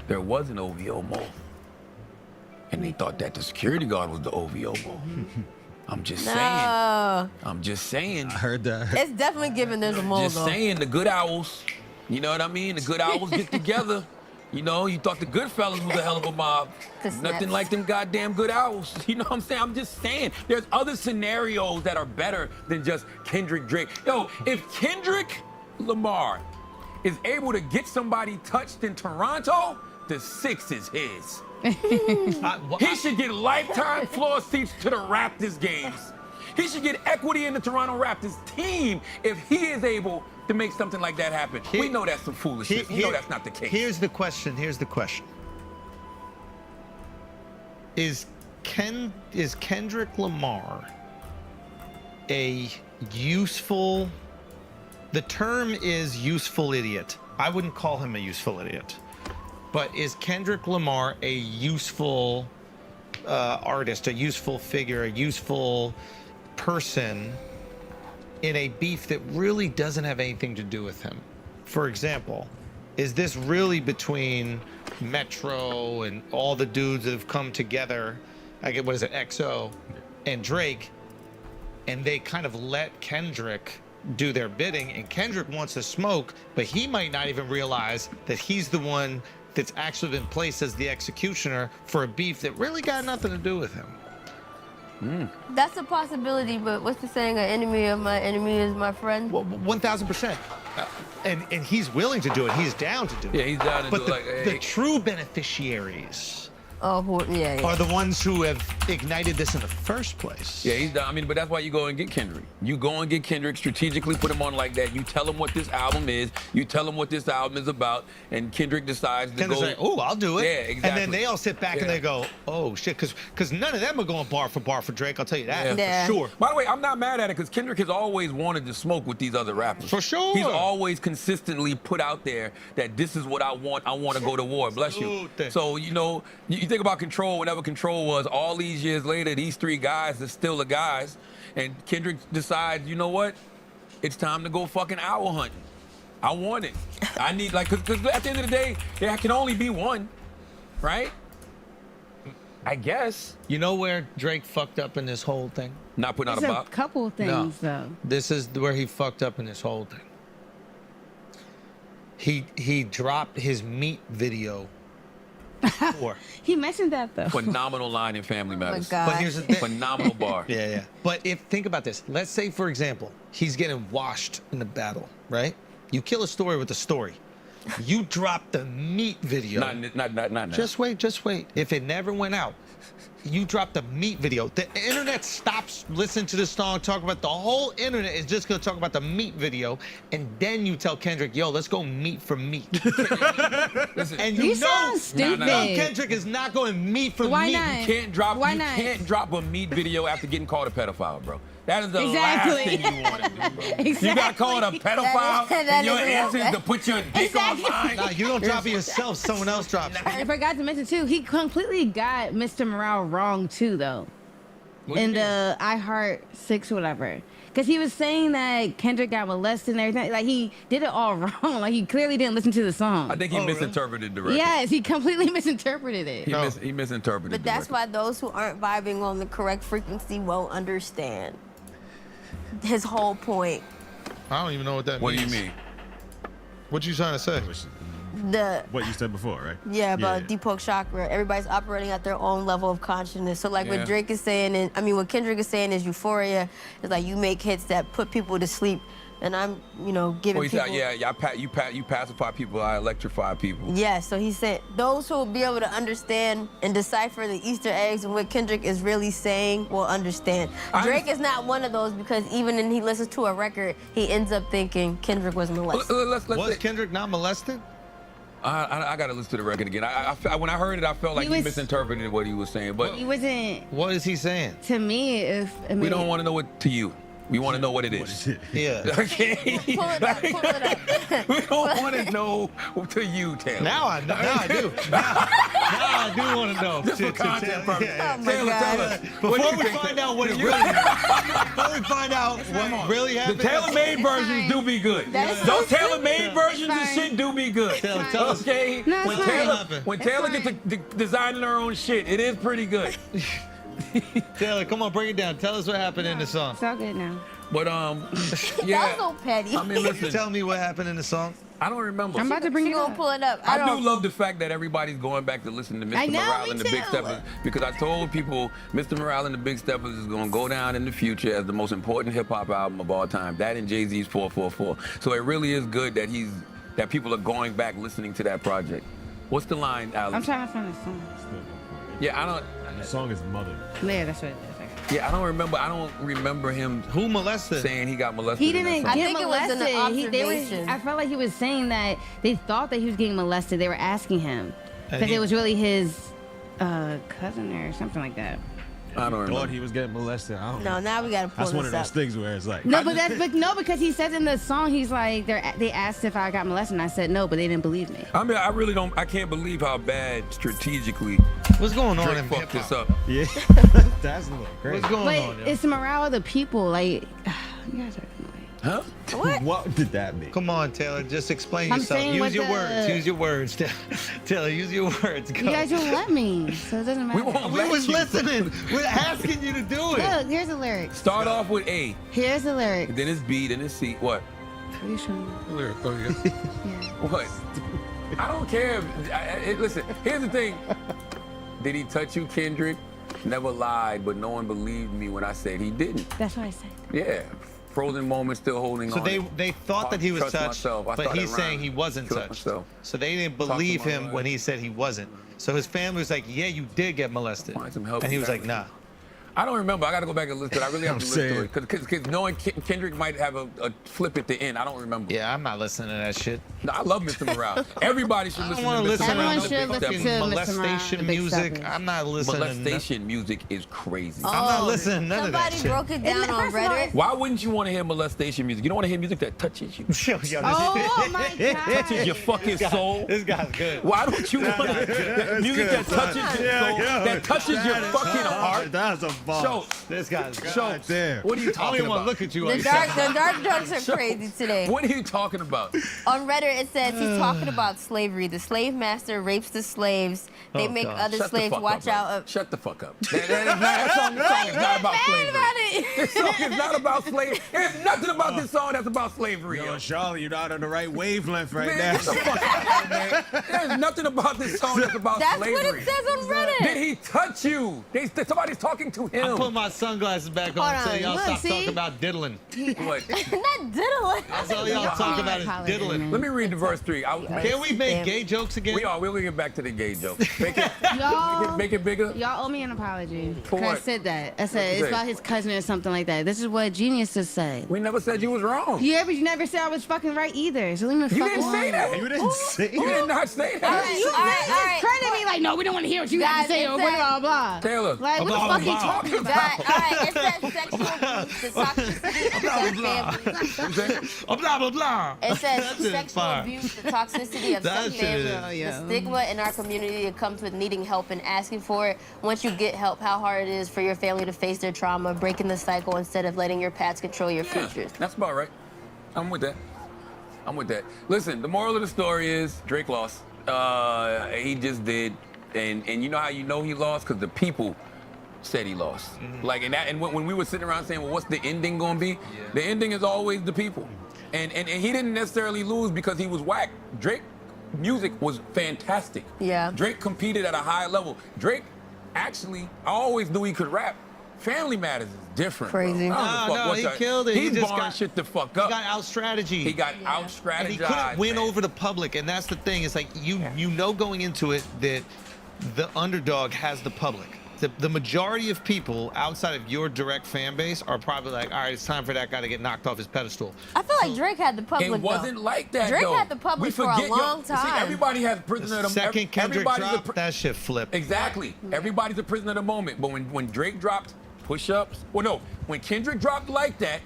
S11: there was an OVO mole and they thought that the security guard was the OVO mole? I'm just saying. I'm just saying.
S14: I heard that.
S12: It's definitely given there's a mole,
S11: Just
S12: though.
S11: saying, the good owls. You know what I mean? The good owls get together. You know, you thought the good fellas was a hell of a mob. Nothing like them goddamn good owls. You know what I'm saying? I'm just saying. There's other scenarios that are better than just Kendrick Drake. Yo, if Kendrick Lamar is able to get somebody touched in Toronto, the 6 is his. He should get lifetime floor seats to the Raptors games. He should get equity in the Toronto Raptors team if he is able to make something like that happen. We know that's some foolishness. We know that's not the case.
S10: Here's the question. Is Kendrick Lamar a useful... The term is useful idiot. I wouldn't call him a useful idiot. But is Kendrick Lamar a useful artist, a useful figure, a useful person in a beef that really doesn't have anything to do with him? For example, is this really between Metro and all the dudes that have come together, I get, what is it, XO, and Drake, and they kind of let Kendrick do their bidding, and Kendrick wants to smoke, but he might not even realize that he's the one that's actually been placed as the executioner for a beef that really got nothing to do with him.
S12: That's a possibility, but what's the saying? An enemy of my enemy is my friend?
S10: Well, 1,000%. And he's willing to do it. He's down to do it.
S11: Yeah, he's down to
S10: but
S11: do it.
S10: the true beneficiaries
S12: yeah.
S10: are the ones who have ignited this in the first place.
S11: Yeah, he's down. I mean, but that's why you go and get Kendrick. You go and get Kendrick, strategically put him on like that. You tell him what this album is. You tell him what this album is about. And Kendrick decides to
S10: Kendrick's
S11: go.
S10: like, oh, I'll do it.
S11: Yeah, exactly.
S10: And then they all sit back and they go, oh, shit. Because none of them are going bar for Drake. I'll tell you that for sure.
S11: By the way, I'm not mad at it because Kendrick has always wanted to smoke with these other rappers.
S10: For sure.
S11: He's always consistently put out there that this is what I want. I want to go to war. Bless you. So, you know, you think about Control, whenever Control was, all these years later, these 3 guys are still the guys. And Kendrick decides, you know what? It's time to go fucking owl hunting. I want it. I need, like, because at the end of the day, there can only be one, right? I guess.
S10: You know where Drake fucked up in this whole thing?
S11: Not putting out
S13: There's
S11: a
S13: a
S11: bop?
S13: couple things, though.
S10: This is where he fucked up in this whole thing. He dropped his meat video.
S13: He mentioned that, though.
S11: Phenomenal line in Family Matters.
S10: But here's the thing.
S11: Phenomenal bar.
S10: Yeah. But think about this. Let's say, for example, he's getting washed in the battle, right? You kill a story with a story. You drop the meat video.
S11: Not now.
S10: Just wait. If it never went out, you drop the meat video. The internet stops listening to this song, talk about the whole internet is just gonna talk about the meat video, and then you tell Kendrick, yo, let's go meat for meat.
S11: Listen,
S10: and
S13: You sound stupid.
S10: No, Kendrick is not going meat for
S13: Why
S10: meat.
S13: not?
S11: You can't drop.
S13: Why
S11: you
S13: not?
S11: can't drop a meat video after getting called a pedophile, bro. That is the
S13: Exactly.
S11: last thing you want to do, bro.
S13: Exactly.
S11: You got called a pedophile, and your answer is to put your dick
S13: Exactly.
S11: on mine.
S10: Nah, you don't drop it yourself. Someone else drops it.
S13: I forgot to mention, too, he completely got Mr. Morale wrong, too, though. In the I Heart 6 or whatever. Because he was saying that Kendrick got molested and everything. Like, he did it all wrong. Like, he clearly didn't listen to the song.
S11: I think he misinterpreted the record.
S13: Yes, he completely misinterpreted it.
S11: He misinterpreted
S12: But
S11: the
S12: that's
S11: record.
S12: why those who aren't vibing on the correct frequency won't understand his whole point.
S10: I don't even know what that
S11: What do
S10: means.
S11: you mean?
S10: What you trying to say?
S14: What you said before, right?
S12: Yeah, about Deepak Chakra. Everybody's operating at their own level of consciousness. So, like, what Drake is saying, and I mean, what Kendrick is saying is euphoria. It's like you make hits that put people to sleep, and I'm, giving people.
S11: You pacify people, I electrify people.
S12: Yeah, so he said those who will be able to understand and decipher the Easter eggs and what Kendrick is really saying will understand. Drake is not one of those because even when he listens to a record, he ends up thinking Kendrick was molested.
S10: Was Kendrick not molested?
S11: I got to listen to the record again. When I heard it, I felt like he misinterpreted what he was saying. But
S13: he wasn't.
S10: What is he saying?
S13: To me,
S11: we don't want to know what to you. We want to know what it is.
S10: Yeah.
S11: Okay.
S12: Pull it up. Pull it up.
S11: We don't want to know to you, Taylor.
S10: Now I know. Now I do. Now I do want to know.
S11: Just for content purposes.
S10: Yeah.
S12: Oh my
S11: Taylor,
S12: God.
S11: tell us.
S10: Before we find out what really, before we find out what really
S11: The
S10: happened,
S11: tailor-made
S13: It's
S11: versions
S13: fine.
S11: do be good.
S12: That is
S11: Those
S12: so
S11: tailor-made versions of
S13: fine.
S11: shit do be good.
S10: Taylor, tell us.
S11: Okay?
S13: No, it's
S11: when
S13: fine.
S11: Taylor, when
S13: It's
S11: Taylor gets
S13: fine.
S11: to designing her own shit, it is pretty good.
S10: Taylor, come on, break it down. Tell us what happened in the song.
S13: It's all good now.
S11: But
S12: That
S11: yeah.
S12: was so petty.
S11: I mean, listen.
S10: Tell me what happened in the song.
S11: I don't remember.
S13: I'm about to bring
S12: She
S13: it
S12: gonna
S13: up.
S12: pull it up.
S11: I do
S12: don't-
S11: love the fact that everybody's going back to listen to Mr.
S13: I know,
S11: Morale
S13: me
S11: and the Big
S13: too.
S11: Steppers, because I told people Mr. Morale and the Big Steppers is going to go down in the future as the most important hip hop album of all time. That and Jay-Z's 444. So it really is good that people are going back listening to that project. What's the line, Alex?
S13: I'm trying to find the song.
S11: Yeah, I don't.
S14: The song is Mother.
S13: Yeah, that's what it is.
S11: Yeah, I don't remember him.
S10: Who molested?
S11: Saying he got molested.
S13: He
S11: in that
S13: didn't
S11: song.
S13: get
S12: think it was an
S13: molested. They were,
S12: observation.
S13: I felt like he was saying that they thought that he was getting molested. They were asking him
S10: And
S13: because
S10: he-
S13: it was really his cousin or something like that.
S11: I don't remember.
S14: Thought he was getting molested. I don't
S12: No,
S14: know.
S12: now we gotta pull
S14: That's one of
S12: this
S14: those
S12: up.
S14: things where it's like.
S13: No, but because he says in the song, he's like, they asked if I got molested, and I said no, but they didn't believe me.
S11: I mean, I really don't. I can't believe how bad strategically
S10: What's going on
S11: Drake
S10: in
S11: fucked this
S10: hip-hop?
S11: up.
S14: Yeah. That's a little crazy.
S10: What's going
S13: But
S10: on? yo?
S13: it's the morale of the people. Like, you guys are annoying.
S11: Huh?
S14: What did that mean?
S10: Come on, Taylor. Just explain
S13: I'm
S10: yourself.
S13: saying
S10: Use
S13: what
S10: your
S13: the-
S10: words. Use your words. Taylor, use your words. Go.
S13: You guys won't let me, so it doesn't matter.
S11: won't
S10: We
S11: let
S10: was
S11: you.
S10: listening. We're asking you to do it.
S13: Look, here's the lyrics.
S11: Start off with A,
S13: Here's the lyrics.
S11: then it's B, then it's C. What?
S13: Pretty sure.
S11: Lyric. Oh yeah.
S13: Yeah.
S11: What? I don't care. Listen, here's the thing. Did he touch you, Kendrick? Never lied, but no one believed me when I said he didn't.
S13: That's what I said.
S11: Yeah. Frozen moment, still holding
S10: So
S11: on.
S10: they thought that he was
S11: Trust
S10: touched,
S11: myself. I
S10: but
S11: started
S10: he's saying
S11: rhyming.
S10: he wasn't
S11: Trust
S10: touched.
S11: myself.
S10: So they didn't
S11: Talk to
S10: believe
S11: my
S10: him
S11: lawyer.
S10: when he said he wasn't. So his family was like, "Yeah, you did get molested,"
S11: Find some help
S10: and he was
S11: with
S10: like,
S11: that.
S10: "Nah."
S11: I don't remember. I got to go back and listen. I really have
S14: I'm
S11: to listen to
S14: saying.
S11: it because knowing Kendrick might have a flip at the end. I don't remember.
S10: Yeah, I'm not listening to that shit.
S11: No, I love Mr. Morale. Everybody should
S10: I
S11: listen
S10: don't want
S11: to
S10: to
S11: Mr.
S10: listen
S11: Morale.
S10: to
S13: Everyone should
S10: no
S13: listen
S10: fucking
S13: to Mr. Morale,
S10: molestation
S13: the Big
S10: music.
S13: Steppers.
S10: I'm not listening.
S11: Molestation music is crazy.
S10: I'm not listening to none of that
S12: Somebody
S10: shit.
S12: broke it down
S13: Isn't it-
S12: on
S13: first of all,
S12: Reddit.
S11: Why wouldn't you want to hear molestation music? You don't want to hear music that touches you.
S10: Yo, this-
S13: Oh my
S11: Touches your
S13: god.
S11: fucking soul.
S10: This guy's good.
S11: Why don't you want music that touches your soul, that touches your fucking heart?
S14: That's a bomb.
S11: Show,
S10: This guy's good.
S11: show.
S14: Damn.
S11: What are you
S10: I don't
S11: talking
S10: even want
S11: about?
S10: to look at you.
S12: The
S10: like
S12: dark jokes are
S11: Show.
S12: crazy today.
S11: What are you talking about?
S12: On Reddit, it says he's talking about slavery. The slave master rapes the slaves. They
S10: Oh,
S12: make
S10: God.
S12: other
S11: Shut the
S12: slaves
S11: fuck
S12: watch
S11: up,
S12: out.
S11: man. Shut the fuck up. That song is not about
S12: Mad
S11: slavery.
S12: about it.
S11: This song is not about slavery. There's nothing about this song that's about slavery.
S14: Yo,
S11: Yo.
S14: Charlie, you're not on the right wavelength right
S11: Man,
S14: now.
S11: get the fuck out of here, man. There's nothing about this song that's about
S12: That's
S11: slavery.
S12: what it says on Reddit.
S11: Did he touch you? Somebody's talking to him.
S10: I'm putting my sunglasses back on
S12: Hold
S10: so
S12: on,
S10: y'all
S12: look,
S10: stop
S13: see?
S10: talking about diddling.
S11: What?
S12: Not diddling.
S10: That's all y'all talk about is diddling.
S11: Let me read the verse 3.
S10: Can we make gay jokes again?
S11: We'll get back to the gay joke. Make it,
S13: Y'all,
S11: make it bigger.
S13: y'all owe me an apology.
S11: For
S13: 'Cause I
S11: what?
S13: said that. I said
S11: What'd you
S13: it's
S11: say?
S13: about his cousin or something like that. This is what geniuses say.
S11: We never said you was wrong.
S13: Yeah, but you never said I was fucking right either. So leave me the
S11: You
S13: fuck
S11: didn't
S13: alone.
S11: say that.
S14: You didn't say
S11: You
S14: that.
S11: did not say
S12: All
S11: that.
S12: right, all right.
S13: Credit me like, no, we don't want to hear what you got
S12: Guys,
S13: to say
S12: it
S13: or
S12: says-
S13: blah, blah, blah.
S11: Taylor.
S13: Like, what the
S10: Blah,
S13: fuck you
S10: blah, blah.
S13: talking about?
S12: That, all right, it says sexual abuse, the toxicity of some families.
S10: Oh, blah, blah, blah.
S12: It says
S10: That shit is
S12: sexual
S10: fire.
S12: abuse, the toxicity of
S10: That
S12: some
S10: shit is-
S12: families,
S13: yeah.
S12: the stigma in our community that comes with needing help and asking for it. Once you get help, how hard it is for your family to face their trauma, breaking the cycle instead of letting your past control your
S11: Yeah,
S12: futures.
S11: that's about right. I'm with that. I'm with that. Listen, the moral of the story is Drake lost. He just did. And you know how you know he lost? Because the people said he lost. Like, and when we were sitting around saying, well, what's the ending going to be? The ending is always the people. And he didn't necessarily lose because he was whack. Drake music was fantastic.
S12: Yeah.
S11: Drake competed at a high level. Drake, actually, I always knew he could rap. Family Matters is different.
S12: Crazy.
S11: Bro. I don't give a fuck
S10: No,
S11: what
S10: he
S11: y'all-
S10: killed it. He
S11: He's
S10: just
S11: barring
S10: got-
S11: shit the fuck
S10: He
S11: up.
S10: got out strategy.
S11: He got out strategized.
S10: And he couldn't win
S11: man.
S10: over the public, and that's the thing. It's like you know going into it that the underdog has the public. The majority of people outside of your direct fan base are probably like, all right, it's time for that guy to get knocked off his pedestal.
S12: I feel like Drake had the public.
S11: It wasn't
S12: though.
S11: like that,
S12: Drake
S11: though.
S12: had the public
S11: We
S12: for a
S11: forget,
S12: long
S11: See,
S12: time.
S11: everybody has prisoner of the
S10: Second Kendrick
S11: everybody's a
S10: dropped, that shit flipped.
S11: Exactly. Everybody's a prisoner of the moment. But when Drake dropped push-ups, well, no, when Kendrick dropped like that,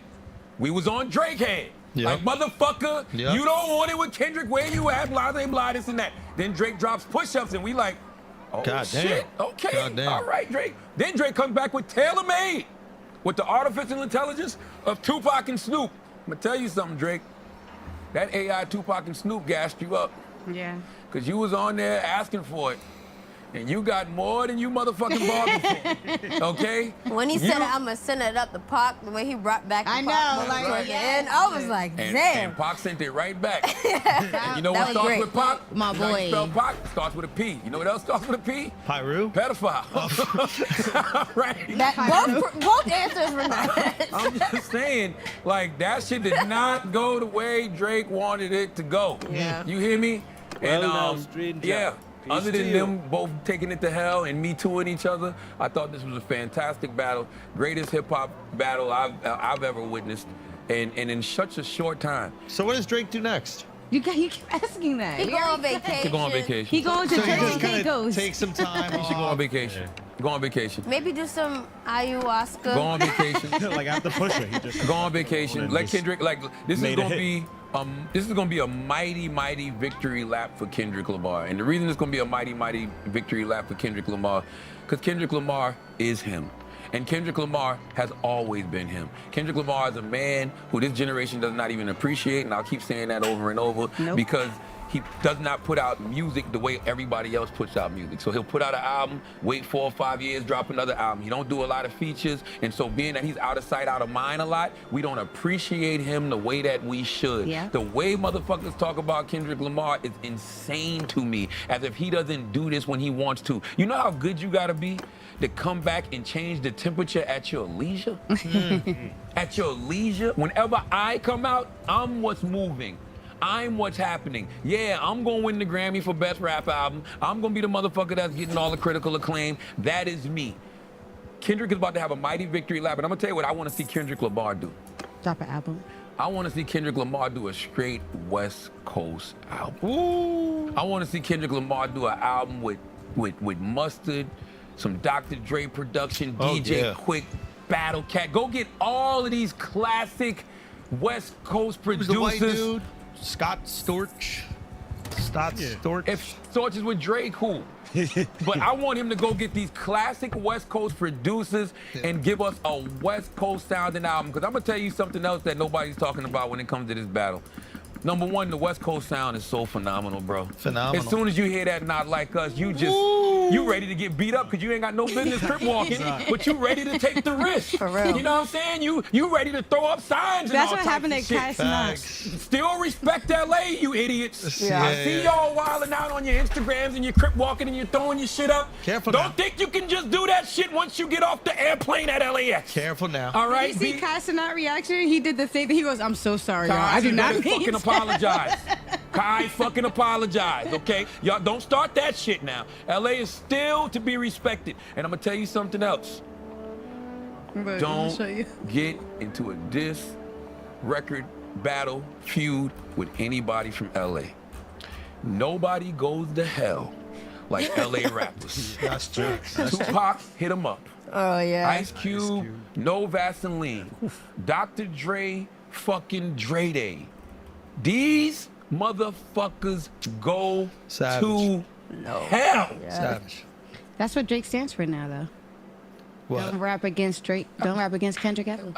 S11: we was on Drake head.
S10: Yep.
S11: Like, motherfucker,
S10: Yep.
S11: you don't want it with Kendrick, where you at, blah, blah, blah, this and that. Then Drake drops push-ups, and we like, oh,
S10: God damn.
S11: shit, okay,
S10: God damn.
S11: all right, Drake. Then Drake comes back with Tailor Made, with the artificial intelligence of Tupac and Snoop. I'm gonna tell you something, Drake. That AI Tupac and Snoop gassed you up.
S13: Yeah.
S11: Because you was on there asking for it. And you got more than you motherfucking bargained for. Okay?
S12: When he
S11: You-
S12: said, I'm going to send it up to Pac, the way he brought back the
S13: I
S12: Pac
S13: know,
S12: moment
S13: like,
S12: towards the
S13: yeah.
S12: end, I was like,
S11: And
S12: damn.
S11: Pac sent it right back. And you know
S12: That
S11: what
S12: was
S11: starts
S12: great.
S11: with Pac?
S13: My
S11: You know how you
S13: boy.
S11: spell Pac? It starts with a P. You know what else starts with a P?
S10: Pyru?
S11: Pedophile. Right?
S12: Both answers were not.
S11: I'm just saying, like, that shit did not go the way Drake wanted it to go.
S12: Yeah.
S11: You hear me?
S15: Well, now, Street and
S11: yeah.
S15: Jack, peace
S11: Other
S15: to
S11: than
S15: you.
S11: them both taking it to hell and me tooing each other, I thought this was a fantastic battle, greatest hip hop battle I've ever witnessed, and in such a short time.
S10: So what does Drake do next?
S13: You keep asking that.
S12: He go on vacation.
S11: To go on vacation.
S13: He going to
S10: So he's
S13: Turks
S10: just
S13: and
S10: gonna
S13: Caicos.
S10: take some time
S11: He should go on
S10: off.
S11: vacation. Go on vacation.
S12: Maybe do some ayahuasca.
S11: Go on vacation.
S14: Like after Pusha, he just
S11: Go on vacation. Let Kendrick, like, this is
S14: Made a
S11: gonna
S14: hit.
S11: be a mighty, mighty victory lap for Kendrick Lamar. And the reason it's gonna be a mighty, mighty victory lap for Kendrick Lamar, because Kendrick Lamar is him. And Kendrick Lamar has always been him. Kendrick Lamar is a man who this generation does not even appreciate, and I'll keep saying that over and over, because he does not put out music the way everybody else puts out music. So he'll put out an album, wait 4 or 5 years, drop another album. He don't do a lot of features, and so being that he's out of sight, out of mind a lot, we don't appreciate him the way that we should.
S13: Yeah.
S11: The way motherfuckers talk about Kendrick Lamar is insane to me, as if he doesn't do this when he wants to. You know how good you gotta be to come back and change the temperature at your leisure? At your leisure? Whenever I come out, I'm what's moving. I'm what's happening. Yeah, I'm gonna win the Grammy for Best Rap Album. I'm gonna be the motherfucker that's getting all the critical acclaim. That is me. Kendrick is about to have a mighty victory lap, and I'm gonna tell you what I wanna see Kendrick Lamar do.
S13: Drop an album.
S11: I wanna see Kendrick Lamar do a straight West Coast album. Ooh. I wanna see Kendrick Lamar do an album with Mustard, some Dr. Dre production,
S10: Oh,
S11: DJ
S10: yeah.
S11: Quick, Battle Cat. Go get all of these classic West Coast
S10: Who's
S11: producers.
S10: the white dude? Scott Storch. Storch.
S11: If Storch is with Drake, cool. But I want him to go get these classic West Coast producers and give us a West Coast sounding album. Because I'm going to tell you something else that nobody's talking about when it comes to this battle. Number one, the West Coast sound is so phenomenal, bro.
S10: Phenomenal.
S11: As soon as you hear that Not Like Us, you just, you ready to get beat up because you ain't got no business crip walking, but you ready to take the risk.
S12: For real.
S11: You know what I'm saying? You ready to throw up signs and
S13: That's
S11: all
S13: what
S11: types
S13: happened
S11: of
S13: at
S11: shit.
S13: Cass Knox.
S11: Still respect LA, you idiots.
S10: Yeah.
S11: I see y'all wilding out on your Instagrams and your crip walking and you're throwing your shit up.
S10: Careful
S11: Don't
S10: now.
S11: think you can just do that shit once you get off the airplane at LAX.
S10: Careful now.
S11: All right,
S13: Did you see
S11: be-
S13: Casanat reaction? He did the same thing. He goes, I'm so sorry, y'all. I do
S11: you
S13: not
S11: better
S13: mean
S11: fucking
S13: to."
S11: apologize. Kai fucking apologize, okay? Y'all don't start that shit now. LA is still to be respected. And I'm gonna tell you something else.
S13: But
S11: Don't
S13: I'll show you.
S11: get into a diss record battle feud with anybody from LA. Nobody goes to hell like LA rappers.
S10: That's true.
S11: Tupac hit him up.
S12: Oh, yeah.
S11: Ice Cube, no Vaseline. Dr. Dre, fucking Dre Day. These motherfuckers go
S10: Savage.
S11: to hell.
S10: Savage.
S13: That's what Drake stands for now, though.
S10: What?
S13: Don't rap against Drake. Don't rap against Kendrick ever.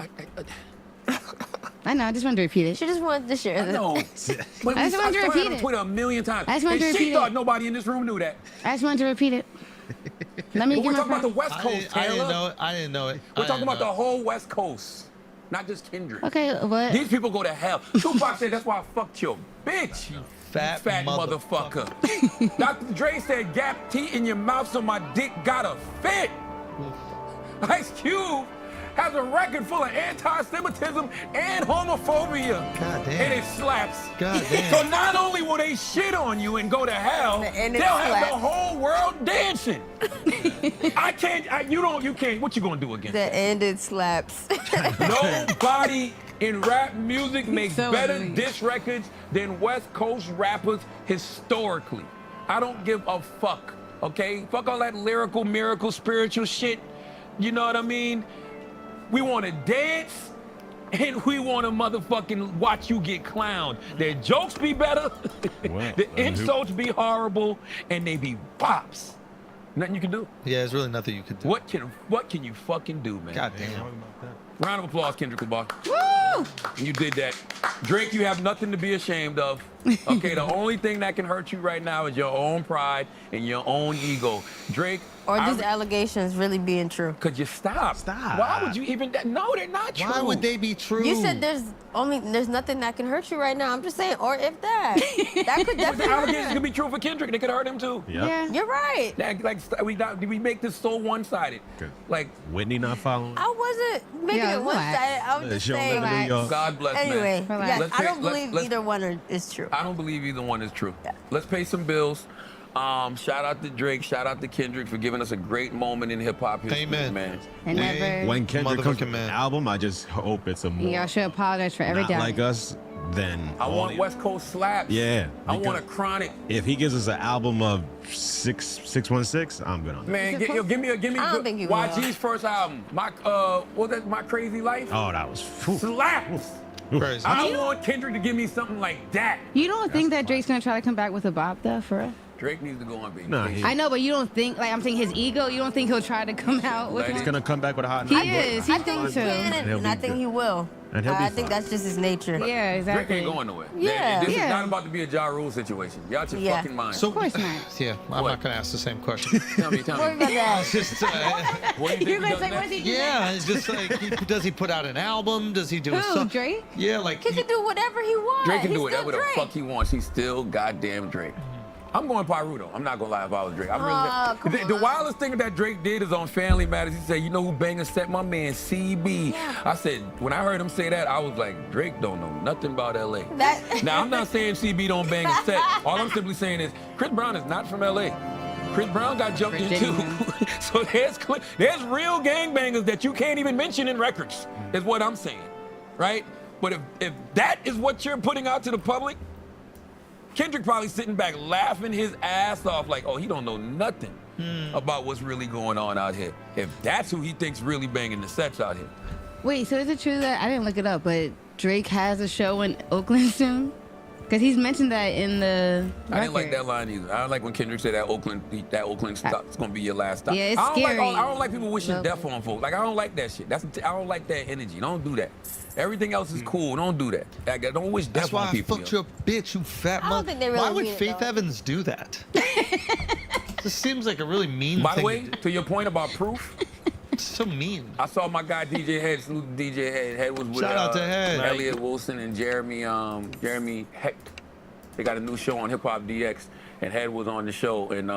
S13: I know. I just wanted to repeat it.
S12: She just wanted to share this.
S11: No.
S13: I just wanted to
S11: I
S13: repeat
S11: on
S13: it.
S11: Twitter a million times.
S13: I just wanted
S11: And
S13: to
S11: she
S13: repeat
S11: thought
S13: it.
S11: nobody in this room knew that.
S13: I just wanted to repeat it. Let me
S11: But
S13: get
S11: we're
S13: my
S11: talking about the
S13: point.
S11: West
S10: I
S11: Coast,
S10: didn't, I
S11: Taylor.
S10: didn't know it. I didn't know it.
S11: We're
S10: I
S11: talking
S10: didn't
S11: about the
S10: know
S11: whole West Coast, not just Kendrick.
S13: Okay, what?
S11: These people go to hell. Tupac said, that's why I fucked your bitch. You
S10: Fat
S11: motherfucker. Dr. Dre said, gap teeth in your mouth so my dick gotta fit. Ice Cube has a record full of anti-Semitism and homophobia.
S10: God damn.
S11: And it slaps.
S10: God damn.
S11: So not only will they shit on you and go to hell,
S12: And it
S11: they'll have
S12: slaps.
S11: the whole world dancing. You can't, what you gonna do against
S12: The
S11: that?
S12: end it slaps.
S11: Nobody in rap music makes
S13: So
S11: better
S13: ugly.
S11: diss records than West Coast rappers historically. I don't give a fuck, okay? Fuck all that lyrical, miracle, spiritual shit. You know what I mean? We want to dance and we want to motherfucking watch you get clowned. Their jokes be better, the insults be horrible, and they be bops. Nothing you can do.
S10: Yeah, there's really nothing you can do.
S11: What can you fucking do, man?
S10: God damn.
S11: Round of applause, Kendrick Lamar.
S13: Woo!
S11: You did that. Drake, you have nothing to be ashamed of. Okay, the only thing that can hurt you right now is your own pride and your own ego. Drake.
S12: Or these allegations really being true?
S11: Could you stop? Why would you even? No, they're not true.
S10: Why would they be true?
S12: You said there's nothing that can hurt you right now. I'm just saying, or if that could
S11: But the
S12: definitely
S11: allegations
S12: hurt.
S11: could be true for Kendrick. They could hurt him too.
S12: Yeah, you're right.
S11: We make this so one-sided. Like
S16: Whitney not following.
S12: I wasn't making
S13: Yeah,
S12: it one sided. I was just
S16: She don't live
S12: saying.
S16: in New York.
S11: God bless,
S12: Anyway,
S11: man.
S12: yeah,
S11: Let's
S12: I don't believe
S11: let's-
S12: either one is true.
S11: I don't believe either one is true. Let's pay some bills. Shout out to Drake. Shout out to Kendrick for giving us a great moment in hip hop history,
S10: Amen.
S11: man.
S13: And never.
S16: When Kendrick comes
S10: Motherfucking
S16: with an album, I just hope it's a more
S13: Y'all should apologize for every
S16: not
S13: doubt.
S16: like us than
S11: I
S16: all
S11: want
S16: the-
S11: West Coast slaps.
S16: Yeah,
S11: I want a
S16: because
S11: chronic.
S16: If he gives us an album of 616, I'm good on that.
S11: Man, give me
S12: I don't think you
S11: YG's
S12: will.
S11: first album. My My Crazy Life.
S16: Oh, that was
S11: Slaps.
S10: Crazy.
S11: I want Kendrick to give me something like that.
S13: You don't think that Drake's gonna try to come back with a bop though, for real?
S11: Drake needs to go on vacation.
S16: Nah,
S13: I know, but you don't think, like I'm saying, his ego. You don't think he'll try to come out with
S11: Like,
S16: He's
S13: one?
S16: gonna come back with a hot
S13: He
S16: night.
S13: is. He
S12: I think
S13: thinks
S12: he
S13: so.
S12: can,
S16: And he'll
S12: and I
S16: be
S12: think
S16: good.
S12: he will.
S16: And he'll be
S12: I think
S16: fine.
S12: that's just his nature.
S13: Yeah, exactly.
S11: Drake ain't going nowhere.
S12: Yeah.
S11: This is
S13: Yeah.
S11: not about to be a Ja Rule situation. Y'all out your
S12: Yeah.
S11: fucking mind.
S10: So,
S13: Of course not.
S10: Yeah, I'm
S11: What?
S10: not going to ask the same question.
S11: tell me.
S12: What about that?
S10: Just,
S11: What do you
S13: You're
S11: think he
S13: gonna
S11: does
S13: say,
S11: next?
S13: what's he do
S10: yeah,
S13: next?
S10: it's just like, does he put out an album? Does he do a
S13: Who,
S10: song?
S13: Drake?
S10: Yeah, like,
S12: He can do whatever he wants.
S11: Drake can
S12: He's
S11: do
S12: still
S11: whatever the
S12: Drake.
S11: fuck he wants. He's still goddamn Drake. I'm going Pyrudo. I'm not gonna lie if I was Drake. I'm
S12: come
S11: really. The wildest thing that Drake did is on Family Matters. He said, "You know who banging set my man CB." I said, when I heard him say that, I was like, Drake don't know nothing about LA. Now I'm not saying CB don't bang a set. All I'm simply saying is Chris Brown is not from LA. Chris Brown got jumped into. So there's real gangbangers that you can't even mention in records, is what I'm saying, right? But if that is what you're putting out to the public, Kendrick probably sitting back laughing his ass off like, oh, he don't know nothing about what's really going on out here. If that's who he thinks really banging the sets out here.
S13: Wait, so is it true that I didn't look it up, but Drake has a show in Oakland soon? Because he's mentioned that in the
S11: I didn't like
S13: record.
S11: that line either. I don't like when Kendrick said that Oakland stop's gonna be your last stop.
S13: Yeah, it's
S11: I don't
S13: scary.
S11: I don't like people wishing
S13: Well-
S11: death on folks. Like I don't like that shit. I don't like that energy. Don't do that. Everything else is cool. Don't do that. Like, don't wish
S10: that's
S11: death
S10: why
S11: on
S10: I
S11: people.
S10: fucked
S11: yo.
S10: you a bitch, you fat
S12: I don't think they really
S10: Why would
S12: mean it,
S10: Faith
S12: though.
S10: Evans do that? This seems like a really mean
S11: By the
S10: thing
S11: way,
S10: to do.
S11: to your point about proof,
S10: It's so mean.
S11: I saw my guy DJ Head. Salute to DJ Head. Head was with
S10: Shout out to Head.
S11: Elliot Wilson and Jeremy Hecht. They got a new show on Hip Hop DX, and Head was on the show, and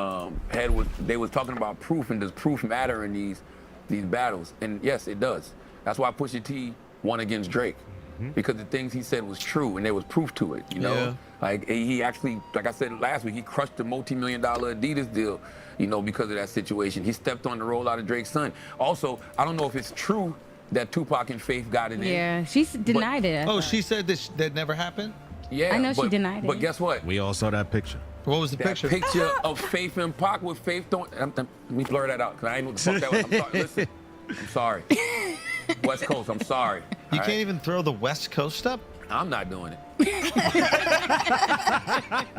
S11: they was talking about proof, and does proof matter in these battles? And yes, it does. That's why Pusha T won against Drake. Because the things he said was true, and there was proof to it, you know?
S10: Yeah.
S11: Like, he actually, like I said last week, he crushed the multi-million-dollar Adidas deal, you know, because of that situation. He stepped on the rollout of Drake's son. Also, I don't know if it's true that Tupac and Faith got it in.
S13: Yeah, she denied it. I
S10: Oh,
S13: thought.
S10: she said that never happened?
S11: Yeah,
S13: I know she denied
S11: But
S13: it.
S11: guess what?
S16: We all saw that picture.
S10: What was the
S11: That
S10: picture?
S11: picture of Faith and Pac with Faith let me blur that out, because I ain't know what the fuck that was. I'm sorry. Listen, I'm sorry. West Coast, I'm sorry.
S10: You
S11: all
S10: can't
S11: right?
S10: even throw the West Coast up?
S11: I'm not doing it.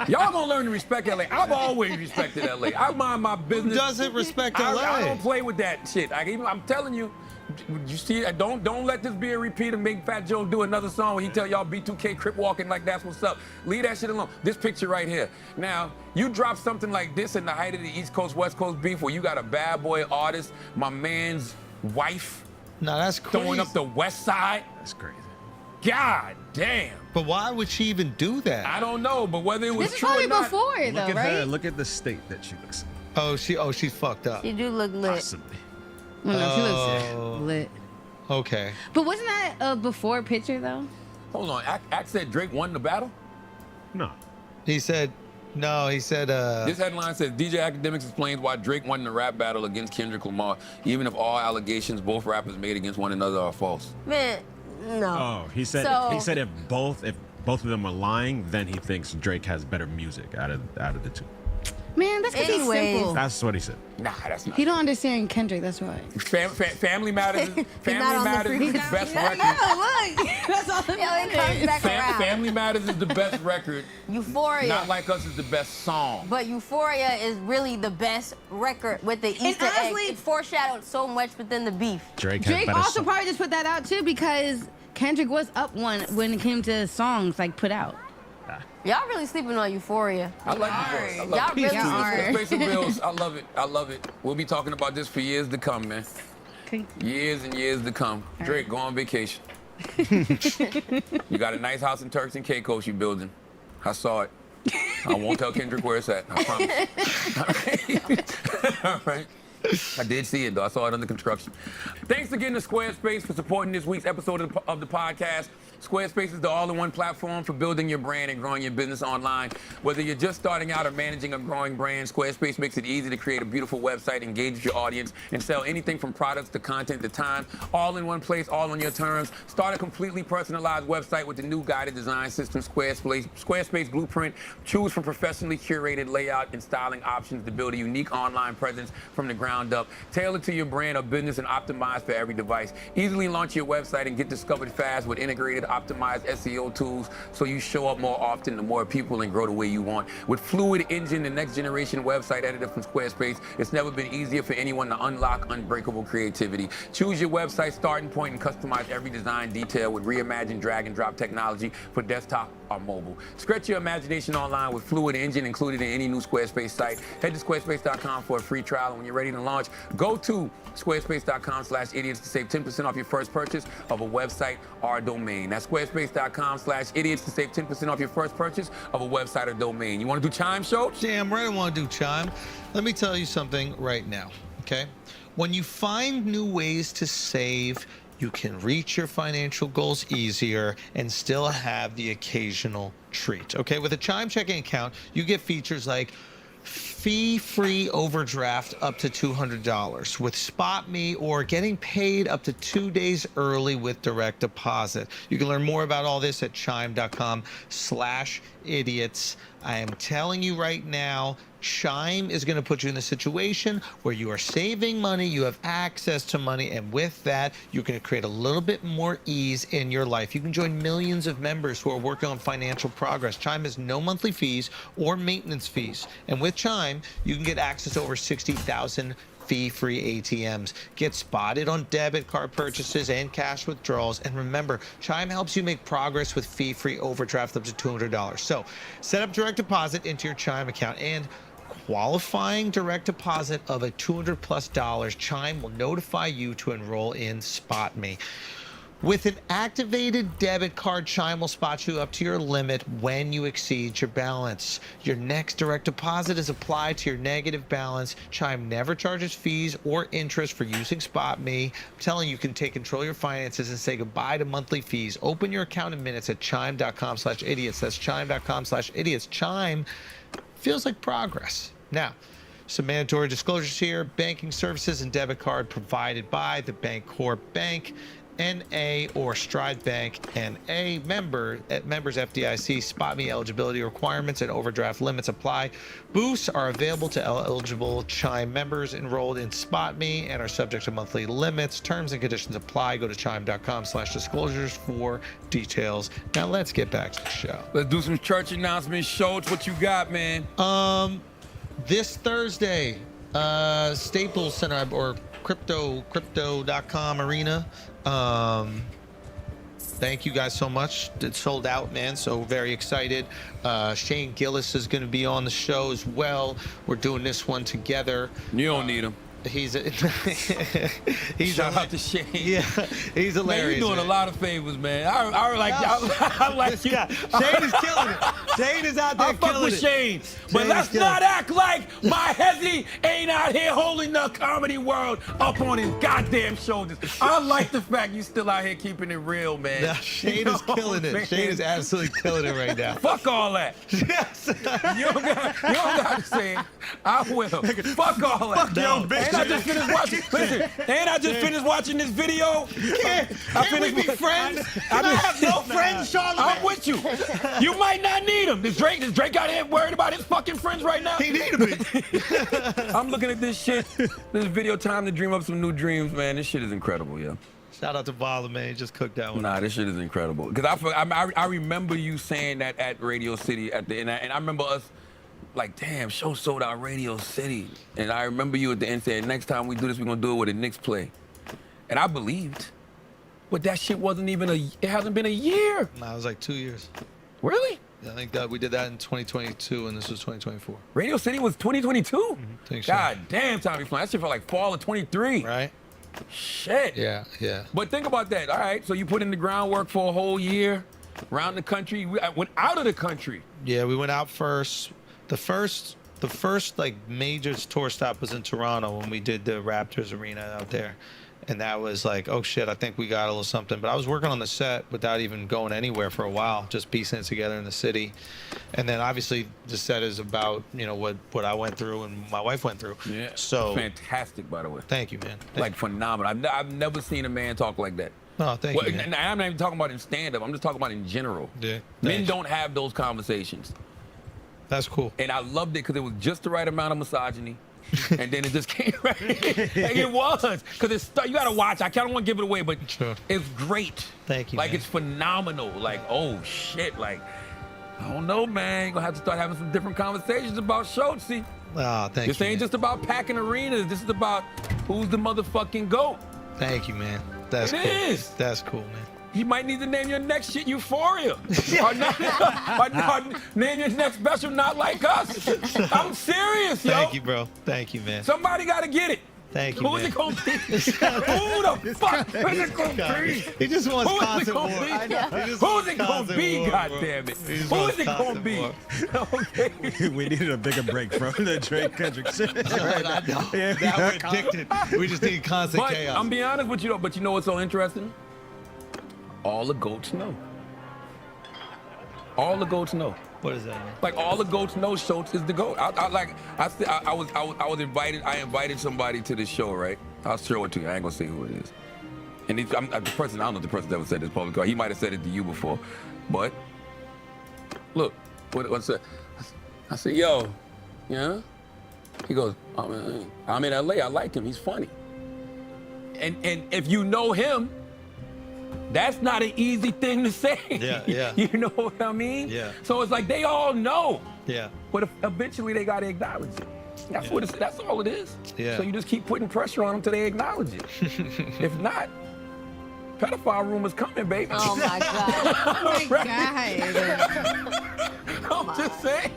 S11: Y'all gonna learn to respect LA. I've always respected LA. I mind my business.
S10: Who doesn't respect LA?
S11: I don't play with that shit. I'm telling you, you see, don't let this be a repeat and make Fat Joe do another song where he tell y'all B2K crip walking like that's what's up. Leave that shit alone. This picture right here. Now, you drop something like this in the height of the East Coast, West Coast beef where you got a bad boy artist, my man's wife,
S10: No, that's crazy.
S11: throwing up the West Side.
S16: That's crazy.
S11: God damn.
S10: But why would she even do that?
S11: I don't know, but whether it was
S13: This is
S11: true or
S13: probably
S11: not.
S13: before,
S16: Look
S13: though,
S16: at
S13: right?
S16: her. Look at the state that she looks in.
S10: Oh, she's fucked up.
S12: You do look lit.
S16: Possibly.
S13: No, she
S10: Oh.
S13: looks lit.
S10: Okay.
S13: But wasn't that a before picture though?
S11: Hold on, Axe said Drake won the battle?
S16: No.
S10: He said,
S11: This headline says DJ Academics explains why Drake won the rap battle against Kendrick Lamar, even if all allegations both rappers made against one another are false.
S12: Man, no.
S16: Oh, he said
S12: So-
S16: if both of them are lying, then he thinks Drake has better music out of the two.
S13: Man, that's because he's
S12: Anyways.
S13: simple.
S16: That's what he said.
S11: Nah, that's not.
S13: He don't understand Kendrick, that's why.
S11: Family Matters. Family
S12: not on the
S11: Matters is the
S12: frequency.
S11: best
S13: I
S11: record.
S13: know, look. That's all that
S12: Yo, it comes back around.
S11: Family Matters is the best record.
S12: Euphoria.
S11: Not Like Us is the best song.
S12: But Euphoria is really the best record with the Easter
S13: honestly-
S12: egg. It foreshadowed so much within the beef.
S16: Drake had
S13: Drake
S16: better
S13: also
S16: song.
S13: probably just put that out too because Kendrick was up one when it came to songs like put out.
S12: Y'all really sleeping on Euphoria.
S11: I like the voice. I love
S12: Y'all
S11: it.
S12: really
S13: Y'all are.
S12: sleeping.
S11: Let's pay some bills. I love it. I love it. We'll be talking about this for years to come, man. Years and years to come. Drake, go on vacation. You got a nice house in Turks and Caicos you building. I saw it. I won't tell Kendrick where it's at. I promise. All right. I did see it, though. I saw it under construction. Thanks again to Squarespace for supporting this week's episode of the podcast. Squarespace is the all-in-one platform for building your brand and growing your business online. Whether you're just starting out or managing a growing brand, Squarespace makes it easy to create a beautiful website, engage with your audience, and sell anything from products to content to time, all in one place, all on your terms. Start a completely personalized website with the new guided design system, Squarespace Blueprint. Choose from professionally curated layout and styling options to build a unique online presence from the ground up. Tailored to your brand or business and optimized for every device. Easily launch your website and get discovered fast with integrated optimized SEO tools so you show up more often to more people and grow the way you want. With Fluid Engine, the next generation website editor from Squarespace, it's never been easier for anyone to unlock unbreakable creativity. Choose your website starting point and customize every design detail with reimagined drag and drop technology for desktop or mobile. Stretch your imagination online with Fluid Engine included in any new Squarespace site. Head to squarespace.com for a free trial, and when you're ready to launch, go to squarespace.com/idiots to save 10% off your first purchase of a website or a domain. That's squarespace.com/idiots to save 10% off your first purchase of a website or domain. You want to do Chime Show?
S10: Damn right I want to do Chime. Let me tell you something right now, okay? When you find new ways to save, you can reach your financial goals easier and still have the occasional treat, okay? With a Chime checking account, you get features like fee-free overdraft up to $200 with SpotMe, or getting paid up to 2 days early with direct deposit. You can learn more about all this at chime.com/idiots. I am telling you right now, Chime is going to put you in a situation where you are saving money, you have access to money, and with that, you're going to create a little bit more ease in your life. You can join millions of members who are working on financial progress. Chime has no monthly fees or maintenance fees. And with Chime, you can get access to over 60,000 fee-free ATMs. Get spotted on debit card purchases and cash withdrawals. And remember, Chime helps you make progress with fee-free overdraft up to $200. So set up direct deposit into your Chime account, and qualifying direct deposit of a $200+, Chime will notify you to enroll in SpotMe. With an activated debit card, Chime will spot you up to your limit when you exceed your balance. Your next direct deposit is applied to your negative balance. Chime never charges fees or interest for using SpotMe. I'm telling you, you can take control of your finances and say goodbye to monthly fees. Open your account in minutes at chime.com/idiots. That's chime.com/idiots. Chime feels like progress. Now, some mandatory disclosures here. Banking services and debit card provided by the Bancorp Bank, NA, or Stride Bank, NA. Members FDIC. SpotMe eligibility requirements and overdraft limits apply. Boosts are available to eligible Chime members enrolled in SpotMe and are subject to monthly limits. Terms and conditions apply. Go to chime.com/disclosures for details. Now let's get back to the show.
S11: Let's do some church announcements. Schultz, what you got, man?
S10: This Thursday, Staples Center, or crypto.com arena. Thank you guys so much. It sold out, man, so very excited. Shane Gillis is going to be on the show as well. We're doing this one together.
S11: You don't need him.
S10: He's
S11: Shout out to Shane.
S10: Yeah, he's hilarious.
S11: Man, you're doing a lot of favors, man. I like
S10: this
S11: you.
S10: guy. Shane is killing it. Shane is out there
S11: I fuck
S10: killing
S11: with
S10: it.
S11: Shane. But let's not act like my Hezzy ain't out here holding the comedy world up on his goddamn shoulders. I like the fact you still out here keeping it real, man.
S10: Nah, Shane is killing it. Shane is absolutely killing it right now.
S11: Fuck all that.
S10: Yes.
S11: You don't got to say it. I will. Fuck all that.
S14: Fuck your bitch.
S11: And I just finished watching. Listen, and I just finished watching this video.
S10: Can we be friends? Can I have no friends, Charlamagne?
S11: I'm with you. You might not need them. Is Drake out here worried about his fucking friends right now?
S10: He need me.
S11: I'm looking at this shit. This video, time to dream up some new dreams, man. This shit is incredible, yo.
S10: Shout out to Vala, man. He just cooked that one.
S11: Nah, this shit is incredible. Because I remember you saying that at Radio City at the end, and I remember us like, damn, show sold out Radio City. And I remember you at the end saying, next time we do this, we're gonna do it with a Knicks play. And I believed. But that shit wasn't even it hasn't been a year.
S10: Nah, it was like 2 years.
S11: Really?
S10: Yeah, I think that we did that in 2022, and this was 2024.
S11: Radio City was 2022?
S10: Think so.
S11: God damn, Tommy Flying. That shit felt like fall of 23.
S10: Right?
S11: Shit.
S10: Yeah, yeah.
S11: But think about that. All right, so you put in the groundwork for a whole year around the country. I went out of the country.
S10: Yeah, we went out first. The first like major tour stop was in Toronto when we did the Raptors arena out there. And that was like, oh shit, I think we got a little something. But I was working on the set without even going anywhere for a while, just piecing it together in the city. And then obviously the set is about, you know, what I went through and my wife went through.
S11: Yeah.
S10: So
S11: fantastic, by the way.
S10: Thank you, man.
S11: Like phenomenal. I've never seen a man talk like that.
S10: No, thank you, man.
S11: And I'm not even talking about in stand-up. I'm just talking about in general.
S10: Yeah.
S11: Men don't have those conversations.
S10: That's cool.
S11: And I loved it because it was just the right amount of misogyny. And then it just came right. Like it was. Because it's you got to watch. I don't want to give it away, but it's great.
S10: Thank you,
S11: Like,
S10: man.
S11: it's phenomenal. Like, oh, shit. Like, I don't know, man. You're going to have to start having some different conversations about Schultz. See,
S10: Oh, thank you.
S11: this ain't
S10: man.
S11: just about packing arenas. This is about who's the motherfucking GOAT.
S10: Thank you, man. That's
S11: It
S10: cool.
S11: is.
S10: That's cool, man.
S11: You might need to name your next shit Euphoria. or name your next special Not Like Us. I'm serious, yo.
S10: Thank you, bro. Thank you, man.
S11: Somebody got to get it.
S10: Thank you,
S11: Who's
S10: man.
S11: it gonna be? Who the fuck is it gonna be?
S10: He just wants
S11: Who is it
S10: constant
S11: gonna
S10: war.
S11: be?
S10: I know. He just
S11: Who's
S10: wants
S11: it gonna
S10: constant
S11: be,
S10: war, bro.
S11: goddammit?
S10: He just
S11: Who
S10: wants
S11: is it gonna
S10: constant
S11: be?
S10: war.
S11: Okay.
S14: We needed a bigger break from the Drake Kendrick shit.
S10: Right, I know.
S14: Yeah,
S10: Now we're addicted. We just need constant
S11: But
S10: chaos.
S11: I'm being honest with you though, but you know what's so interesting? All the GOATs know. All the GOATs know.
S10: What is that, man?
S11: Like all the GOATs know Schultz is the GOAT. I was invited. I invited somebody to this show, right? I'll show it to you. I ain't gonna say who it is. And the person, I don't know if the person ever said this publicly. He might have said it to you before, but look, what's that? I said, yo, yeah. He goes, I'm in LA. I like him. He's funny. And if you know him, that's not an easy thing to say.
S10: Yeah, yeah.
S11: You know what I mean?
S10: Yeah.
S11: So it's like they all know.
S10: Yeah.
S11: But eventually they gotta acknowledge it. That's what it's. That's all it is.
S10: Yeah.
S11: So you just keep putting pressure on them till they acknowledge it. If not, pedophile rumors coming, baby.
S12: Oh my God.
S13: Oh my God.
S11: I'm just saying.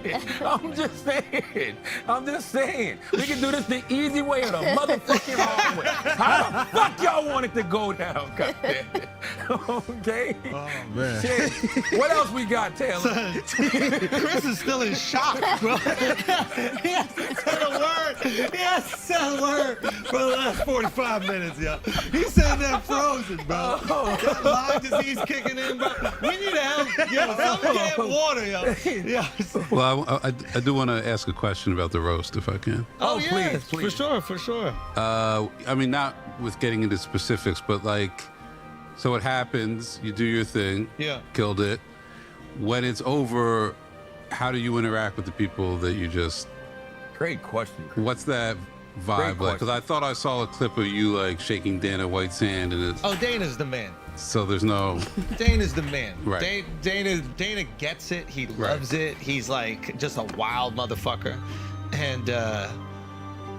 S11: I'm just saying. We can do this the easy way or the motherfucking hard way. How the fuck y'all want it to go down? Goddamn it. Okay.
S14: Oh man.
S11: Shit. What else we got, Taylor?
S10: Chris is still in shock, bro. He hasn't said a word. He hasn't said a word for the last 45 minutes, yo. He's sitting there frozen, bro. That Lyme disease kicking in, bro. We need to help. Yo, someone get water, yo. Yeah.
S17: Well, I do want to ask a question about the roast, if I can.
S10: Oh, yeah,
S11: please.
S10: for sure.
S17: I mean, not with getting into specifics, but like, so it happens, you do your thing,
S10: Yeah.
S17: killed it. When it's over, how do you interact with the people that you just...
S11: Great question, Chris.
S17: What's that vibe like? Because I thought I saw a clip of you like shaking Dana White's hand, and it's...
S10: Oh, Dana's the man.
S17: So there's no...
S10: Dana's the man.
S17: Right.
S10: Dana gets it. He loves it. He's like just a wild motherfucker. And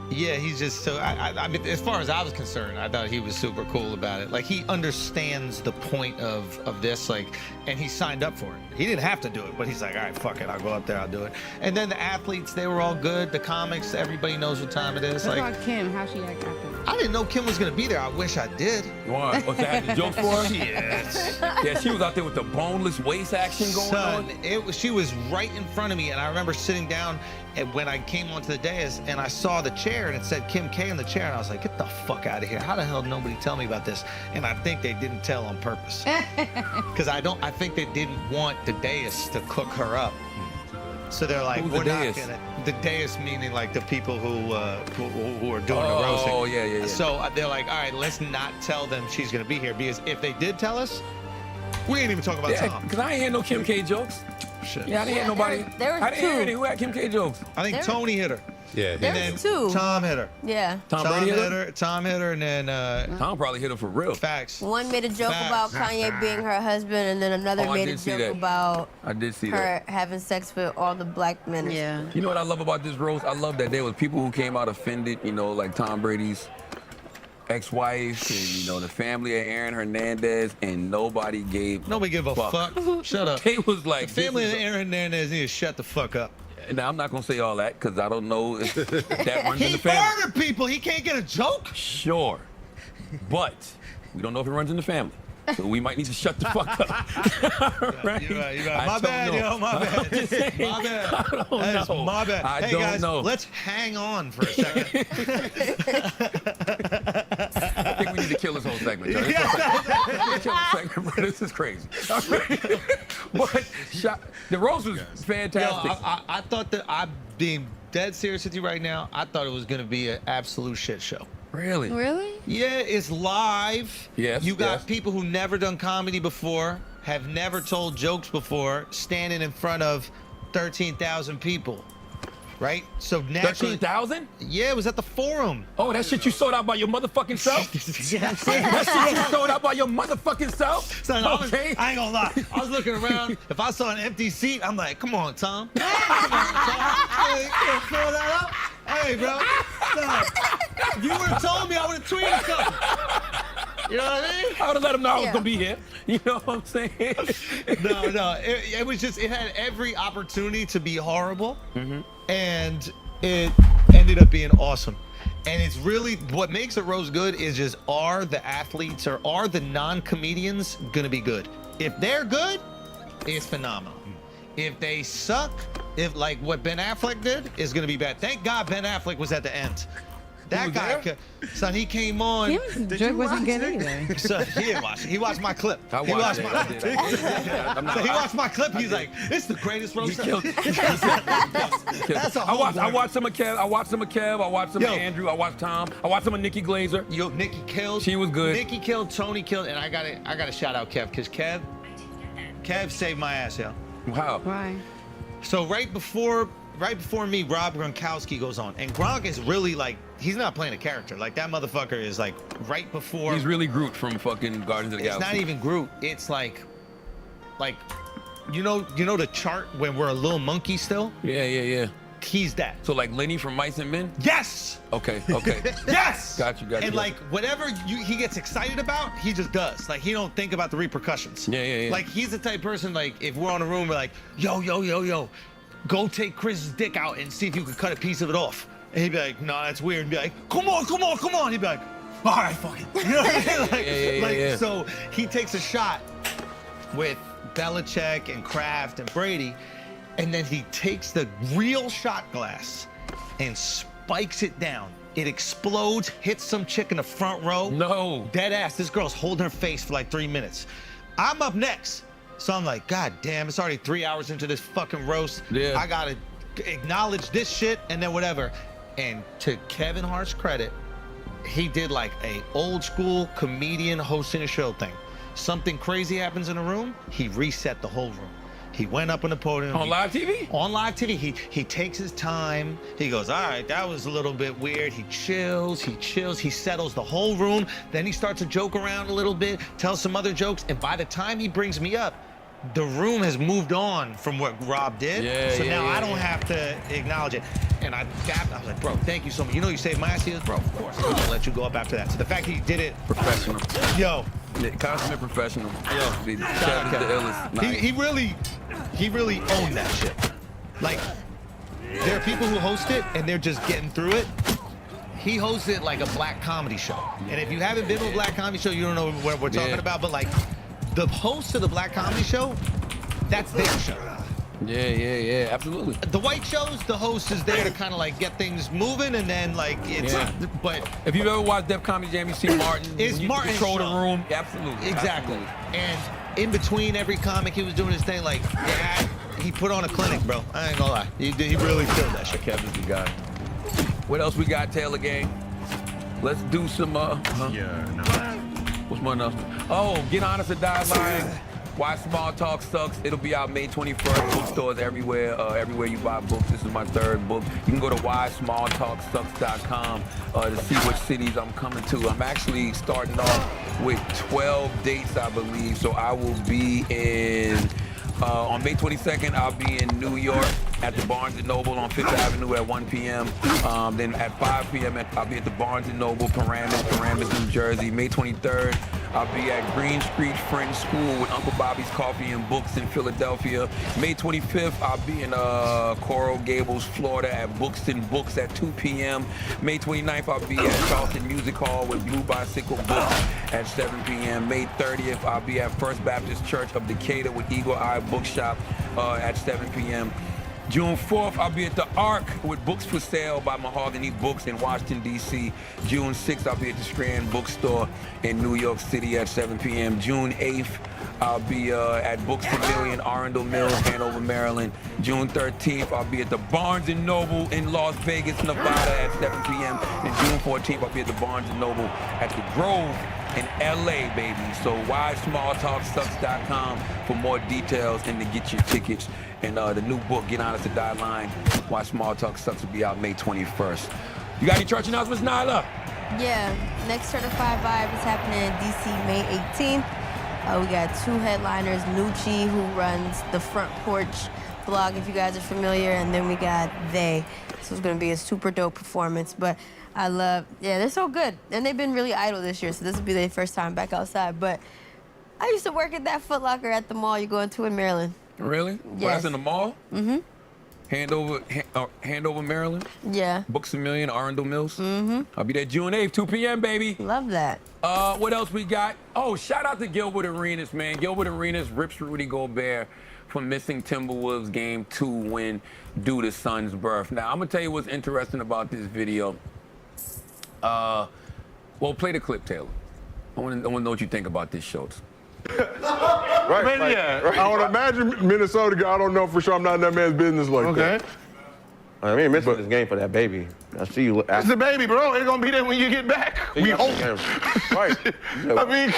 S10: yeah, he's just so. I mean, as far as I was concerned, I thought he was super cool about it. Like he understands the point of this, like, and he signed up for it. He didn't have to do it, but he's like, all right, fuck it, I'll go up there, I'll do it. And then the athletes, they were all good. The comics, everybody knows what time it is.
S13: What
S10: Like,
S13: about Kim? How she act after?
S10: I didn't know Kim was gonna be there. I wish I did.
S11: What? Was that the jokes for her?
S10: Yes.
S11: Yeah, she was out there with the boneless waist action going
S10: Son,
S11: on.
S10: she was right in front of me, and I remember sitting down and when I came onto the dais and I saw the chair and it said Kim K in the chair, and I was like, get the fuck out of here. How the hell did nobody tell me about this? And I think they didn't tell on purpose. Because I think they didn't want the dais to cook her up. So they're like,
S11: Who's the
S10: we're not
S11: dais?
S10: gonna. the dais meaning like the people who are doing the roasting.
S11: Oh, yeah.
S10: So they're like, all right, let's not tell them she's gonna be here, because if they did tell us, we ain't even talking about Tom.
S11: Because I ain't hear no Kim K jokes.
S10: Shit.
S11: Yeah, I didn't hear nobody.
S12: There
S11: I
S12: was
S11: didn't hear any
S12: two.
S11: who had Kim K jokes.
S10: I think Tony hit her.
S17: Yeah.
S10: And
S12: There
S10: then
S12: was two.
S10: Tom hit her.
S12: Yeah.
S11: Tom Brady hit her?
S10: Tom hit her, and then
S11: Tom probably hit her for real.
S10: facts.
S12: One made a joke
S10: Facts.
S12: about Kanye being her husband, and then another
S11: Oh, I
S12: made a
S11: did see
S12: joke
S11: that.
S12: about
S11: I did see
S12: her
S11: that.
S12: having sex with all the black men.
S13: Yeah.
S11: You know what I love about this roast? I love that there was people who came out offended, you know, like Tom Brady's ex-wife and, you know, the family of Aaron Hernandez, and nobody gave
S10: a fuck. Shut up.
S11: They was like,
S10: The family
S11: this
S10: of
S11: is
S10: Aaron Hernandez need to shut the fuck up.
S11: Now, I'm not going to say all that because I don't know if that runs in
S10: He
S11: the family.
S10: murdered people. He can't get a joke.
S11: Sure. But we don't know if it runs in the family. So we might need to shut the fuck up. Right?
S10: You're right.
S11: I
S10: My
S11: don't
S10: bad,
S11: know.
S10: yo. My bad.
S11: I'm just saying,
S10: My bad.
S11: I don't
S10: That is
S11: know.
S10: my bad.
S11: I
S10: Hey,
S11: don't
S10: guys,
S11: know.
S10: let's hang on for a second.
S11: I think we need to kill this whole segment, Joe. Kill the segment, bro. This is crazy. But the roast was fantastic.
S10: Yo, I thought that, I'm being dead serious with you right now, I thought it was going to be an absolute shit show.
S11: Really?
S13: Really?
S10: Yeah, it's live.
S11: Yes,
S10: You got
S11: yes.
S10: people who never done comedy before, have never told jokes before, standing in front of 13,000 people. Right? So naturally.
S11: 13,000?
S10: Yeah, it was at the Forum.
S11: Oh, that shit you sold out by your motherfucking self?
S10: Yes.
S11: That shit you sold out by your motherfucking self?
S10: Son,
S11: Okay.
S10: I ain't gonna lie. I was looking around. If I saw an empty seat, I'm like, come on, Tom. Come on, Tom. Hey, you can't fill that up. Hey, bro. Son, if you would have told me, I would have tweeted something. You know what I mean?
S11: I would have let him know I was
S12: Yeah.
S11: gonna be here. You know what I'm saying?
S10: No. It was just, it had every opportunity to be horrible. And it ended up being awesome. And it's really, what makes a roast good is just, are the athletes or are the non-comedians gonna be good? If they're good, it's phenomenal. If they suck, if like what Ben Affleck did, is gonna be bad. Thank God Ben Affleck was at the end. That
S11: was
S10: guy,
S11: there?
S10: son, he came on.
S13: His joke wasn't good either.
S10: Son, he didn't watch it. He watched my clip.
S11: I
S10: He
S11: watched
S10: watched
S11: it.
S10: my
S11: I did. I'm not-
S10: So he watched my clip. He's like, "It's the greatest roast."
S11: Killed it.
S10: That's a
S11: I watched
S10: whole
S11: some of Kev. I watched some of
S10: Yo.
S11: Andrew. I watched Tom. I watched some of Nikki Glazer.
S10: Yo, Nikki killed.
S11: She was good.
S10: Nikki killed. Tony killed, and I gotta shout out Kev, because Kev saved my ass, yo.
S11: Wow.
S13: Why?
S10: So right before me, Rob Gronkowski goes on, and Gronk is really like, he's not playing a character. Like that motherfucker is like right before.
S11: He's really Groot from fucking Guardians of the
S10: It's
S11: Galaxy.
S10: not even Groot. It's like, you know the chart when we're a little monkey still.
S11: Yeah.
S10: He's that.
S11: So like Lenny from Mice and Men?
S10: Yes.
S11: Okay.
S10: Yes.
S11: Got you.
S10: And like whatever he gets excited about, he just does. Like he don't think about the repercussions.
S11: Yeah.
S10: Like he's the type of person, like if we're on a room, we're like, yo, go take Chris's dick out and see if you can cut a piece of it off. And he'd be like, no, that's weird. And be like, come on. He'd be like, all right, fuck it. You know what I mean?
S11: Yeah.
S10: So he takes a shot with Belichick and Kraft and Brady, and then he takes the real shot glass and spikes it down. It explodes, hits some chick in the front row.
S11: No.
S10: Dead ass. This girl's holding her face for like 3 minutes. I'm up next. So I'm like, God damn, it's already 3 hours into this fucking roast.
S11: Yeah.
S10: I gotta acknowledge this shit and then whatever. And to Kevin Hart's credit, he did like a old school comedian hosting a show thing. Something crazy happens in a room, he reset the whole room. He went up on the podium.
S11: On live TV?
S10: On live TV. He takes his time. He goes, all right, that was a little bit weird. He chills, he settles the whole room. Then he starts to joke around a little bit, tells some other jokes. And by the time he brings me up, the room has moved on from what Rob did. So now I don't have to acknowledge it. And I was like, bro, thank you so much. You know you saved my ass. He goes, bro, of course. I'm gonna let you go up after that. So the fact he did it.
S11: Professional.
S10: Yo.
S11: Consummate professional.
S10: Yo.
S11: Kevin's the illest. Nice.
S10: He really owned that shit. Like, there are people who host it and they're just getting through it. He hosts it like a black comedy show. And if you haven't been to a black comedy show, you don't know what we're talking about. But like, the host of the black comedy show, that's their show.
S11: Yeah, absolutely.
S10: The white shows, the host is there to kind of like get things moving, and then like it's.
S11: Yeah.
S10: But
S11: if you've ever watched Def Comedy Jam, you see Martin.
S10: It's
S11: you
S10: Martin's
S11: control
S10: show.
S11: the room. Absolutely.
S10: Exactly.
S11: Absolutely.
S10: And in between every comic, he was doing his thing. Like, yeah, he put on a clinic, bro. I ain't gonna lie. He really killed that shit.
S11: Kevin's the guy. What else we got, Taylor Gang? Let's do some, what's my announcement? Oh, Get Honest or Die Lying. Why Small Talk Sucks. It'll be out May 21st. Bookstores everywhere. Everywhere you buy books. This is my 3rd book. You can go to whysmalltalksucks.com to see which cities I'm coming to. I'm actually starting off with 12 dates, I believe. So I will be in, on May 22nd, I'll be in New York at the Barnes & Noble on 5th Avenue at 1 p.m. Then at 5 p.m. I'll be at the Barnes & Noble, Paramus, New Jersey. May 23rd, I'll be at Green Street French School with Uncle Bobby's Coffee and Books in Philadelphia. May 25th, I'll be in Coral Gables, Florida at Bookston Books at 2 p.m. May 29th, I'll be at Charleston Music Hall with Blue Bicycle Books at 7 p.m. May 30th, I'll be at First Baptist Church of Decatur with Eagle Eye Bookshop at 7 p.m. June 4th, I'll be at the Ark with Books for Sale by Mahogany Books in Washington, D.C. June 6th, I'll be at the Strand Bookstore in New York City at 7 p.m. June 8th, I'll be at Books A Million, Arundel Mills, Hanover, Maryland. June 13th, I'll be at the Barnes & Noble in Las Vegas, Nevada at 7 p.m. And June 14th, I'll be at the Barnes & Noble at the Grove in LA, baby. So whysmalltalksucks.com for more details and to get your tickets. And the new book, Get Honest or Die Lying, Why Small Talk Sucks, will be out May 21st. You got any church announcements, Nyla?
S12: Yeah, next Certified Vibe is happening in DC May 18th. We got 2 headliners, Nucci, who runs the Front Porch blog, if you guys are familiar, and then we got They. So it's gonna be a super dope performance, but they're so good. And they've been really idle this year, so this will be their first time back outside. But I used to work at that Foot Locker at the mall you go into in Maryland.
S11: Really?
S12: Yes.
S11: Well, that's in the mall?
S12: Mm-hmm.
S11: Handover, Maryland?
S12: Yeah.
S11: Books A Million, Arundel Mills? Mm-hmm. I'll be there June 8th, 2 p.m., baby.
S12: Love that.
S11: What else we got? Oh, shout out to Gilbert Arenas, man. Gilbert Arenas rips Rudy Gobert for missing Timberwolves Game 2 win due to son's birth. Now, I'm going to tell you what's interesting about this video. Well, play the clip, Taylor. I want to know what you think about this, Schultz.
S18: Right, man, yeah. Right. I would imagine Minnesota guy. I don't know for sure. I'm not in that man's business like that.
S19: I mean, missing this game for that baby. I see you.
S18: It's the baby, bro. It's gonna be there when you get back. We hope.
S19: Right.
S18: I mean,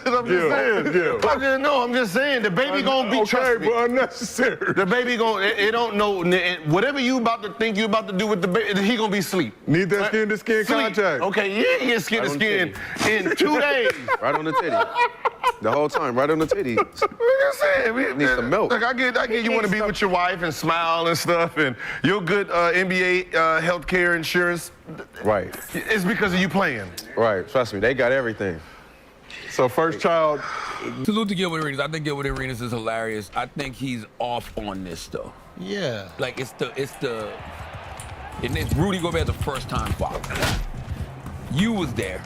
S18: I'm just saying. Yeah. I'm just saying. The baby gonna be trust me. But unnecessary. The baby gonna. It don't know. Whatever you about to think you about to do with the baby, he gonna be asleep. Need that skin-to-skin contact. Okay, you get skin-to-skin in 2 days.
S19: Right on the titty. The whole time, right on the titty.
S18: Like I said, we
S19: need some milk.
S18: Look, I get you want to be with your wife and smile and stuff, and you're good NBA healthcare insurance.
S19: Right.
S18: It's because of you playing.
S19: Right. Trust me, they got everything.
S18: So first child.
S11: Salute to Gilbert Arenas. I think Gilbert Arenas is hilarious. I think he's off on this though.
S10: Yeah.
S11: Like it's Rudy Gobert, the first time father. You was there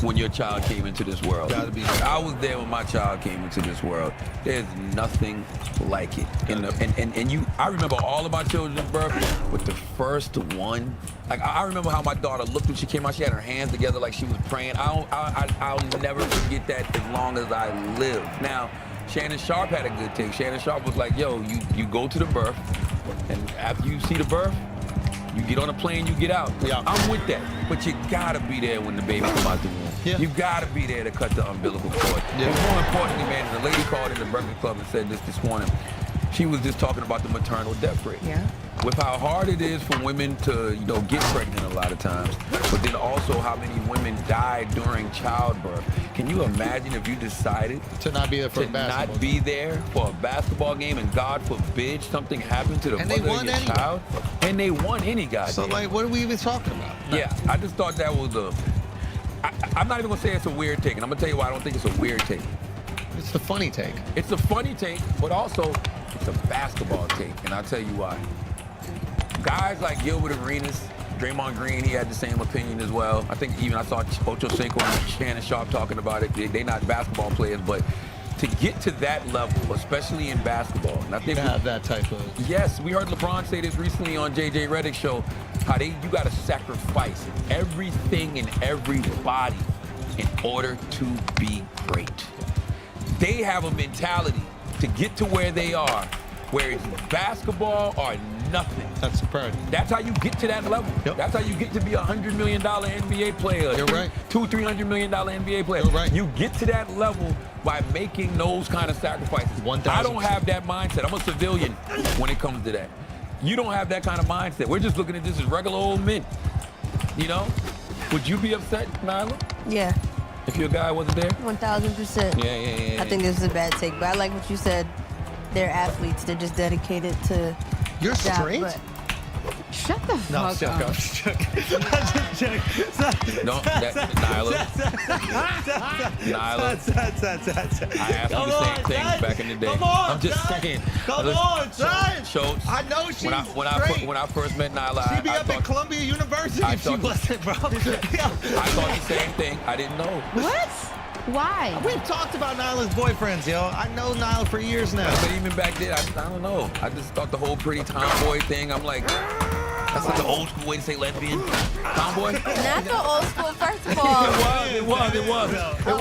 S11: when your child came into this world.
S10: Gotta be.
S11: I was there when my child came into this world. There's nothing like it. I remember all of my children's birth, but the first one, like I remember how my daughter looked when she came out. She had her hands together like she was praying. I'll never forget that as long as I live. Now, Shannon Sharp had a good take. Shannon Sharp was like, yo, you go to the birth, and after you see the birth, you get on a plane, you get out.
S10: Yeah.
S11: I'm with that. But you gotta be there when the baby come out the womb.
S10: Yeah.
S11: You gotta be there to cut the umbilical cord.
S10: Yeah.
S11: And more importantly, man, the lady called in the Breakfast Club and said this morning. She was just talking about the maternal death rate.
S2: Yeah.
S11: With how hard it is for women to, get pregnant a lot of times, but then also how many women die during childbirth. Can you imagine if you decided
S10: to not be there for a basketball
S11: not be there for a basketball game, and God forbid something happened to the mother of your child, and they won any goddamn.
S10: So like, what are we even talking about?
S11: Yeah, I just thought that was I'm not even gonna say it's a weird take, and I'm gonna tell you why I don't think it's a weird take.
S10: It's the funny take.
S11: It's a funny take, but also it's a basketball take, and I'll tell you why. Guys like Gilbert Arenas, Draymond Green, he had the same opinion as well. I think even I saw Ocho Cinco and Shannon Sharp talking about it. They're not basketball players, but to get to that level, especially in basketball, and I think
S10: to have that type of.
S11: Yes, we heard LeBron say this recently on JJ Redick's show, how you got to sacrifice everything and everybody in order to be great. They have a mentality to get to where they are where it's basketball or nothing.
S10: That's the priority.
S11: That's how you get to that level.
S10: Yep.
S11: That's how you get to be $100 million NBA player.
S10: You're right.
S11: $200-300 million NBA player.
S10: You're right.
S11: You get to that level by making those kind of sacrifices.
S10: 1,000%.
S11: I don't have that mindset. I'm a civilian when it comes to that. You don't have that kind of mindset. We're just looking at this as regular old men. You know? Would you be upset, Nyla,
S12: Yeah,
S11: if your guy wasn't there?
S12: 1,000%.
S11: Yeah.
S12: I think this is a bad take, but I like what you said. They're athletes. They're just dedicated to.
S10: You're
S12: job,
S10: straight?
S12: but-
S13: Shut the
S10: No,
S13: fuck up.
S10: I'm just joking.
S11: No, Nyla. Nyla. I asked you the same thing back in the day.
S10: Come on,
S11: I'm just
S10: son.
S11: saying.
S10: Come
S11: Listen,
S10: on, son.
S11: Schultz,
S10: I know she's
S11: when I first met Nyla,
S10: She'd be
S11: I
S10: up at
S11: thought,
S10: Columbia University
S11: I
S10: if she
S11: thought-
S10: wasn't, bro.
S11: I thought the same thing. I didn't know.
S13: What? Why?
S10: We've talked about Nyla's boyfriends, yo. I know Nyla for years now.
S11: But even back then, I don't know. I just thought the whole pretty tomboy thing, I'm like, that's like the old school way to say lesbian. Tomboy?
S12: Not the old school, first of all.
S11: It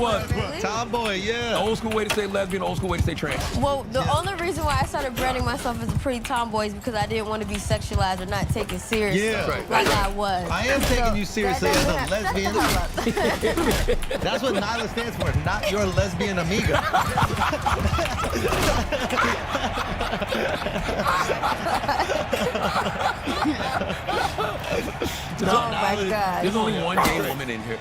S11: was.
S12: Really?
S10: Tomboy, yeah.
S11: Old school way to say lesbian, old school way to say trans.
S12: Well, the only reason why I started branding myself as a pretty tomboy is because I didn't want to be sexualized or not taken seriously
S10: Yeah. Right,
S12: like
S11: right.
S12: I was.
S10: I am taking you seriously as a lesbian.
S12: lesbian.
S10: That's what Nyla stands for, not your lesbian amiga.
S12: Oh my God.
S11: There's only one gay woman in here.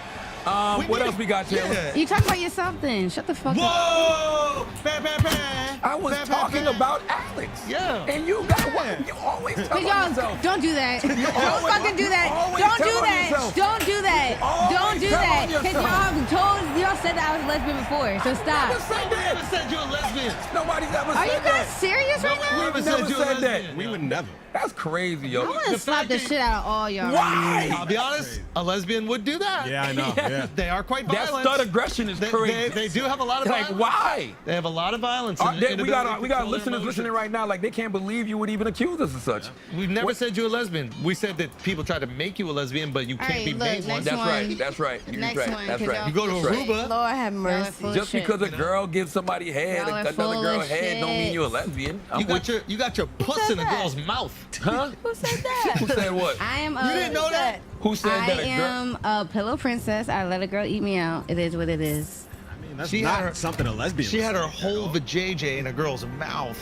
S11: What else we got, Taylor?
S13: You talk about yourself then. Shut the fuck up.
S10: Whoa! Bam, bam, bam.
S11: I was talking about Alex.
S10: Yeah.
S11: And you got what? You always tell
S13: Cause y'all,
S11: yourself.
S13: don't do that. Don't
S11: always-
S13: fucking do that.
S11: always
S13: Don't
S11: tell
S13: do
S11: on
S13: that.
S11: yourself.
S13: Don't do that.
S11: Always
S13: Don't do
S11: tell
S13: that.
S11: on
S13: Cause y'all said that I was lesbian before. So stop.
S10: Never said you're a lesbian.
S11: Nobody's ever
S13: Are
S11: said
S13: you guys
S11: that.
S13: serious right
S10: We
S13: now?
S10: never
S11: Never
S10: said you're a
S11: said that.
S10: lesbian.
S16: We would never.
S11: That's crazy, yo.
S13: I want to slap the shit out of all y'all.
S11: Why?
S10: I'll be honest, a lesbian would do that.
S16: Yeah, I know. Yeah.
S10: They are quite
S11: That
S10: violent.
S11: stud aggression is crazy.
S10: They do have a lot of
S11: Like,
S10: violence.
S11: why?
S10: They have a lot of violence.
S11: We got listeners listening right now, like they can't believe you would even accuse us of such.
S10: We've never said you're a lesbian. We said that people try to make you a lesbian, but you can't
S13: right,
S10: be
S13: look,
S10: made one.
S13: next
S11: That's
S13: one.
S11: right. That's right. You're
S13: Next
S11: right.
S13: one,
S11: That's
S13: 'cause
S11: right.
S13: y'all-
S10: You go to
S11: That's right.
S10: Aruba.
S12: Lord have
S13: Y'all are
S12: mercy.
S13: full of
S11: Just
S13: shit.
S11: because a girl gives somebody head,
S13: Y'all are
S11: another
S13: full
S11: girl
S13: of
S11: head, don't mean
S13: shit.
S11: you're a lesbian. I'm
S10: You got your puss in a
S12: that?
S10: girl's mouth.
S11: Huh?
S12: Who said that?
S11: Who said what?
S13: I am.
S10: You didn't know that?
S11: Who said
S13: I
S11: that a girl?
S13: am a pillow princess. I let a girl eat me out. It is what it is.
S16: I mean, that's
S10: She
S16: not
S10: had her-
S16: something a lesbian.
S10: She
S16: would
S10: had
S16: say.
S10: her whole vajayjay in a girl's mouth.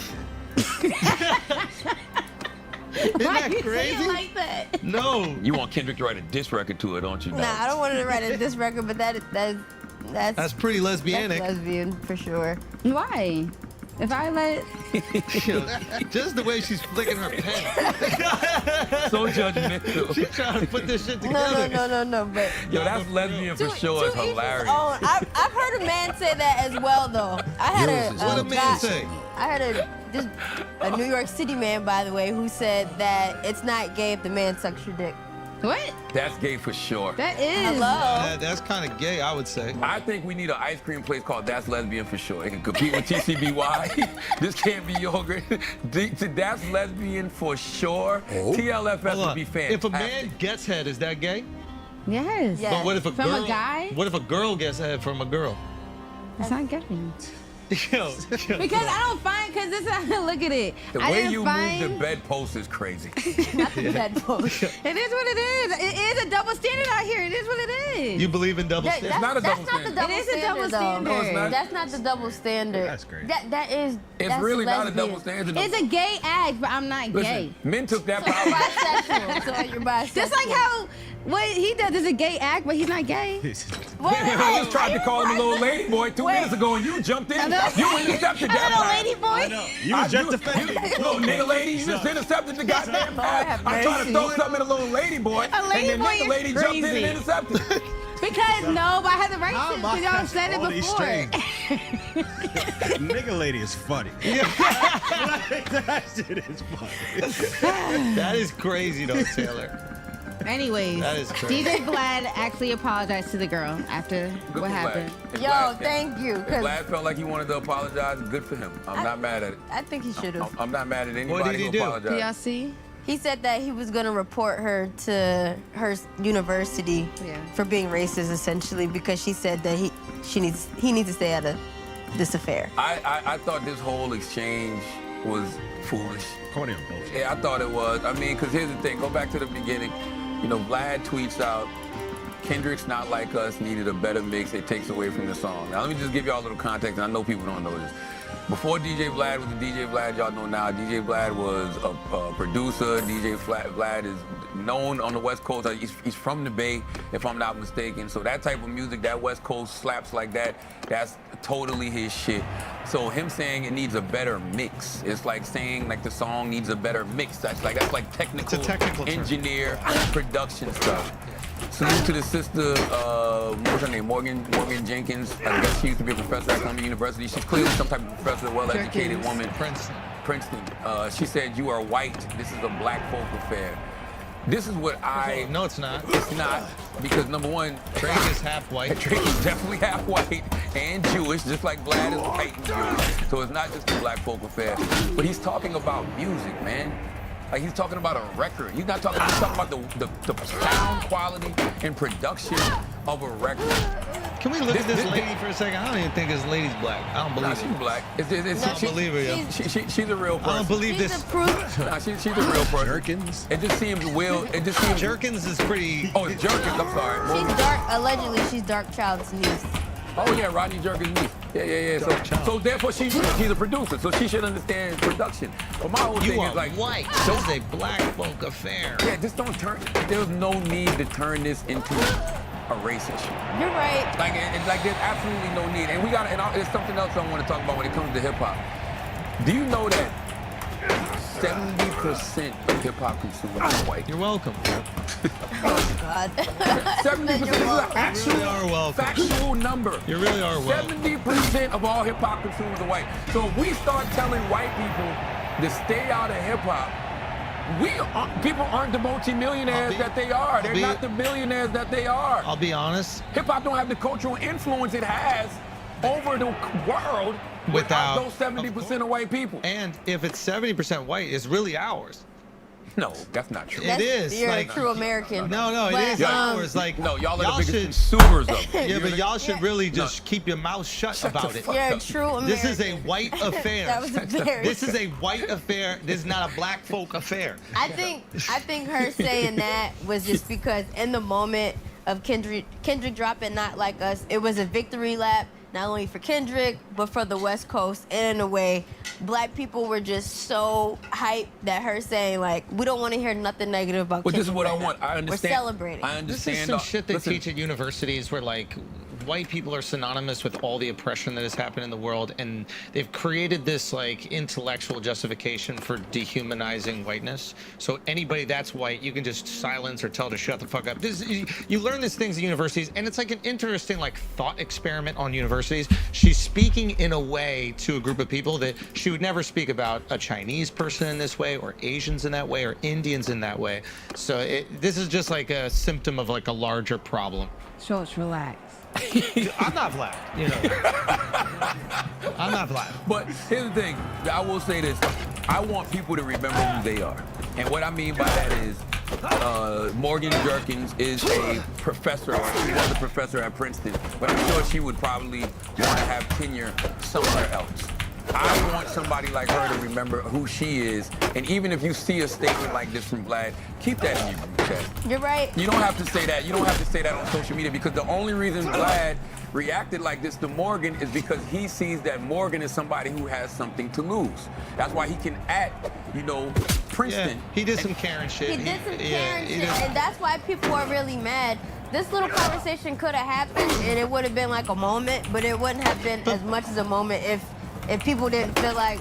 S10: Isn't
S13: Why
S10: that
S13: you say
S10: crazy?
S13: it like that?
S10: No.
S11: You want Kendrick to write a diss record to her, don't you?
S12: Nah, I don't want her to write this record, but that's
S10: That's pretty lesbianic.
S12: That's lesbian for sure.
S13: Why? If I let
S10: Just the way she's flicking her pen.
S11: So judgmental.
S10: She's trying to put this shit
S12: No,
S10: together.
S12: no. But
S11: Yo, that's lesbian for sure. It's
S12: to each his
S11: hilarious.
S12: own. I've heard a man say that as well, though. I had
S10: What a man say?
S12: I heard a New York City man, by the way, who said that it's not gay if the man sucks your dick.
S13: what?
S11: That's gay for sure.
S13: That is.
S12: Hello.
S10: That's kind of gay, I would say.
S11: I think we need an ice cream place called That's Lesbian for sure. It can compete with TCBY. This can't be yogurt. That's Lesbian for sure. TLFS
S10: Hold
S11: would
S10: on.
S11: be fantastic.
S10: If a man gets head, is that gay?
S13: Yes.
S12: Yeah.
S10: But what if a
S13: From
S10: girl?
S13: a guy?
S10: What if a girl gets head from a girl?
S13: It's not gay.
S10: Yo,
S13: Because I don't find, because this is how I look at it.
S11: The
S13: I
S11: way
S13: didn't
S11: you
S13: find,
S11: move the bedpost is crazy.
S12: Not the bedpost.
S13: It is what it is. It is a double standard out here. It is what it is.
S10: you believe in double standards?
S11: not a double
S12: That's not the
S11: standard.
S12: double
S13: It is a double
S12: standard, though.
S13: standard.
S11: No, it's not.
S12: That's not the double standard.
S16: That's great.
S12: That is.
S11: It's
S12: that's
S11: really not a
S12: lesbian.
S11: double standard.
S13: It's a gay act, but I'm not gay.
S11: Listen, men took that
S12: So you're
S11: power.
S12: bisexual. So you're bisexual.
S13: Just like how what he does is a gay act, but he's not gay.
S11: I just tried to call him a little lady boy 2 minutes ago, and you jumped in. You intercepted that.
S13: Hello,
S11: pass.
S13: lady boy.
S16: You was just defending.
S11: Little nigga lady, you just intercepted the goddamn pass. I'm trying to throw something at a little lady boy,
S13: A lady
S11: and then
S13: boy
S11: nigga
S13: is
S11: lady jumped in
S13: crazy.
S11: and intercepted.
S13: Because no, but I had the right
S16: How
S13: to,
S16: am I
S13: because y'all said it
S16: all these
S13: before.
S16: strings? Nigga lady is funny. That shit is funny.
S10: That is crazy, though, Taylor.
S13: Anyways,
S10: That is crazy.
S13: DJ Vlad actually apologized to the girl after
S11: Good
S13: what
S11: for
S13: happened.
S11: Vlad. If
S12: Yo,
S11: Vlad-
S12: thank you.
S11: If
S12: 'cause
S11: Vlad felt like he wanted to apologize, good for him. I'm not mad at it.
S12: I think he should have.
S11: I'm not mad at anybody
S10: What did he
S11: who
S10: do?
S11: apologized.
S13: Do y'all see?
S12: He said that he was gonna report her to her university for being racist, essentially, because she said that he needs to stay out of this affair.
S11: I thought this whole exchange was foolish.
S16: Corny on both.
S11: Yeah, I thought it was. I mean, because here's the thing. Go back to the beginning. You know, Vlad tweets out, Kendrick's Not Like Us needed a better mix. It takes away from the song. Now, let me just give y'all a little context, and I know people don't know this. Before DJ Vlad was the DJ Vlad y'all know now, DJ Vlad was a producer. DJ Vlad is known on the West Coast. He's from the Bay, if I'm not mistaken. So that type of music, that West Coast slaps like that, that's totally his shit. So him saying it needs a better mix, it's like saying like the song needs a better mix. That's like technical engineer production stuff. Salute to the sister, what's her name, Morgan Jenkins. I guess she used to be a professor at Columbia University. She's clearly some type of professor, well-educated woman. Princeton. She said, "You are white. This is a black folk affair." This is what
S10: No, it's not.
S11: It's not, because number one,
S10: Drake is half white.
S11: Drake is definitely half white and Jewish, just like Vlad is white and Jewish. So it's not just a black folk affair. But he's talking about music, man. Like, he's talking about a record. He's talking about the sound quality and production of a record.
S10: Can we look at this lady for a second? I don't even think this lady's black. I don't believe
S11: she's black. I
S10: don't believe her, yo.
S11: She's a real person.
S10: I don't believe this.
S11: She's a real person.
S16: Jerkins?
S11: It just seems
S10: Jerkins is pretty...
S11: Oh, it's Jerkins. I'm sorry.
S12: She's dark. Allegedly, she's Dark Child's niece.
S11: Oh yeah, Rodney Jerkins' niece. Yeah. So therefore, she's a producer, so she should understand production. But my whole thing is like,
S10: white. This is a black folk affair.
S11: Yeah, just don't turn. There's no need to turn this into a race issue.
S12: You're right.
S11: Like there's absolutely no need. And there's something else I want to talk about when it comes to hip hop. Do you know that 70% of hip hop consumers are white?
S10: You're welcome.
S12: Oh God.
S11: 70% is an actual factual number.
S10: You really are welcome.
S11: 70% of all hip hop consumers are white. So if we start telling white people to stay out of hip hop, people aren't the multi-millionaires that they are. They're not the billionaires that they are.
S10: I'll be honest.
S11: Hip hop don't have the cultural influence it has over the world without those 70% of white people.
S10: And if it's 70% white, it's really ours.
S11: No, that's not true.
S10: It is.
S12: You're
S10: like,
S12: a true American.
S10: No, it is ours. Like,
S11: no, y'all are the biggest
S10: should,
S11: consumers of it.
S10: Yeah, but y'all should really just keep your mouth shut about it.
S12: You're a true American.
S10: This is a white affair.
S12: That was very
S10: This is a white affair. This is not a black folk affair.
S12: I think her saying that was just because in the moment of Kendrick dropping Not Like Us, it was a victory lap, not only for Kendrick, but for the West Coast. And in a way, black people were just so hyped that her saying, like, we don't want to hear nothing negative about Kendrick.
S11: This is what I want. I understand.
S12: We're celebrating.
S11: I understand.
S10: This is some shit they teach at universities where, like, white people are synonymous with all the oppression that has happened in the world, and they've created this like intellectual justification for dehumanizing whiteness. So anybody that's white, you can just silence or tell to shut the fuck up. You learn these things at universities, and it's like an interesting like thought experiment on universities. She's speaking in a way to a group of people that she would never speak about a Chinese person in this way, or Asians in that way, or Indians in that way. So this is just like a symptom of like a larger problem.
S13: Schultz, relax.
S10: I'm not black, you know. I'm not black.
S11: But here's the thing. I will say this. I want people to remember who they are. And what I mean by that is Morgan Jerkins is a professor, or she was a professor at Princeton, but I'm sure she would probably want to have tenure somewhere else. I want somebody like her to remember who she is, and even if you see a statement like this from Vlad, keep that in your group chat.
S12: You're right.
S11: You don't have to say that. You don't have to say that on social media, because the only reason Vlad reacted like this to Morgan is because he sees that Morgan is somebody who has something to lose. That's why he can act, you know, Princeton.
S10: Yeah, he did some Karen shit.
S12: He did some Karen shit, and that's why people are really mad. This little conversation could have happened, and it would have been like a moment, but it wouldn't have been as much as a moment if people didn't feel like,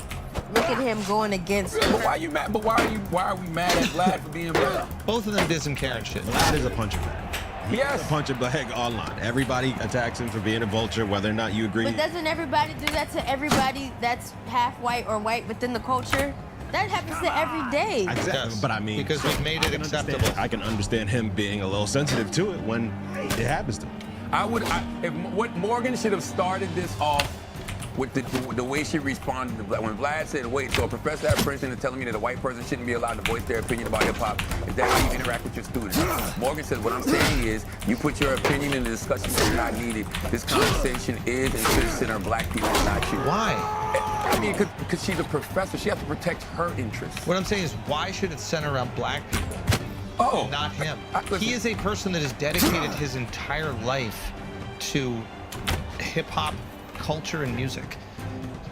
S12: look at him going against.
S11: But why are you mad? But why are we mad at Vlad for being Vlad?
S10: Both of them did some Karen shit.
S16: Vlad is a puncher bag.
S11: Yes.
S16: A puncher bag online. Everybody attacks him for being a vulture, whether or not you agree.
S12: But doesn't everybody do that to everybody that's half white or white within the culture? That happens to every day.
S16: Exactly.
S10: Yes,
S16: but I mean,
S10: because we've made it acceptable.
S16: I can understand him being a little sensitive to it when it happens to him.
S11: What Morgan should have started this off with the way she responded to when Vlad said, wait, so a professor at Princeton is telling me that a white person shouldn't be allowed to voice their opinion about hip-hop. Is that how you interact with your students? Morgan says, what I'm saying is, you put your opinion in the discussion that's not needed. This conversation is and should center black people, not you.
S10: Why?
S11: I mean, because she's a professor, she has to protect her interests.
S10: What I'm saying is, why should it center around black people?
S11: Oh,
S10: not him. He is a person that has dedicated his entire life to hip hop culture and music.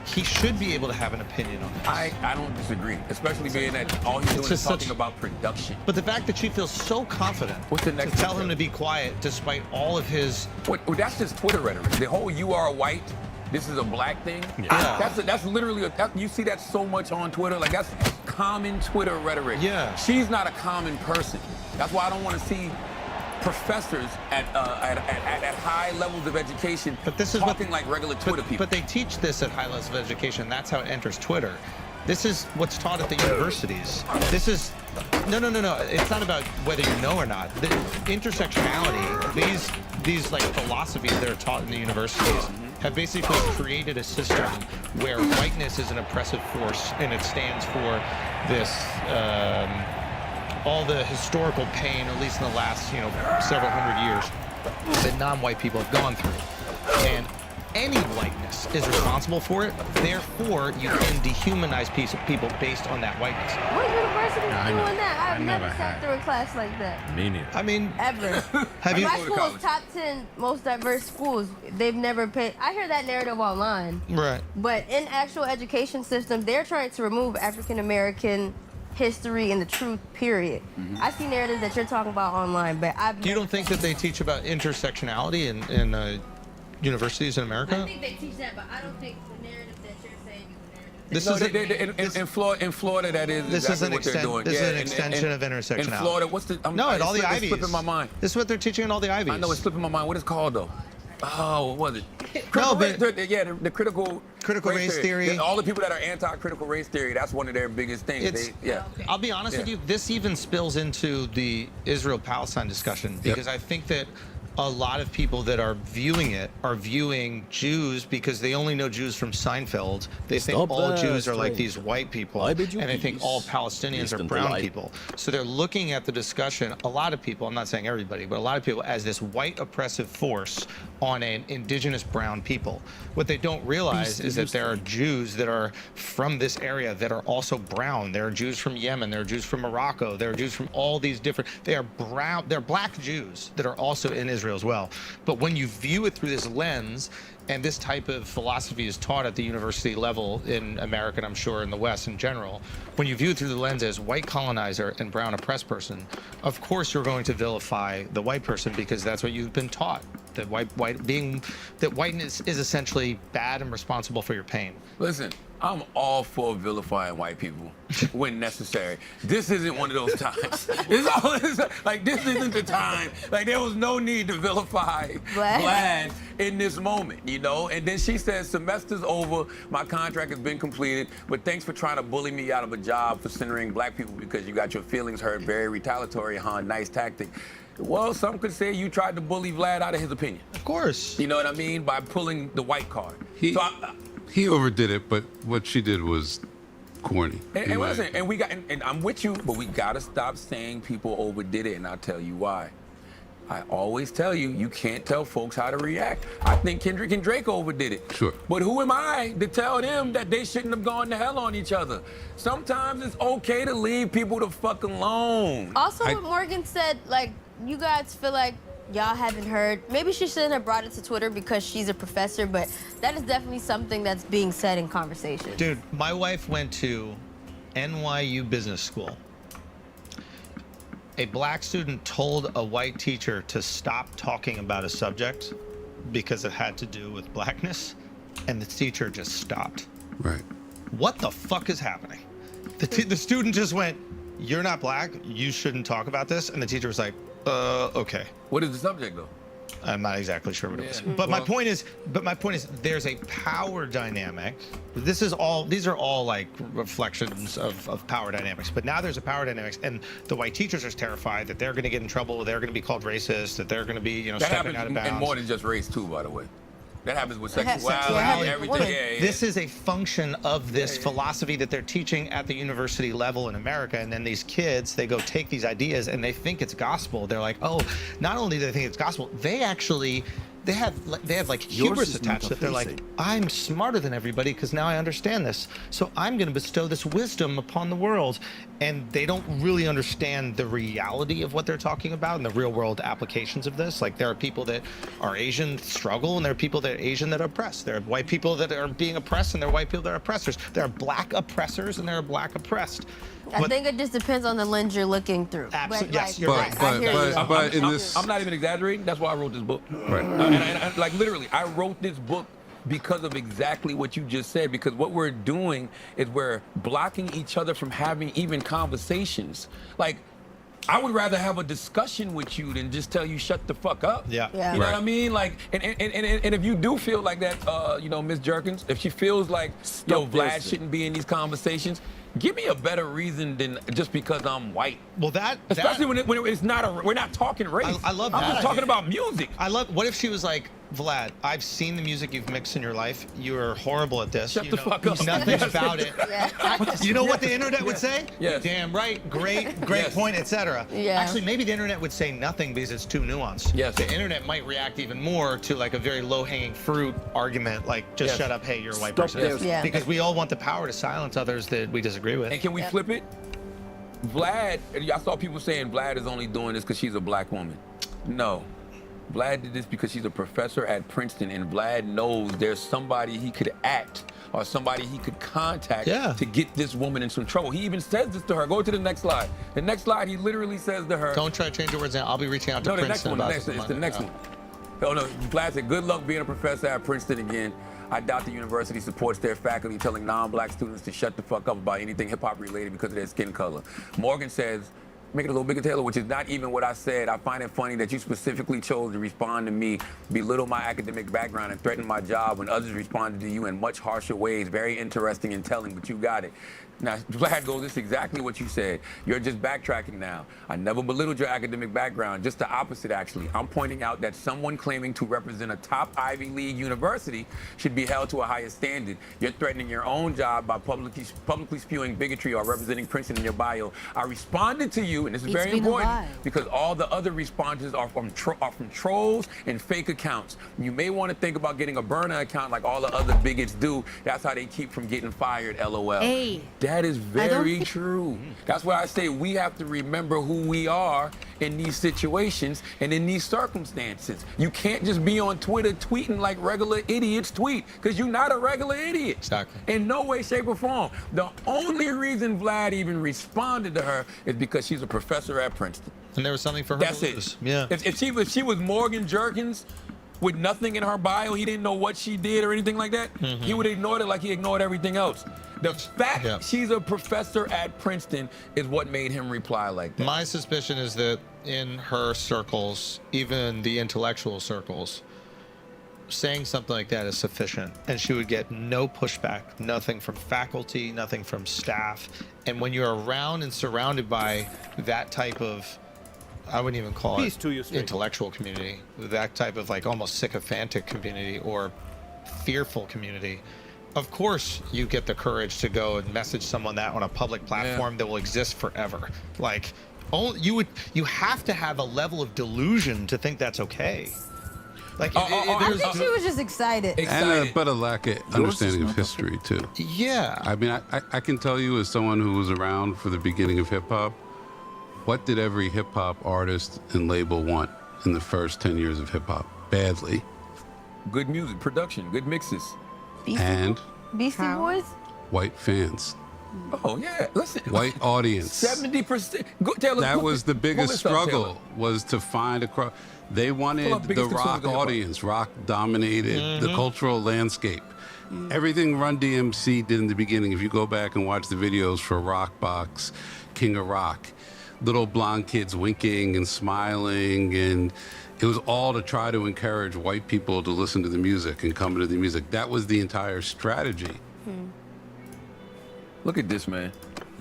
S10: He should be able to have an opinion on this.
S11: I don't disagree, especially being that all he's doing is talking about production.
S10: But the fact that she feels so confident
S11: What's the next
S10: to tell
S11: step?
S10: him to be quiet despite all of his...
S11: Well, that's just Twitter rhetoric. The whole "you are white, this is a black" thing.
S10: Yeah.
S11: That's literally you see that so much on Twitter. Like that's common Twitter rhetoric.
S10: Yeah.
S11: She's not a common person. That's why I don't want to see professors at high levels of education talking like regular Twitter people.
S10: But they teach this at high levels of education. That's how it enters Twitter. This is what's taught at the universities. This is no. It's not about whether you know or not. The intersectionality, these like philosophies that are taught in the universities have basically created a system where whiteness is an oppressive force, and it stands for this. All the historical pain, at least in the last, several hundred years, that non-white people have gone through. And any whiteness is responsible for it. Therefore, you can dehumanize people based on that whiteness.
S12: What university is
S10: I know.
S12: doing that? I've
S10: I
S12: never
S10: never
S12: sat
S10: had.
S12: through a class like that.
S10: Me neither. I mean,
S12: Ever.
S10: Have you-
S12: My
S10: Go to
S12: school
S10: college.
S12: is top 10 most diverse schools. They've never paid. I hear that narrative online.
S10: Right.
S12: But in actual education system, they're trying to remove African American history and the truth, period. I see narratives that you're talking about online, but I've
S10: You don't think that they teach about intersectionality in universities in America?
S12: I think they teach that, but I don't think the narrative that you're saying is
S10: This
S11: No,
S10: is
S11: in Florida, that is
S10: This is
S11: exactly
S10: an
S11: what they're doing.
S10: This is an
S11: and-
S10: extension of
S11: In
S10: intersectionality.
S11: Florida, what's the?
S10: No, at all the
S11: it's
S10: Ivies.
S11: slipping my mind.
S10: This is what they're teaching in all the Ivies.
S11: I know it's slipping my mind. What is it called though? Oh, what was it?
S10: No,
S11: The critical
S10: race theory.
S11: Yeah, all the people that are anti-critical race theory, that's one of their biggest things.
S10: I'll be honest with you, this even spills into the Israel-Palestine discussion because I think that a lot of people that are viewing it are viewing Jews because they only know Jews from Seinfeld. They think
S20: Stop
S10: all
S20: that,
S10: Jews are like
S20: strange.
S10: these white people,
S20: I
S10: and
S20: bid you
S10: they think
S20: peace.
S10: all Palestinians
S20: Peace
S10: are
S20: and
S10: brown
S20: delight.
S10: people. So they're looking at the discussion, a lot of people, I'm not saying everybody, but a lot of people, as this white oppressive force on an indigenous brown people. What they don't realize is that there are Jews that are from this area that are also brown. There are Jews from Yemen. There are Jews from Morocco. There are Jews from all these different. They are brown. They're black Jews that are also in Israel as well. But when you view it through this lens, and this type of philosophy is taught at the university level in America, and I'm sure in the West in general, when you view it through the lens as white colonizer and brown oppressed person, of course you're going to vilify the white person because that's what you've been taught. That whiteness is essentially bad and responsible for your pain.
S11: Listen, I'm all for vilifying white people when necessary. This isn't one of those times. This isn't the time. Like, there was no need to vilify Vlad in this moment, And then she says, semester's over, my contract has been completed, but thanks for trying to bully me out of a job for centering black people because you got your feelings hurt. Very retaliatory, nice tactic. Well, some could say you tried to bully Vlad out of his opinion.
S10: Of course.
S11: You know what I mean? By pulling the white card.
S17: He overdid it, but what she did was corny.
S11: And listen, and I'm with you, but we gotta stop saying people overdid it, and I'll tell you why. I always tell you, you can't tell folks how to react. I think Kendrick and Drake overdid it.
S17: Sure.
S11: But who am I to tell them that they shouldn't have gone to hell on each other? Sometimes it's okay to leave people the fuck alone.
S12: Also, what Morgan said, like, you guys feel like y'all haven't heard. Maybe she shouldn't have brought it to Twitter because she's a professor, but that is definitely something that's being said in conversation.
S10: Dude, my wife went to NYU Business School. A black student told a white teacher to stop talking about a subject because it had to do with blackness, and the teacher just stopped.
S17: Right.
S10: What the fuck is happening? The student just went, "You're not black, you shouldn't talk about this," and the teacher was like, okay.
S11: What is the subject, though?
S10: I'm not exactly sure what it was.
S11: Yeah.
S10: But my point is, there's a power dynamic. These are all like reflections of power dynamics. But now there's a power dynamics, and the white teachers are terrified that they're going to get in trouble, they're going to be called racist, that they're going to be,
S11: That
S10: stepping out of
S11: happens
S10: bounds.
S11: in more than just race, too, by the way. That happens with sexuality,
S10: Sexuality.
S11: everything. Yeah.
S10: This is a function of this philosophy that they're teaching at the university level in America. And then these kids, they go take these ideas and they think it's gospel. They're like, oh, not only do they think it's gospel, they actually they have like
S20: Yours
S10: hubris
S20: is
S10: attached
S20: not
S10: that they're like,
S20: offensive.
S10: I'm smarter than everybody because now I understand this. So I'm going to bestow this wisdom upon the world. And they don't really understand the reality of what they're talking about and the real world applications of this. Like there are people that are Asian that struggle, and there are people that are Asian that are oppressed. There are white people that are being oppressed, and there are white people that are oppressors. There are black oppressors, and there are black oppressed.
S12: I think it just depends on the lens you're looking through.
S10: Absolutely. Yes,
S12: like,
S10: you're right.
S17: But in this,
S11: I'm not even exaggerating. That's why I wrote this book.
S17: Right.
S11: And like literally, I wrote this book because of exactly what you just said. Because what we're doing is we're blocking each other from having even conversations. Like, I would rather have a discussion with you than just tell you shut the fuck up.
S10: Yeah.
S11: You know what I mean? Like, and if you do feel like that, you know, Miss Jerkins, if she feels like, yo, Vlad shouldn't be in these conversations, give me a better reason than just because I'm white.
S10: Well,
S11: especially when it's not we're not talking race.
S10: I love that.
S11: I'm just talking about music.
S10: I love. What if she was like, Vlad, I've seen the music you've mixed in your life. You're horrible at this.
S11: Shut
S10: you
S11: the
S10: know
S11: fuck up.
S10: nothing about it. You know what the internet would say?
S11: Yes.
S10: Damn right. Great
S11: Yes.
S10: point, etc.
S12: Yeah.
S10: Actually, maybe the internet would say nothing because it's too nuanced.
S11: Yes.
S10: The internet might react even more to like a very low-hanging fruit argument, like just
S11: Yes.
S10: shut up. Hey, you're a white
S20: Stop
S10: person.
S20: this.
S12: Yeah.
S10: Because we all want the power to silence others that we disagree with.
S11: And can we flip it? Vlad, I saw people saying Vlad is only doing this because she's a black woman. No. Vlad did this because she's a professor at Princeton, and Vlad knows there's somebody he could act or somebody he could contact to get this woman in some trouble. He even says this to her. Go to the next slide. The next slide, he literally says to her.
S10: Don't try to change your words now. I'll be reaching out to
S11: the next
S10: Princeton
S11: one.
S10: about
S11: It's the next one. Oh no, Vlad said, good luck being a professor at Princeton again. I doubt the university supports their faculty telling non-black students to shut the fuck up about anything hip-hop related because of their skin color. Morgan says, make it a little bigger, Taylor, which is not even what I said. I find it funny that you specifically chose to respond to me, belittle my academic background, and threaten my job when others responded to you in much harsher ways. Very interesting and telling, but you got it. Now, Vlad goes, this is exactly what you said. You're just backtracking now. I never belittled your academic background, just the opposite, actually. I'm pointing out that someone claiming to represent a top Ivy League university should be held to a higher standard. You're threatening your own job by publicly spewing bigotry or representing Princeton in your bio. I responded to you, and this is very important, because all the other responses are from trolls and fake accounts. You may want to think about getting a burner account like all the other bigots do. That's how they keep from getting fired, LOL.
S13: Hey.
S11: That is very true. That's why I say we have to remember who we are in these situations and in these circumstances. You can't just be on Twitter tweeting like regular idiots tweet, because you're not a regular idiot.
S10: Exactly.
S11: In no way, shape, or form. The only reason Vlad even responded to her is because she's a professor at Princeton.
S10: And there was something for her
S11: That's
S10: to
S11: it.
S10: lose. Yeah.
S11: If she was Morgan Jerkins with nothing in her bio, he didn't know what she did or anything like that, he would have ignored it like he ignored everything else. The fact she's a professor at Princeton is what made him reply like that.
S10: My suspicion is that in her circles, even the intellectual circles, saying something like that is sufficient, and she would get no pushback, nothing from faculty, nothing from staff. And when you're around and surrounded by that type of, I wouldn't even call
S15: Peace
S10: it
S15: to you, straight.
S10: intellectual community, that type of like almost sycophantic community or fearful community, of course you get the courage to go and message someone that on a public platform that will exist forever. Like, you have to have a level of delusion to think that's okay. Like,
S12: I think she was just excited.
S17: But a lack of understanding of history too.
S10: Yeah.
S17: I mean, I can tell you as someone who was around for the beginning of hip hop, what did every hip hop artist and label want in the first 10 years of hip hop? Badly.
S11: Good music, production, good mixes.
S17: And
S12: Beastie Boys?
S17: white fans.
S11: Oh yeah, listen.
S17: White audience.
S11: 70%.
S17: That was the biggest struggle, was to find a crowd. They wanted the rock audience. Rock dominated the cultural landscape. Everything Run DMC did in the beginning, if you go back and watch the videos for Rock Box, King of Rock, little blonde kids winking and smiling, and it was all to try to encourage white people to listen to the music and come to the music. That was the entire strategy.
S11: Look at this, man.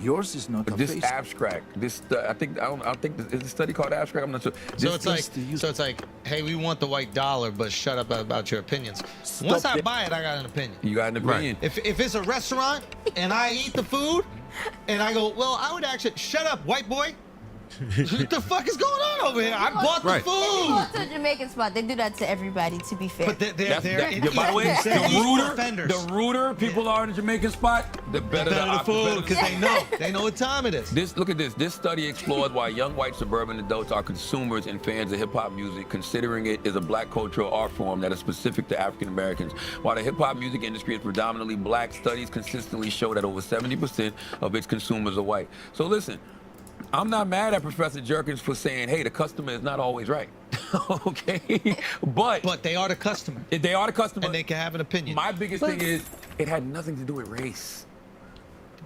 S20: Yours is not
S11: this abstract. This I think is the study called abstract. I'm not sure.
S10: So it's like, hey, we want the white dollar, but shut up about your opinions. Once I buy it, I got an opinion.
S11: You got an opinion.
S10: If it's a restaurant and I eat the food and I go, well, I would actually shut up, white boy. What the fuck is going on over here? I bought the
S12: If you
S10: food.
S12: go to a Jamaican spot, they do that to everybody, to be fair.
S10: But they're
S11: By the way,
S10: offenders.
S11: the ruder people are in the Jamaican spot, the better
S10: the food, because they know what time it is.
S11: Look at this. This study explored why young white suburban adults are consumers and fans of hip hop music, considering it is a black cultural art form that is specific to African Americans. While the hip hop music industry is predominantly black, studies consistently show that over 70% of its consumers are white. So listen, I'm not mad at Professor Jerkins for saying, hey, the customer is not always right. Okay? But
S10: they are the customer.
S11: They are the customer.
S10: And they can have an opinion.
S11: My biggest thing is it had nothing to do with race.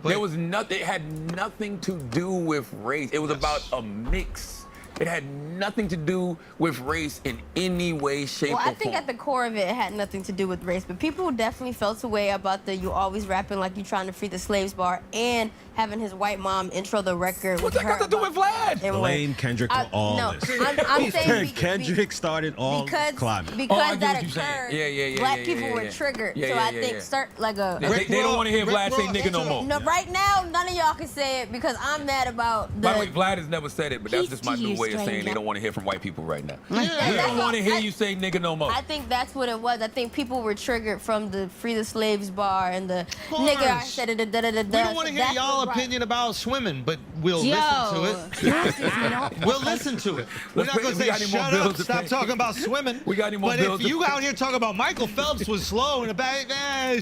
S11: There was nothing. It had nothing to do with race. It was about a mix. It had nothing to do with race in any way, shape,
S12: Well,
S11: or
S12: I think
S11: form.
S12: at the core of it had nothing to do with race, but people definitely felt a way about the you always rapping like you trying to free the slaves bar and having his white mom intro the record with her. What's that got to do with
S11: Vlad?
S14: Blame Kendrick for all
S12: no,
S14: this.
S12: I'm saying
S14: Kendrick started all climate.
S12: Because that occurred, black people were triggered.
S11: Yeah,
S12: so
S11: yeah,
S12: I
S11: yeah,
S12: think
S11: yeah.
S12: start like a...
S11: They don't want to hear Vlad say nigga no more.
S12: No, right now, none of y'all can say it because I'm mad about the...
S11: By the way, Vlad has never said it, but that's just my new way of saying they don't want to hear from white people right now. We don't want to hear you say nigga no more.
S12: I think that's what it was. I think people were triggered from the Free the Slaves bar and the nigga I said it.
S10: We don't want to hear y'all opinion about swimming, but we'll listen to it. We'll listen to it. We're not going to say, shut up, stop talking about swimming.
S11: We got any more
S10: But
S11: bills
S10: if
S11: to
S10: you
S11: pay?
S10: out here talking about Michael Phelps was slow in the back,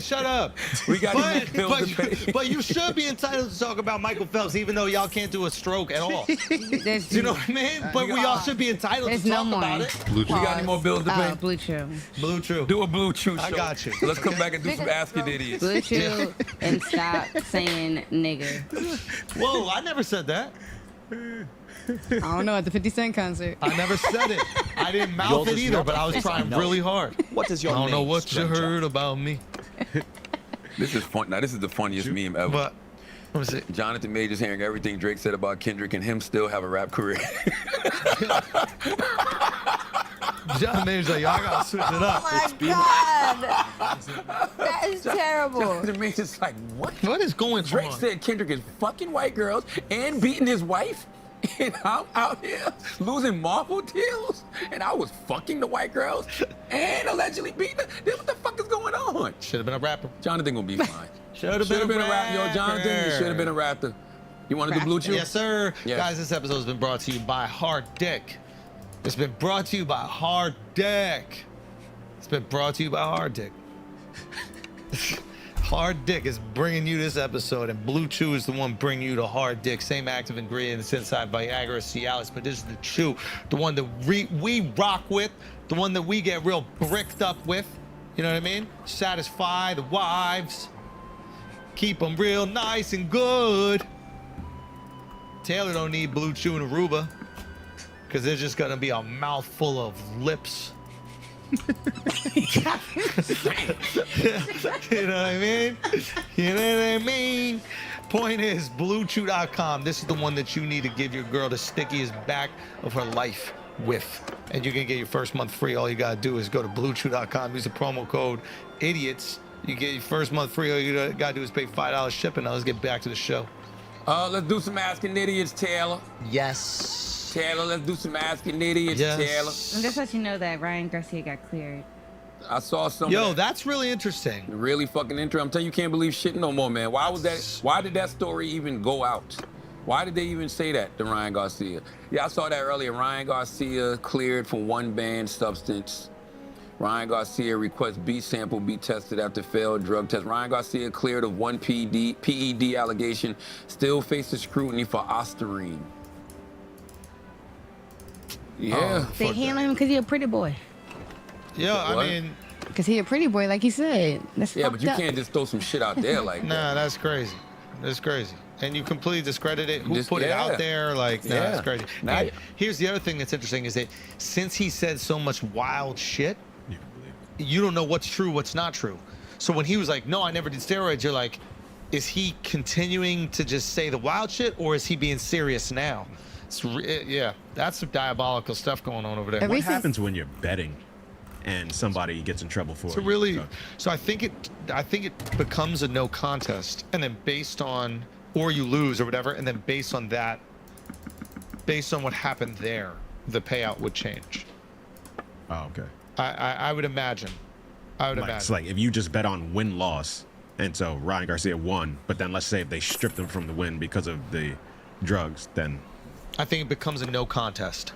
S10: shut up.
S11: We got any more bills to pay?
S10: But you should be entitled to talk about Michael Phelps, even though y'all can't do a stroke at all. You know what I mean? But we all should be entitled to talk about it.
S11: We got any more bills to pay?
S13: Blue Chew.
S10: Blue Chew.
S11: Do a Blue Chew show.
S10: I got you.
S11: Let's come back and do some Ask It Idiots.
S13: Blue Chew and stop saying nigga.
S10: Whoa, I never said that.
S13: I don't know, at the 50 Cent concert.
S10: I never said it. I didn't mouth it either, but I was trying really hard.
S19: What is your
S10: I don't know
S19: name,
S10: what you
S19: stranger?
S10: heard about me.
S11: This is fun. Now, this is the funniest meme ever.
S10: But, what was it?
S11: Jonathan Majors hearing everything Drake said about Kendrick and him still have a rap career.
S10: John Major's like, y'all gotta switch it up.
S12: Oh my God. That is terrible.
S11: Jonathan Majors like, what?
S10: What is going
S11: Drake
S10: on?
S11: said Kendrick is fucking white girls and beating his wife. And I'm out here losing Marvel deals, and I was fucking the white girls and allegedly beating them. What the fuck is going on?
S10: Should have been a rapper.
S11: Jonathan gonna be fine.
S10: Should have been a
S11: rapper. Yo, Jonathan, you should have been a rapper. You want to do Blue Chew?
S10: Yes, sir.
S11: Yes.
S10: Guys, this episode has been brought to you by Hard Dick. It's been brought to you by Hard Dick. It's been brought to you by Hard Dick. Hard Dick is bringing you this episode, and Blue Chew is the one bringing you the Hard Dick. Same active ingredient that's inside Viagra, Cialis, but this is the Chew, the one that we rock with, the one that we get real bricked up with. You know what I mean? Satisfy the wives. Keep them real nice and good. Taylor don't need Blue Chew and Aruba, because there's just gonna be a mouthful of lips. You know what I mean? You know what I mean? Point is, BlueChew.com. This is the one that you need to give your girl the stickiest back of her life with. And you're gonna get your first month free. All you gotta do is go to BlueChew.com. Use the promo code IDIOTS. You get your first month free. All you gotta do is pay $5 shipping. Now let's get back to the show.
S11: Let's do some Asking Idiots, Taylor.
S10: Yes.
S11: Taylor, let's do some Asking Idiots,
S10: Yes.
S11: Taylor.
S13: And just let you know that Ryan Garcia got cleared.
S11: I saw some.
S10: Yo, that's really interesting.
S11: Really fucking interesting. I'm telling you, you can't believe shit no more, man. Why was that? Why did that story even go out? Why did they even say that to Ryan Garcia? Yeah, I saw that earlier. Ryan Garcia cleared for one banned substance. Ryan Garcia requests B sample be tested after failed drug test. Ryan Garcia cleared of one PED allegation, still faces scrutiny for Ostarine. Yeah.
S13: They handle him because he a pretty boy.
S10: Yeah, I
S11: What?
S10: mean,
S13: Because he a pretty boy, like he said. That's
S11: Yeah, but
S13: fucked
S11: you
S13: up.
S11: can't just throw some shit out there like that.
S10: nah, that's crazy. That's crazy. And you completely discredit it. Who
S11: Just-
S10: put it
S11: yeah.
S10: out there? Like, nah,
S11: Yeah.
S10: that's crazy.
S11: Nah.
S10: And here's the other thing that's interesting is that since he said so much wild shit, you don't know what's true, what's not true. So when he was like, no, I never did steroids, you're like, is he continuing to just say the wild shit, or is he being serious now? Yeah, that's some diabolical stuff going on over there.
S14: What happens when you're betting and somebody gets in trouble for
S10: So
S14: it?
S10: really, so I think it becomes a no contest, and then based on, or you lose or whatever, and then based on that, based on what happened there, the payout would change.
S16: Oh, okay.
S10: I would imagine. I would imagine.
S16: It's like if you just bet on win-loss, and so Ryan Garcia won, but then let's say if they stripped him from the win because of the drugs, then...
S10: I think it becomes a no contest.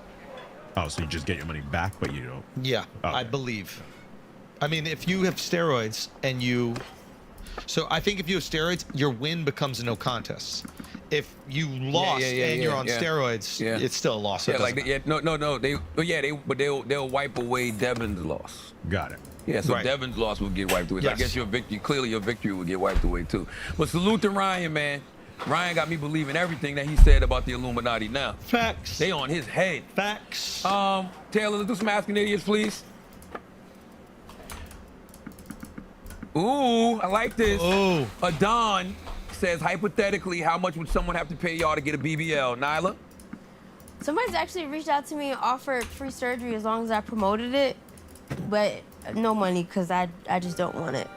S16: Oh, so you just get your money back, but you don't...
S10: Yeah,
S16: Okay.
S10: I believe. I mean, if you have steroids and you... So I think if you have steroids, your win becomes a no contest. If you lost and you're on steroids, it's still a loss. So
S11: Yeah,
S10: it
S11: like
S10: doesn't
S11: no. They'll wipe away Devin's loss.
S16: Got it.
S11: Yeah, so
S10: Right.
S11: Devin's loss will get wiped away. So I
S10: Yes.
S11: guess your victory, clearly your victory will get wiped away too. But salute to Ryan, man. Ryan got me believing everything that he said about the Illuminati now.
S10: Facts.
S11: They on his head.
S10: Facts.
S11: Taylor, let's do some Asking Idiots, please. Ooh, I like this.
S10: Ooh.
S11: Adon says, hypothetically, how much would someone have to pay y'all to get a BBL? Nyla?
S12: Somebody's actually reached out to me and offered free surgery as long as I promoted it, but no money because I just don't want it.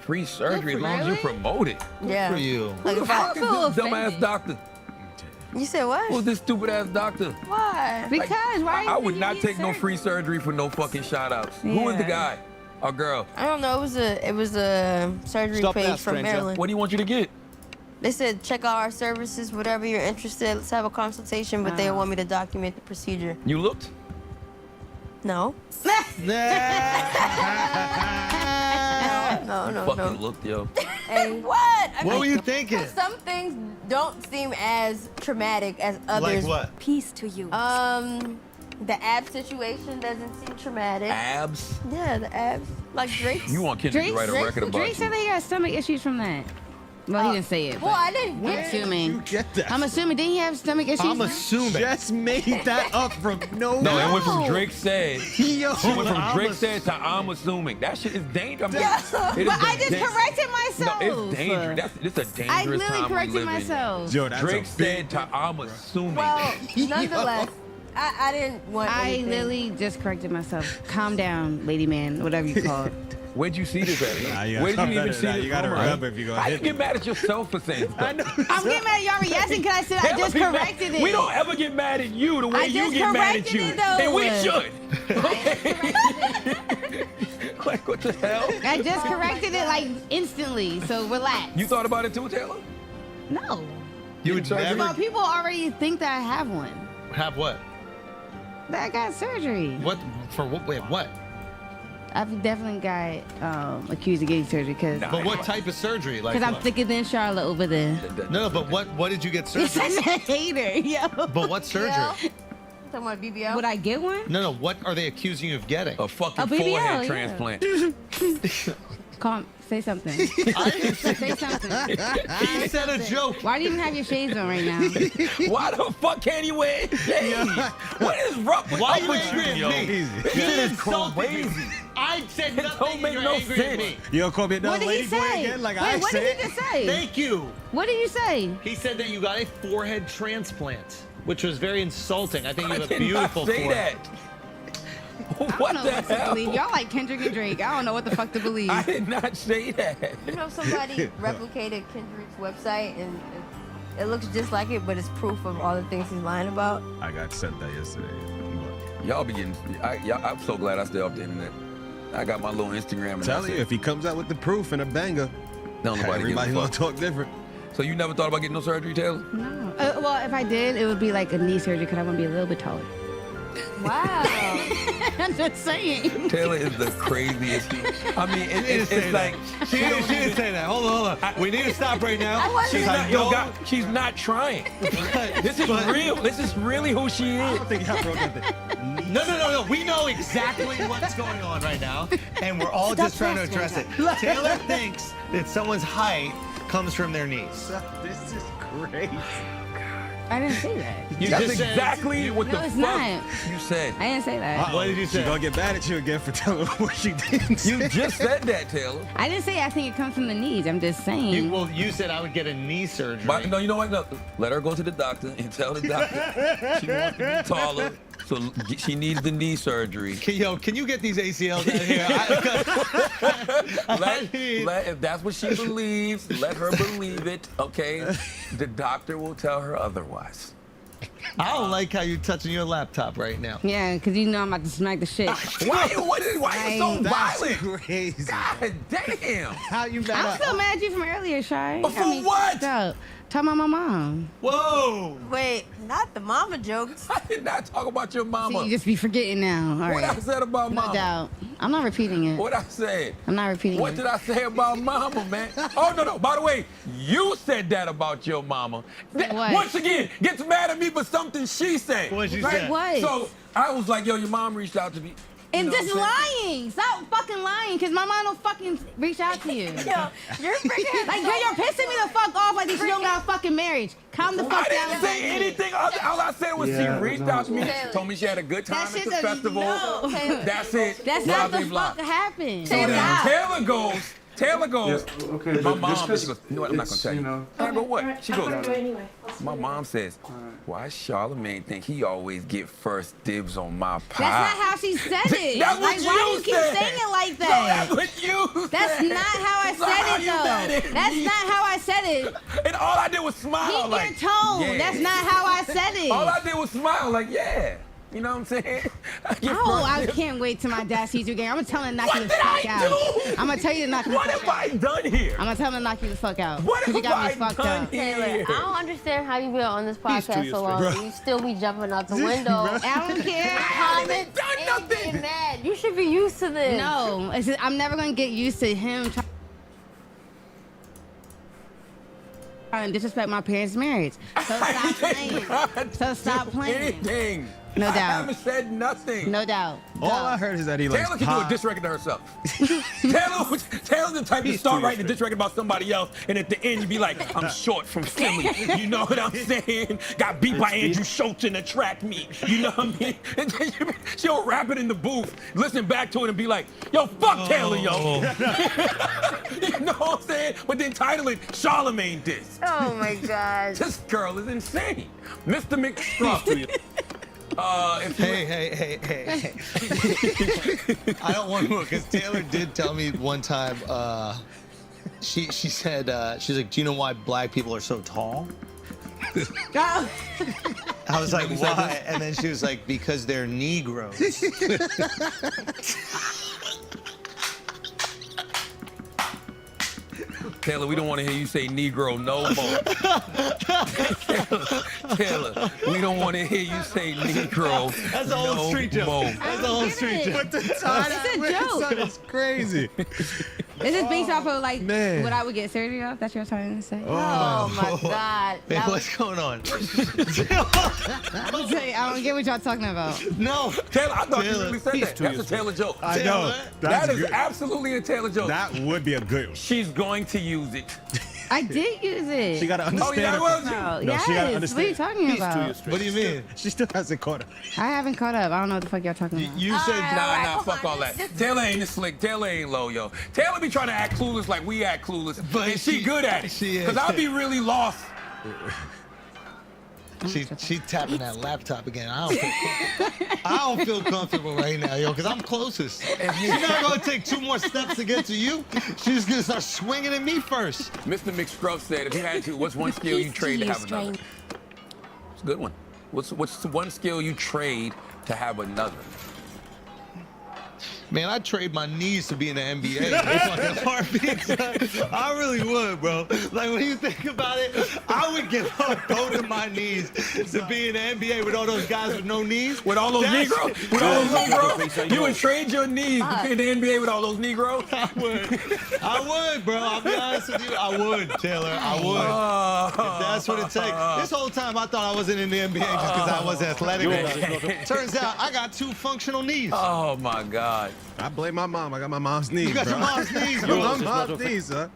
S11: Free surgery as long as you promote it.
S12: Yeah.
S10: for you.
S12: Like
S11: Who the
S12: if I
S11: fuck is this dumbass doctor?
S12: You said what?
S11: Who's this stupid ass doctor?
S12: Why?
S13: Because why?
S11: I would not take no free surgery for no fucking shout outs. Who is the guy? Or girl?
S12: I don't know. It was a surgery
S11: Stop
S12: page
S11: that,
S12: from
S11: stranger.
S12: Maryland.
S11: What do you want you to get?
S12: They said check out our services, whatever you're interested. Let's have a consultation, but they want me to document the procedure.
S11: You looked?
S12: No. No.
S11: Fucking looked, yo.
S12: Hey, what?
S10: What were you thinking?
S12: Some things don't seem as traumatic as others.
S10: Like what?
S12: Peace to you. The ab situation doesn't seem traumatic.
S11: Abs?
S12: Yeah, the abs. Like Drake's.
S11: You want Kendrick to write a record about
S13: Drake
S11: you.
S13: said he got stomach issues from that. Well, he didn't say it.
S12: Well,
S13: but
S12: I didn't
S13: I'm
S12: get it.
S13: assuming.
S16: Get that.
S13: I'm assuming. Didn't he have stomach issues?
S10: I'm assuming.
S16: Just made that up from nowhere.
S11: No, it went from Drake said.
S16: Yo,
S11: It went from
S16: I'm
S11: Drake
S16: ass-
S11: said to I'm assuming. That shit is dangerous.
S13: But I just corrected myself.
S11: No, it's dangerous. It's a dangerous
S13: I literally
S11: time we
S13: corrected
S11: live in.
S13: myself.
S16: Yo, that's
S11: Drake
S16: a big...
S11: said to I'm assuming.
S12: Well, nonetheless, I didn't want
S13: I
S12: anything.
S13: literally just corrected myself. Calm down, lady man, whatever you call it.
S11: Where'd you see this at?
S16: Nah, you
S11: Where'd
S16: gotta
S11: you even
S16: come
S11: see
S16: better.
S11: this?
S16: You gotta
S11: from,
S16: remember
S11: right?
S16: if you gonna
S11: How
S16: hit
S11: you get
S16: me.
S11: mad at yourself for saying stuff?
S16: I know.
S13: I'm getting mad at y'all reacting because I said I
S11: Never
S13: just
S11: be mad.
S13: corrected it.
S11: We don't ever get mad at you the way
S13: I
S11: you
S13: just
S11: get mad at
S13: corrected
S11: you.
S13: it, though.
S11: And we should. Okay. Like, what the hell?
S13: I just corrected it like instantly, so relax.
S11: You thought about it too, Taylor?
S13: No.
S10: You would
S13: First of all,
S10: never
S13: people already think that I have one.
S10: have what?
S13: That I got surgery.
S10: What? For what? Wait, what?
S13: I've definitely got accused of getting surgery because
S10: But what type of surgery? Like
S13: I'm
S10: what?
S13: thicker than Charlotte over there.
S10: No, but what did you get
S13: You're
S10: surgery?
S13: such a hater, yo.
S10: But what surgery?
S12: Talking about BBL?
S13: Would I get one?
S10: No, what are they accusing you of getting?
S11: A fucking
S13: A BBL,
S11: forehead
S13: yeah.
S11: transplant.
S13: Say something.
S10: I didn't say
S13: Say something.
S10: He said a joke.
S13: Why do you even have your shades on right now?
S11: Why the fuck can't he wear shades? What is wrong with
S10: Why
S11: up
S10: you
S11: with
S10: angry
S11: you,
S10: at
S11: yo?
S10: me?
S11: This
S10: You
S11: is
S10: insulted me.
S11: crazy.
S10: I said
S11: It
S10: nothing.
S11: don't make
S10: You're
S11: no
S10: angry at
S11: sense.
S10: me.
S16: You gonna call me a
S13: What
S16: dumb
S13: did he
S16: lady boy
S13: say?
S16: again? Like
S13: Wait,
S16: I
S13: what
S16: said?
S13: did he just say?
S10: Thank you.
S13: What did you say?
S10: He said that you got a forehead transplant, which was very insulting. I think you
S11: I
S10: have a
S11: did not
S10: beautiful
S11: say
S10: forehead.
S11: that.
S13: I
S11: What
S13: don't know
S11: the
S13: what to
S11: hell?
S13: believe. Y'all like Kendrick and Drake. I don't know what the fuck to believe.
S11: I did not say that.
S12: You know, somebody replicated Kendrick's website and it looks just like it, but it's proof of all the things he's lying about.
S16: I got sent that yesterday.
S11: Y'all be getting. I'm so glad I stay off the internet. I got my little Instagram. And
S16: Tell
S11: that's
S16: you,
S11: it.
S16: if he comes out with the proof and a banger,
S11: Don't nobody give
S16: everybody
S11: a
S16: gonna
S11: fuck.
S16: talk different.
S11: So you never thought about getting no surgery, Taylor?
S13: No. Well, if I did, it would be like a knee surgery because I want to be a little bit taller.
S12: Wow.
S13: I'm just saying.
S11: Taylor is the craziest. I mean, it's like
S10: She didn't say that. Hold on. We need to stop right now.
S11: she's not. Yo, God, she's not trying. This is real. This is really who she is.
S10: No. We know exactly what's going on right now, and we're all just trying to address it. Taylor thinks that someone's height comes from their knees.
S16: This is great.
S13: I didn't say that.
S11: That's exactly what
S13: No,
S11: the
S13: it's
S11: fuck
S13: not.
S11: you said.
S13: I didn't say that.
S10: What did you
S16: She
S10: say?
S16: gonna get mad at you again for telling her what she didn't say.
S11: You just said that, Taylor.
S13: I didn't say I think it comes from the knees. I'm just saying.
S10: You said I would get a knee surgery.
S11: But no, you know what? No, let her go to the doctor and tell the doctor she wants to be taller, so she needs the knee surgery.
S10: Can you get these ACLs out of here?
S11: If that's what she believes, let her believe it. Okay, the doctor will tell her otherwise.
S10: I don't like how you're touching your laptop right now.
S13: Yeah, because you know I'm about to smack the shit.
S11: Why you so violent?
S14: Crazy.
S11: God damn.
S14: How you mad?
S13: I'm still mad at you from earlier, Shy.
S11: But for what?
S13: Talk about my mom.
S10: Whoa.
S12: Wait, not the mama jokes.
S11: I did not talk about your mama.
S13: See, you just be forgetting now. All
S11: What
S13: right.
S11: I said about
S13: No
S11: mama?
S13: doubt. I'm not repeating it.
S11: What I said?
S13: I'm not repeating
S11: What
S13: it.
S11: did I say about mama, man? Oh, no. By the way, you said that about your mama.
S13: What?
S11: Once again, gets mad at me for something she said.
S10: What she
S11: right?
S10: said?
S13: What?
S11: So I was like, yo, your mom reached out to me.
S13: And
S11: You know
S13: just
S11: what I'm saying?
S13: lying. Stop fucking lying, because my mom don't fucking reach out to you.
S12: Yo, you're freaking.
S13: Like, you're pissing me the fuck off like this. You don't got a fucking marriage. Calm the fuck
S11: I
S13: down.
S11: didn't say anything. All I said was she reached out to me, told me she had a good time
S13: That
S11: at the
S13: shit's a
S11: festival.
S13: no.
S11: That's it.
S13: That's
S11: Blah,
S13: not the
S11: blah, blah.
S13: fuck happened.
S11: So then Taylor goes,
S20: okay,
S11: my
S20: but
S11: mom,
S20: just 'cause
S11: she goes, you know what, I'm not going to tell you.
S20: know.
S11: I go, what? She goes,
S12: Anyway.
S11: my mom says, why Charlamagne think he always get first dibs on my pie?
S13: That's not how she said it.
S11: That's what
S13: like, why do you keep
S11: said.
S13: saying it like
S11: No,
S13: that?
S11: that's what you
S13: That's
S11: said.
S13: not how I
S11: So how
S13: said
S11: you mad
S13: it,
S11: at
S13: though. That's
S11: me?
S13: not how I said it.
S11: And all I did was smile.
S13: Keep
S11: like,
S13: your tone.
S11: yeah.
S13: That's not how I said it.
S11: All I did was smile, like, yeah. You know what I'm saying?
S13: Oh, I can't wait till my dad sees you again. I'm gonna tell him to knock you the fuck out. I'm gonna tell you to knock you the
S11: What
S13: fuck
S11: have I done here?
S13: I'm gonna tell him to knock you the fuck out.
S11: What
S13: 'Cause you
S11: have
S13: got me
S11: I
S13: fucked
S11: done
S13: up.
S11: here?
S12: Taylor, I don't understand how you been on this podcast so long.
S14: bro.
S12: And you still be jumping out the window.
S13: I don't care.
S12: Comments
S11: done
S12: and
S11: nothing.
S12: getting mad. You should be used to this.
S13: No, it's just, I'm never gonna get used to him trying to disrespect my parents' marriage. So stop playing. So stop playing.
S11: Anything.
S13: No
S11: I
S13: doubt.
S11: haven't said nothing.
S13: No doubt.
S14: All I heard is that he likes
S11: Taylor can do a
S14: pie.
S11: diss record to herself. Taylor's the type to start writing a diss record about somebody else, and at the end you be like, I'm short from Philly. You know what I'm saying? Got beat by Andrew Schultz in the track meet. You know what I mean? And then she'll rap it in the booth, listen back to it and be like, yo, fuck Taylor, yo. You know what I'm saying? But then title it Charlamagne diss.
S12: Oh my God.
S11: This girl is insane. Mr. McScruff.
S10: Hey. I don't want to, because Taylor did tell me one time, she said, she's like, do you know why black people are so tall? I was like, why? And then she was like, because they're Negroes.
S11: Taylor, we don't want to hear you say Negro no more. Taylor, we don't want to hear you say Negro.
S10: That's the whole
S11: no
S10: street joke.
S11: more.
S10: That's the whole street joke.
S14: But the
S13: It's
S14: time
S13: a joke.
S14: It's crazy.
S13: This is based off of like
S14: man.
S13: what I would get surgery off. That's what you're trying to say.
S12: Oh my God.
S10: Man,
S12: That
S10: what's going on?
S13: I'm saying, I don't get what y'all talking about.
S10: No.
S11: Taylor, I thought
S10: Taylor,
S11: you really said
S14: he's
S11: that.
S14: too
S11: That's a
S14: used to it.
S11: Taylor joke.
S14: I know.
S10: Taylor,
S11: That
S14: That's
S11: is
S14: good.
S11: absolutely a Taylor joke.
S14: That would be a good one.
S11: She's going to use it.
S13: I did use it.
S14: She got to
S11: Oh,
S14: understand.
S11: yeah,
S14: it.
S11: well,
S13: No,
S14: No, she gotta
S13: yes. What are you
S14: understand.
S13: talking about?
S10: What do you mean?
S14: She still hasn't caught up.
S13: I haven't caught up. I don't know what the fuck y'all talking about.
S10: You said
S11: Nah, fuck all that. Taylor ain't this slick. Taylor ain't low, yo. Taylor be trying to act clueless like we act clueless,
S10: But
S11: and she good at it.
S10: she is.
S11: Because I'll be really lost.
S10: She tapping that laptop again. I don't feel comfortable right now, yo, because I'm closest. She's not gonna take 2 more steps to get to you. She's gonna start swinging at me first.
S11: Mr. McScruff said, if you had to, what's one skill you trade to have another? It's a good one. What's one skill you trade to have another?
S10: Man, I'd trade my knees to be in the NBA. Fucking heartbeat. I really would, bro. Like, when you think about it, I would give up both of my knees to be in the NBA with all those guys with no knees.
S11: With all those Negroes? With all those Negroes? You would trade your knees to be in the NBA with all those Negroes?
S10: I would, bro. I'll be honest with you. I would, Taylor. I would. If that's what it takes. This whole time, I thought I wasn't in the NBA just because I wasn't athletic enough. Turns out, I got 2 functional knees.
S11: Oh, my God.
S16: I blame my mom. I got my mom's knees.
S10: You got your
S16: bro.
S10: mom's knees,
S16: Yo,
S10: bro.
S16: my mom's knees, son.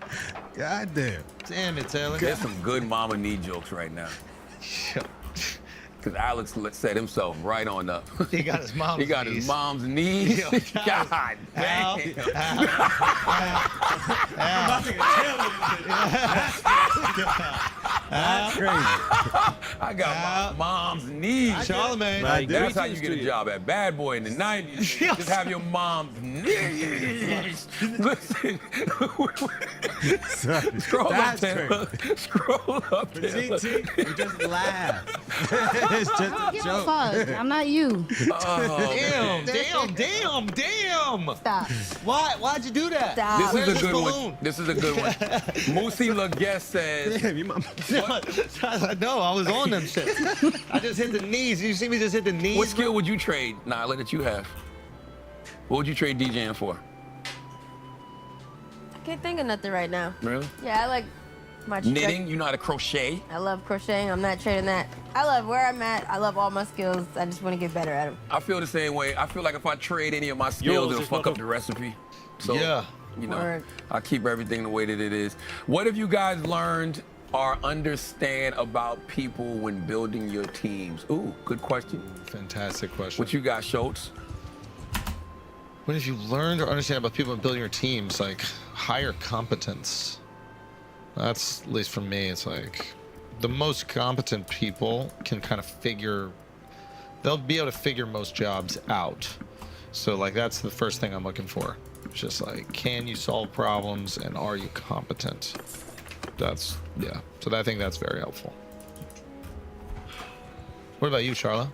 S16: God damn.
S10: Damn it, Taylor.
S11: There's some good mama knee jokes right now. Because Alex set himself right on up.
S10: He got his mom's
S11: He got
S10: knees.
S11: his mom's knees.
S10: Yo,
S11: God damn.
S10: That's
S11: crazy. I got my mom's knees.
S10: Charlemagne.
S11: That's how you get a job at Bad Boy in the 90s. Just have your mom's knees. Listen. Scroll up, Taylor. Scroll up, Taylor.
S14: GT, just laugh. It's just a
S13: Give a
S14: joke.
S13: fuck. I'm not you.
S10: Damn.
S12: Stop.
S10: Why'd you do that?
S12: Stop.
S11: This is
S10: Where's
S11: a good
S10: balloon?
S11: one. This is a good one. Moosey LaGuest says.
S14: Damn, your mom.
S10: No, I was on them shit. I just hit the knees. You see me just hit the knees?
S11: What skill would you trade, Nyla, that you have? What would you trade DJing for?
S12: I can't think of nothing right now.
S11: Really?
S12: Yeah, I like my
S11: Knitting? You know how to crochet?
S12: I love crocheting. I'm not trading that. I love where I'm at. I love all my skills. I just want to get better at them.
S11: I feel the same way. I feel like if I trade any of my skills, it'll fuck up the recipe. So,
S10: Yeah.
S11: you know,
S12: Word.
S11: I keep everything the way that it is. What have you guys learned or understand about people when building your teams? Ooh, good question.
S10: Fantastic question.
S11: What you got, Schultz?
S10: What have you learned or understand about people in building your teams? Like higher competence. That's, at least for me, it's like the most competent people can kind of they'll be able to figure most jobs out. So like that's the first thing I'm looking for. It's just like, can you solve problems and are you competent? That's, yeah. So I think that's very helpful. What about you, Charla?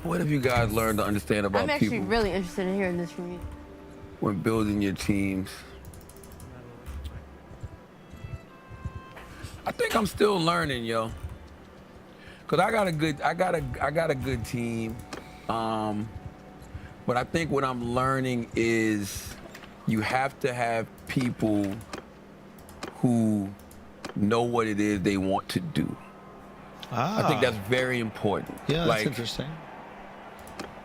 S11: What have you guys learned to understand about
S12: I'm actually
S11: people
S12: really interested in hearing this from you.
S11: when building your teams? I think I'm still learning, yo. Cause I got a good team. But I think what I'm learning is you have to have people who know what it is they want to do. I think that's very important.
S10: Yeah, that's
S11: like,
S10: interesting.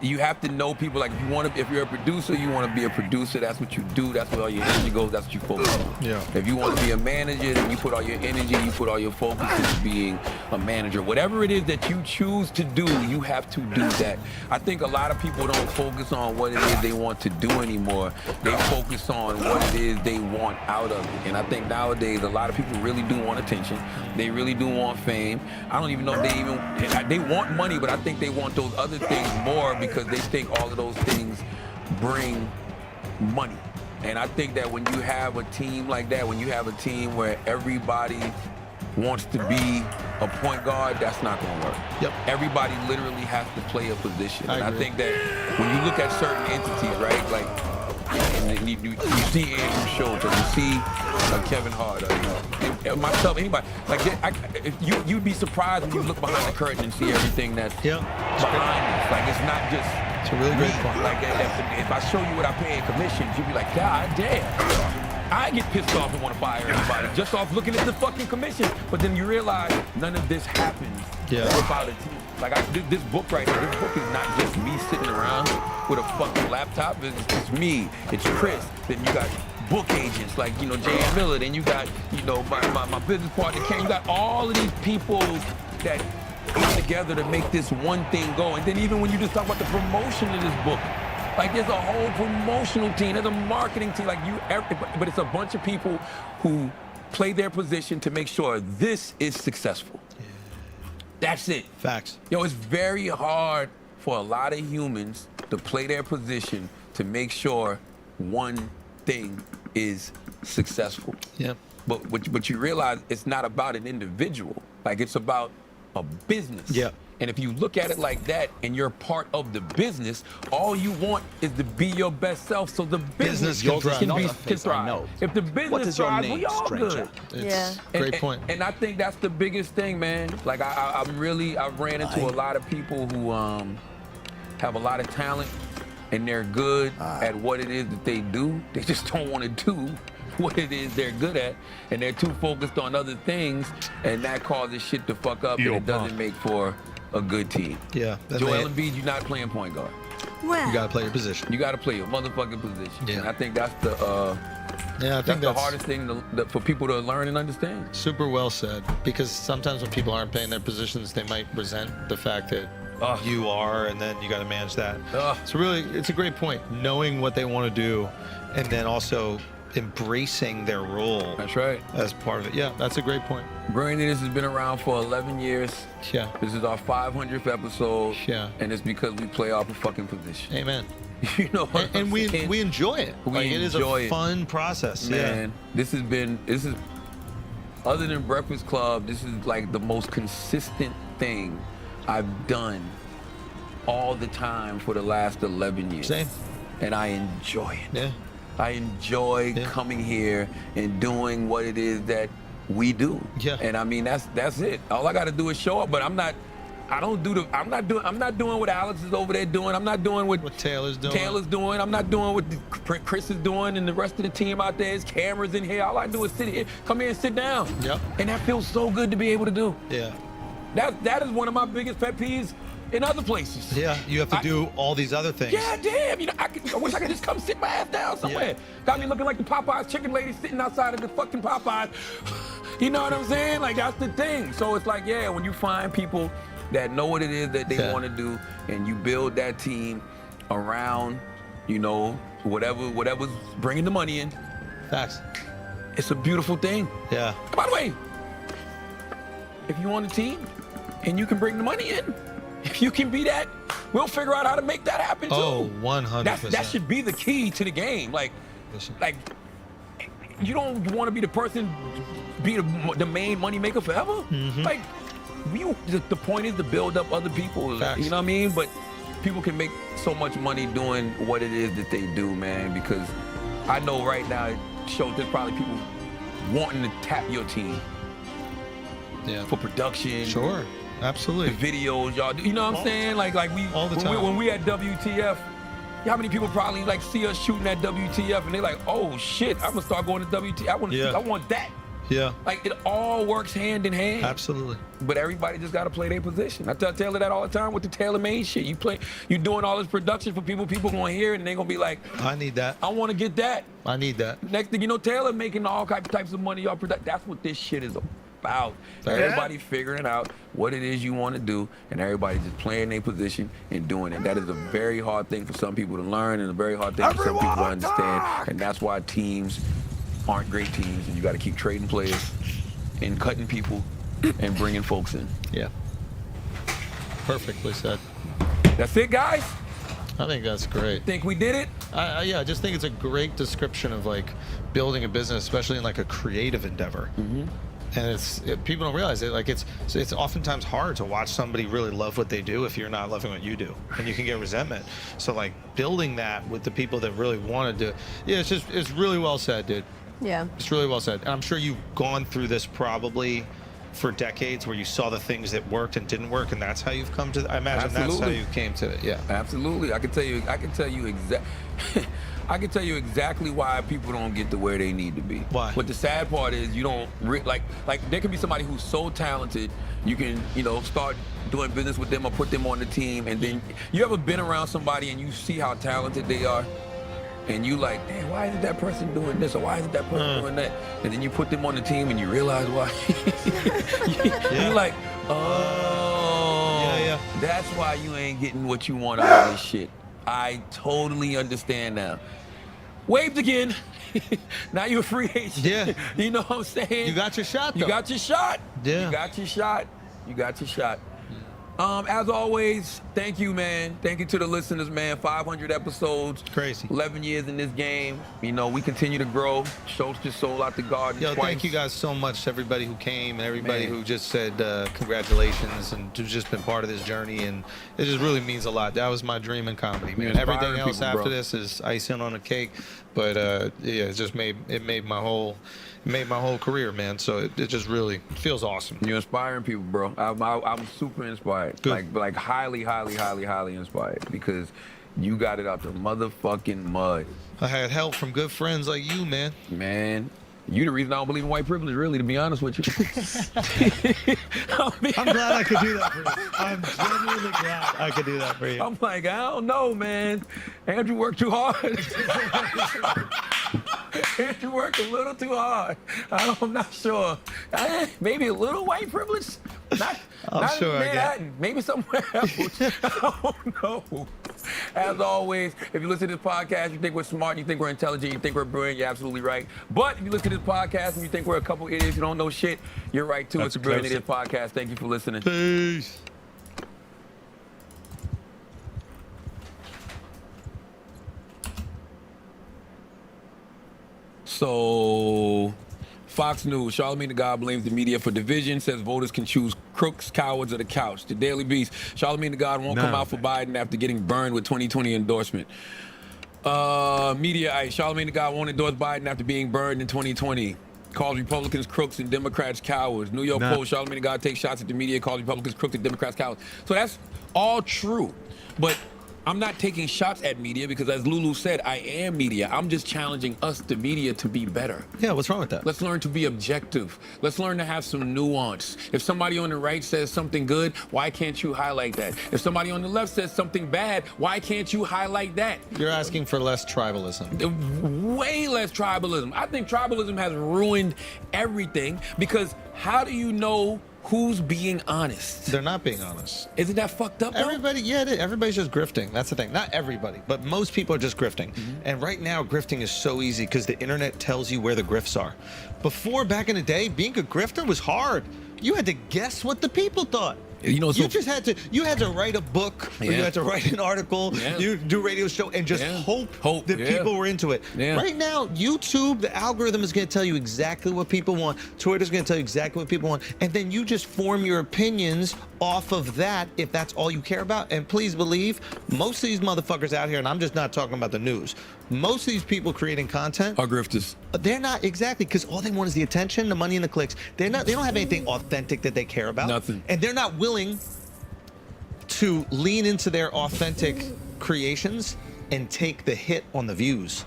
S11: You have to know people. Like if you're a producer, you want to be a producer. That's what you do. That's where all your energy goes. That's what you focus on.
S10: Yeah.
S11: If you want to be a manager, then you put all your energy, you put all your focus into being a manager. Whatever it is that you choose to do, you have to do that. I think a lot of people don't focus on what it is they want to do anymore. They focus on what it is they want out of it. And I think nowadays a lot of people really do want attention. They really do want fame. I don't even know if they want money, but I think they want those other things more because they think all of those things bring money. And I think that when you have a team like that, when you have a team where everybody wants to be a point guard, that's not going to work.
S10: Yep.
S11: Everybody literally has to play a position.
S10: I
S11: And I
S10: agree.
S11: think that when you look at certain entities, right, like, and you see Andrew Schultz, or you see Kevin Hart, or myself, anybody, like you'd be surprised when you look behind the curtain and see everything that's behind us. Like it's not just.
S10: It's a really great point.
S11: Like if I show you what I pay in commissions, you'd be like, God damn. I get pissed off and want to fire everybody just off looking at the fucking commission. But then you realize none of this happens without a team. Like this book right here, this book is not just me sitting around with a fucking laptop. It's me, it's Chris. Then you got book agents like, J.M. Miller. Then you got, my business partner, Ken. You got all of these people that come together to make this one thing go. And then even when you just talk about the promotion of this book, like there's a whole promotional team, there's a marketing team, but it's a bunch of people who play their position to make sure this is successful. That's it.
S10: Facts.
S11: Yo, it's very hard for a lot of humans to play their position to make sure one thing is successful.
S10: Yeah.
S11: But you realize it's not about an individual. Like it's about a business.
S10: Yeah.
S11: And if you look at it like that and you're part of the business, all you want is to be your best self so the business can thrive. If the business thrives, we all good.
S10: Great point.
S11: And I think that's the biggest thing, man. Like I've ran into a lot of people who have a lot of talent and they're good at what it is that they do. They just don't want to do what it is they're good at, and they're too focused on other things, and that causes shit to fuck up, and it doesn't make for a good team.
S10: Yeah.
S11: Joel Embiid, you're not playing point guard.
S12: Well,
S10: You got to play your position.
S11: You got to play your motherfucking position.
S10: Yeah.
S11: And I think that's the that's the hardest thing for people to learn and understand.
S10: Super well said. Because sometimes when people aren't playing their positions, they might resent the fact that you are, and then you got to manage that. It's a great point. Knowing what they want to do, and then also embracing their role.
S11: That's right.
S10: As part of it. Yeah, that's a great point.
S11: Brilliant Idiots has been around for 11 years.
S10: Yeah.
S11: This is our 500th episode.
S10: Yeah.
S11: And it's because we play our fucking position.
S10: Amen.
S11: You know what
S10: And
S11: I'm
S10: we
S11: saying?
S10: enjoy it.
S11: We
S10: Like, it is
S11: enjoy
S10: a
S11: it.
S10: fun process.
S11: Man, this is other than Breakfast Club, this is like the most consistent thing I've done all the time for the last 11 years.
S10: Same.
S11: And I enjoy it.
S10: Yeah.
S11: I enjoy coming here and doing what it is that we do.
S10: Yeah.
S11: And I mean, that's it. All I got to do is show up, but I'm not doing what Alex is over there doing. I'm not doing what
S10: Taylor's doing.
S11: I'm not doing what Chris is doing, and the rest of the team out there. There's cameras in here. All I do is sit here, come here and sit down.
S10: Yep.
S11: And that feels so good to be able to do.
S10: Yeah.
S11: That is one of my biggest pet peeves in other places.
S10: Yeah, you have to do all these other things.
S11: Yeah, damn. You know, I wish I could just come sit my ass down somewhere. Got me looking like the Popeyes chicken lady sitting outside of the fucking Popeyes. You know what I'm saying? Like, that's the thing. So it's like, yeah, when you find people that know what it is that they want to do, and you build that team around, you know, whatever's bringing the money in.
S10: Facts.
S11: It's a beautiful thing.
S10: Yeah.
S11: By the way, if you want a team and you can bring the money in, if you can be that, we'll figure out how to make that happen too.
S10: Oh, 100%.
S11: That should be the key to the game. Like you don't want to be the person, be the main money maker forever.
S10: Mm-hmm.
S11: Like, the point is to build up other people.
S10: Facts.
S11: You know what I mean? But people can make so much money doing what it is that they do, man. Because I know right now, there's probably people wanting to tap your team.
S10: Yeah.
S11: For production.
S10: Sure. Absolutely.
S11: The videos y'all do. You know what I'm saying? Like we
S10: all the time.
S11: When we at WTF, how many people probably like see us shooting at WTF and they're like, oh shit, I'm gonna start going to WTF. I want that.
S10: Yeah.
S11: Like, it all works hand in hand.
S10: Absolutely.
S11: But everybody just got to play their position. I tell Taylor that all the time with the TaylorMade shit. You doing all this production for people going to hear it, and they're going to be like,
S10: I need that.
S11: I want to get that.
S10: I need that.
S11: Next thing you know, Taylor making all types of money. Y'all product. That's what this shit is about.
S10: Yeah.
S11: Everybody figuring out what it is you want to do, and everybody just playing their position and doing it. That is a very hard thing for some people to learn, and a very hard thing for some people to understand. And that's why teams aren't great teams, and you got to keep trading players and cutting people and bringing folks in.
S10: Yeah. Perfectly said.
S11: That's it, guys.
S10: I think that's great.
S11: Think we did it?
S10: Yeah, I just think it's a great description of like building a business, especially in like a creative endeavor.
S11: Mm-hmm.
S10: And people don't realize it. Like it's oftentimes hard to watch somebody really love what they do if you're not loving what you do, and you can get resentment. So like building that with the people that really want to do it. Yeah, it's really well said, dude.
S12: Yeah.
S10: It's really well said. And I'm sure you've gone through this probably for decades where you saw the things that worked and didn't work, and that's how you've come to I imagine
S11: Absolutely.
S10: that's how you came to it. Yeah.
S11: Absolutely. I can tell you exactly why people don't get to where they need to be.
S10: Why?
S11: But the sad part is you don't like there can be somebody who's so talented, you can, start doing business with them or put them on the team, and then you ever been around somebody and you see how talented they are? And you like, damn, why isn't that person doing this, or why isn't that person doing that? And then you put them on the team and you realize why. You're like, oh, that's why you ain't getting what you want out of this shit. I totally understand now. Waved again. Now you're a free agent.
S10: Yeah.
S11: You know what I'm saying?
S10: You got your shot, though.
S11: You got your shot.
S10: Yeah.
S11: You got your shot. You got your shot. As always, thank you, man. Thank you to the listeners, man. 500 episodes.
S10: Crazy.
S11: 11 years in this game. We continue to grow. Shows just sold out the Garden
S10: Yo,
S11: twice.
S10: thank you guys so much to everybody who came and everybody
S11: Man.
S10: who just said congratulations and who's just been part of this journey, and it just really means a lot. That was my dream in comedy, man.
S11: Inspiring
S10: Everything else
S11: people,
S10: after
S11: bro.
S10: this is icing on the cake, but yeah, it just made my whole career, man. So it just really feels awesome.
S11: You're inspiring people, bro. I'm super inspired.
S10: Good.
S11: Like highly, highly, highly, highly inspired, because you got it out the motherfucking mud.
S10: I had help from good friends like you, man.
S11: Man, you the reason I don't believe in white privilege, really, to be honest with you.
S10: I'm glad I could do that for you. I'm genuinely glad I could do that for you.
S11: I'm like, I don't know, man. Andrew worked too hard. Andrew worked a little too hard. I'm not sure. Maybe a little white privilege. Not
S10: sure
S11: in
S10: I get-
S11: Manhattan. Maybe somewhere else. I don't know. As always, if you listen to this podcast, you think we're smart, you think we're intelligent, you think we're brilliant, you're absolutely right. But if you listen to this podcast and you think we're a couple idiots who don't know shit, you're right too. It's a Brilliant Idiot Podcast. Thank you for listening.
S10: Peace.
S11: So, Fox News, Charlamagne the God blames the media for division, says voters can choose crooks, cowards, or the couch. The Daily Beast, Charlamagne the God won't come out for Biden after getting burned with 2020 endorsement. Media, Charlamagne the God won't endorse Biden after being burned in 2020. Calls Republicans crooks and Democrats cowards. New York Post, Charlamagne the God takes shots at the media, calls Republicans crooks and Democrats cowards. So that's all true. But I'm not taking shots at media because, as Lulu said, I am media. I'm just challenging us, the media, to be better.
S10: Yeah, what's wrong with that?
S11: Let's learn to be objective. Let's learn to have some nuance. If somebody on the right says something good, why can't you highlight that? If somebody on the left says something bad, why can't you highlight that?
S10: You're asking for less tribalism.
S11: Way less tribalism. I think tribalism has ruined everything because how do you know who's being honest?
S10: They're not being honest.
S11: Isn't that fucked up, though?
S10: Everybody, yeah, it is. Everybody's just grifting. That's the thing. Not everybody, but most people are just grifting. And right now, grifting is so easy because the internet tells you where the grifts are. Before, back in the day, being a grifter was hard. You had to guess what the people thought.
S11: You know,
S10: you just had to write a book, or you had to write an article, you do a radio show, and just hope that people were into it. Right now, YouTube, the algorithm is going to tell you exactly what people want. Twitter's going to tell you exactly what people want, and then you just form your opinions off of that if that's all you care about. And please believe, most of these motherfuckers out here, and I'm just not talking about the news, most of these people creating content
S11: are grifters.
S10: They're not, exactly, because all they want is the attention, the money, and the clicks. They don't have anything authentic that they care about.
S11: Nothing.
S10: And they're not willing to lean into their authentic creations and take the hit on the views.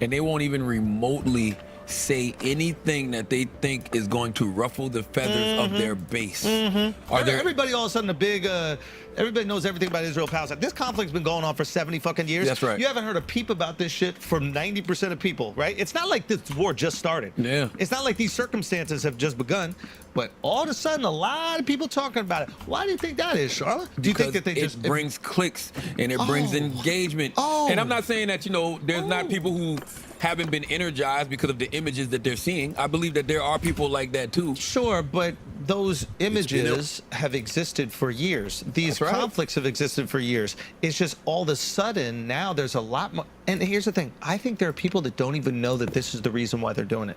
S11: And they won't even remotely say anything that they think is going to ruffle the feathers of their base.
S10: Everybody all of a sudden everybody knows everything about Israel-Palestine. This conflict's been going on for 70 fucking years.
S11: That's right.
S10: You haven't heard a peep about this shit from 90% of people, right? It's not like this war just started.
S11: Yeah.
S10: It's not like these circumstances have just begun, but all of a sudden a lot of people talking about it. Why do you think that is, Charlotte? Do you think that they just...
S11: It brings clicks and it brings engagement. And I'm not saying that, there's not people who haven't been energized because of the images that they're seeing. I believe that there are people like that too.
S10: Sure, but those images have existed for years. These conflicts have existed for years. It's just all of a sudden now there's a lot more. And here's the thing. I think there are people that don't even know that this is the reason why they're doing it.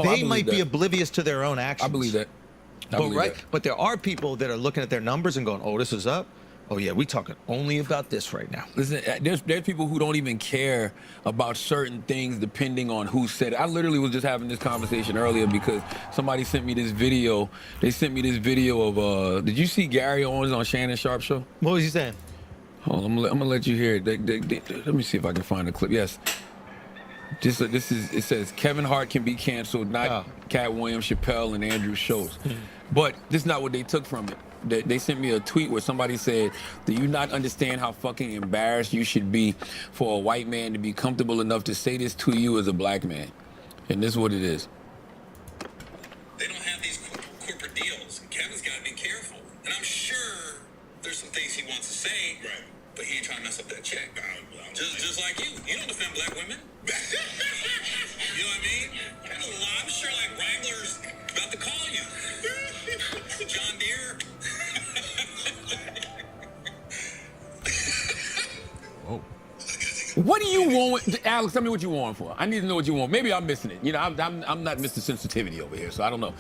S10: They might be oblivious to their own actions.
S11: I believe that.
S10: But there are people that are looking at their numbers and going, oh, this is up. Oh, yeah, we talking only about this right now.
S11: Listen, there's people who don't even care about certain things depending on who said it. I literally was just having this conversation earlier because somebody sent me this video. They sent me this video of, did you see Gary Owens on Shannon Sharp show?
S10: What was he saying?
S11: Hold on, I'm gonna let you hear it. Let me see if I can find the clip. Yes. It says Kevin Hart can be canceled, not Cat Williams, Chappelle, and Andrew Schultz. But this is not what they took from it. They sent me a tweet where somebody said, do you not understand how fucking embarrassed you should be for a white man to be comfortable enough to say this to you as a black man? And this is what it is.
S20: They don't have these corporate deals. Kevin's got to be careful. And I'm sure there's some things he wants to say, but he ain't trying to mess up that check. Just like you. You don't defend black women. You know what I mean? I'm sure like Wrangler's about to call you. John Deere.
S11: What do you want, Alex? Tell me what you want for. I need to know what you want. Maybe I'm missing it. I'm not Mr. Sensitivity over here, so I don't know.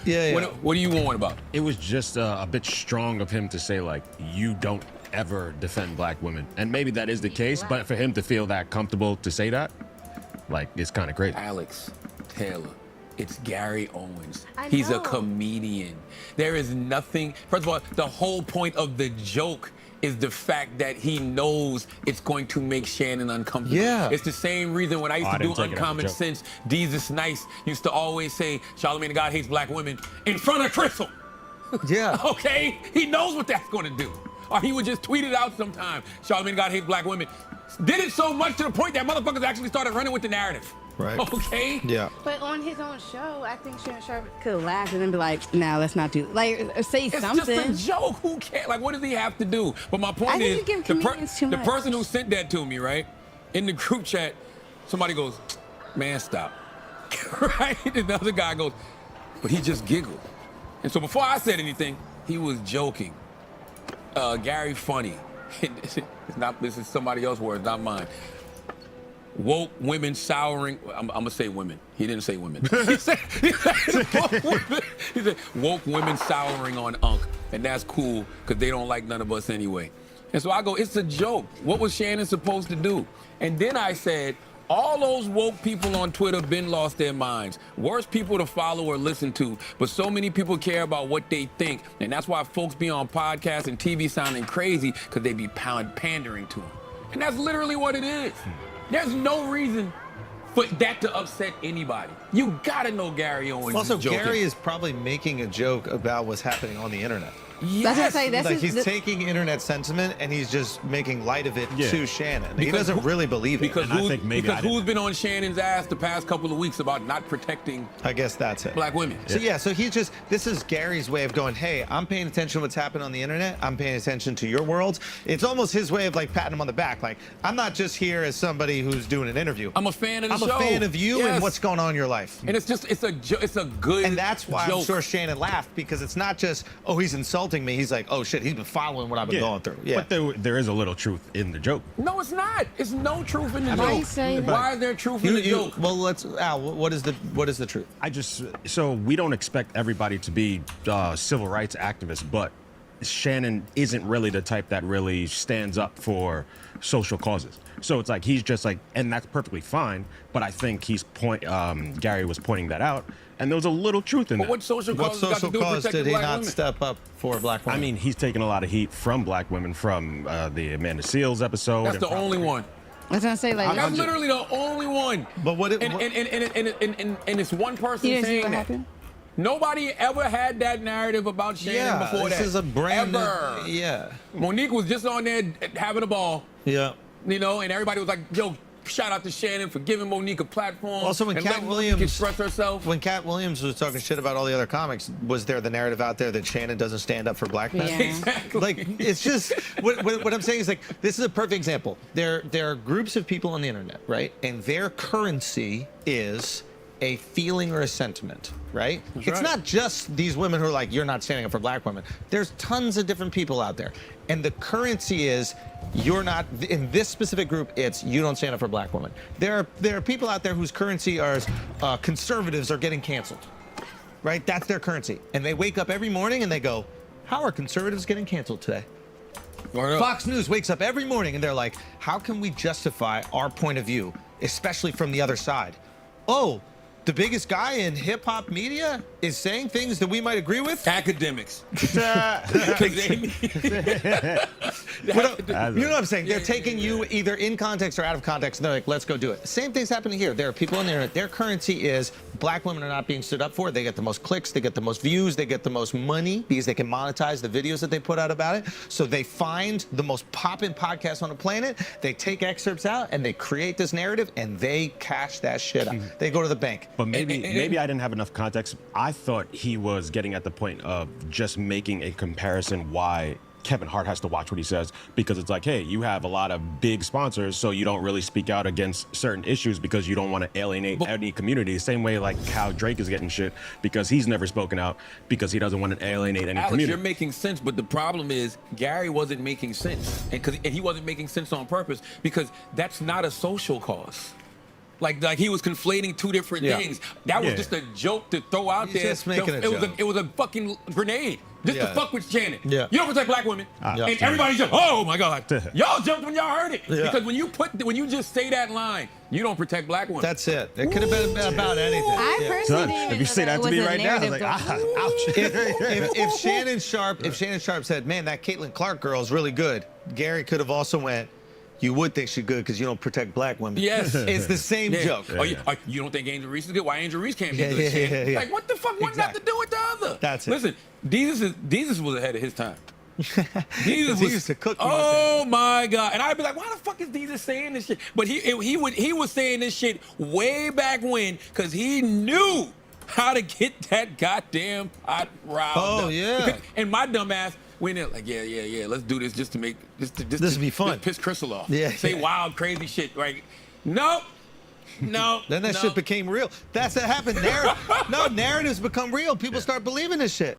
S11: What do you want about?
S14: It was just a bit strong of him to say, like, you don't ever defend black women. And maybe that is the case, but for him to feel that comfortable to say that, like, it's kind of crazy.
S11: Alex Taylor. It's Gary Owens. He's a comedian. There is nothing. First of all, the whole point of the joke is the fact that he knows it's going to make Shannon uncomfortable.
S10: Yeah.
S11: It's the same reason when I used to do Uncommon Sense, Jesus Nice used to always say, Charlamagne the God hates black women in front of Crystal.
S10: Yeah.
S11: Okay? He knows what that's going to do. Or he would just tweet it out sometime. Charlamagne the God hates black women. Did it so much to the point that motherfuckers actually started running with the narrative.
S10: Right.
S11: Okay.
S10: Yeah.
S13: But on his own show, I think Shannon Sharp could laugh and then be like, "Nah, let's not do say
S11: It's
S13: something."
S11: just a joke. Who cares? Like, what does he have to do? But my
S13: I
S11: point
S13: think
S11: is,
S13: you give comedians too
S11: the
S13: much.
S11: person who sent that to me, right, in the group chat, somebody goes, "Man, stop." Right? And the other guy goes, "But he just giggled." And so before I said anything, he was joking. Gary Funny. It's not. This is somebody else's words, not mine. Woke women souring. I'm gonna say women. He didn't say women. He said woke women souring on Unc, and that's cool because they don't like none of us anyway. And so I go, it's a joke. What was Shannon supposed to do? And then I said, all those woke people on Twitter been lost their minds. Worst people to follow or listen to, but so many people care about what they think, and that's why folks be on podcasts and TV sounding crazy because they be pandering to them. And that's literally what it is. There's no reason for that to upset anybody. You gotta know Gary Owens
S10: Also,
S11: is joking.
S10: Gary is probably making a joke about what's happening on the internet.
S11: Yes.
S13: That's what I say.
S10: Like he's taking internet sentiment and he's just making light of it to Shannon. He doesn't really believe it.
S11: Because who's been on Shannon's ass the past couple of weeks about not protecting
S10: I guess that's it.
S11: black women.
S10: So so this is Gary's way of going, hey, I'm paying attention to what's happening on the internet. I'm paying attention to your world. It's almost his way of like patting him on the back. Like, I'm not just here as somebody who's doing an interview.
S11: I'm a fan of the
S10: I'm
S11: show.
S10: a fan of you
S11: Yes.
S10: and what's going on in your life.
S11: And it's a good
S10: And that's why
S11: joke.
S10: I'm sure Shannon laughed, because it's not just, oh, he's insulting me. He's like, oh shit, he's been following what I've been going through. Yeah.
S14: But there is a little truth in the joke.
S11: No, it's not. It's no truth in the
S14: Why
S11: joke.
S14: you say that?
S11: Why is there truth in the joke?
S10: Well, let's Al. What is the truth?
S14: So we don't expect everybody to be civil rights activists, but Shannon isn't really the type that really stands up for social causes. So it's like he's just like, and that's perfectly fine. But I think Gary was pointing that out, and there was a little truth in that.
S11: What social cause
S10: did he not step up for black women?
S14: I mean, he's taken a lot of heat from black women from the Amanda Seales episode.
S11: That's the only one.
S13: I was gonna say like
S11: That's literally the only one.
S10: But what?
S11: And it's one person
S13: You didn't see
S11: saying
S13: what
S11: that.
S13: happened?
S11: Nobody ever had that narrative about Shannon before that.
S10: This is a brand
S11: ever.
S10: new.
S11: Monique was just on there having a ball.
S10: Yeah.
S11: You know, and everybody was like, yo, shout out to Shannon for giving Monique a platform.
S10: Also, when
S11: and
S10: Cat
S11: letting
S10: Williams
S11: Monique express herself.
S10: When Cat Williams was talking shit about all the other comics, was there the narrative out there that Shannon doesn't stand up for black men?
S11: Yeah. Exactly.
S10: Like, it's just what I'm saying is, like, this is a perfect example. There are groups of people on the internet, right? And their currency is a feeling or a sentiment, right? It's not just these women who are like, you're not standing up for black women. There's tons of different people out there. And the currency is, you're not, in this specific group, it's you don't stand up for black women. There are people out there whose currency are conservatives are getting canceled, right? That's their currency. And they wake up every morning and they go, how are conservatives getting canceled today? Fox News wakes up every morning and they're like, how can we justify our point of view, especially from the other side? Oh, the biggest guy in hip-hop media is saying things that we might agree with?
S11: Academics.
S10: You know what I'm saying? They're taking you either in context or out of context, and they're like, let's go do it. Same thing's happening here. There are people on the internet. Their currency is black women are not being stood up for. They get the most clicks. They get the most views. They get the most money because they can monetize the videos that they put out about it. So they find the most poppin' podcast on the planet. They take excerpts out, and they create this narrative, and they cash that shit out. They go to the bank.
S14: But maybe I didn't have enough context. I thought he was getting at the point of just making a comparison why Kevin Hart has to watch what he says, because it's like, hey, you have a lot of big sponsors, so you don't really speak out against certain issues because you don't want to alienate any community. Same way like how Drake is getting shit because he's never spoken out because he doesn't want to alienate any
S11: Alex,
S14: community.
S11: you're making sense, but the problem is Gary wasn't making sense, and he wasn't making sense on purpose because that's not a social cause. Like he was conflating two different things. That was just a joke to throw out
S10: He's
S11: there.
S10: just making a joke.
S11: It was a fucking grenade. Just to fuck with Shannon.
S10: Yeah.
S11: You don't protect black women. And everybody jumped. Oh my God. Y'all jumped when y'all heard it.
S10: Yeah.
S11: Because when you just say that line, you don't protect black women.
S10: That's it. It could have been about anything.
S13: I personally didn't
S14: if
S13: even
S14: you say
S13: know
S14: that to me
S13: was a
S14: right now, I was like,
S13: narrative
S14: ouch.
S10: If Shannon Sharp said, man, that Caitlin Clark girl is really good, Gary could have also went, you would think she's good because you don't protect black women.
S11: Yes.
S10: It's the same joke.
S11: Oh, you don't think Angel Reese is good? Why Angel Reese can't be good?
S10: Yeah.
S11: Like, what the fuck? What does that have to do with the other?
S10: That's it.
S11: Listen, Jesus was ahead of his time. Jesus
S10: He
S11: was,
S10: used to cook me with
S11: oh my God. And I'd be like, why the fuck is Jesus saying this shit? But he was saying this shit way back when, because he knew how to get that goddamn pot riled
S10: Oh,
S11: up.
S10: yeah.
S11: And my dumb ass went in like, yeah, let's do this just to make this to
S10: be fun.
S11: Just piss Crystal off.
S10: Yeah,
S11: Say
S10: yeah.
S11: wild, crazy shit. Like, nope. No.
S10: Then that shit became real. That's what happened. Narratives become real. People start believing this shit.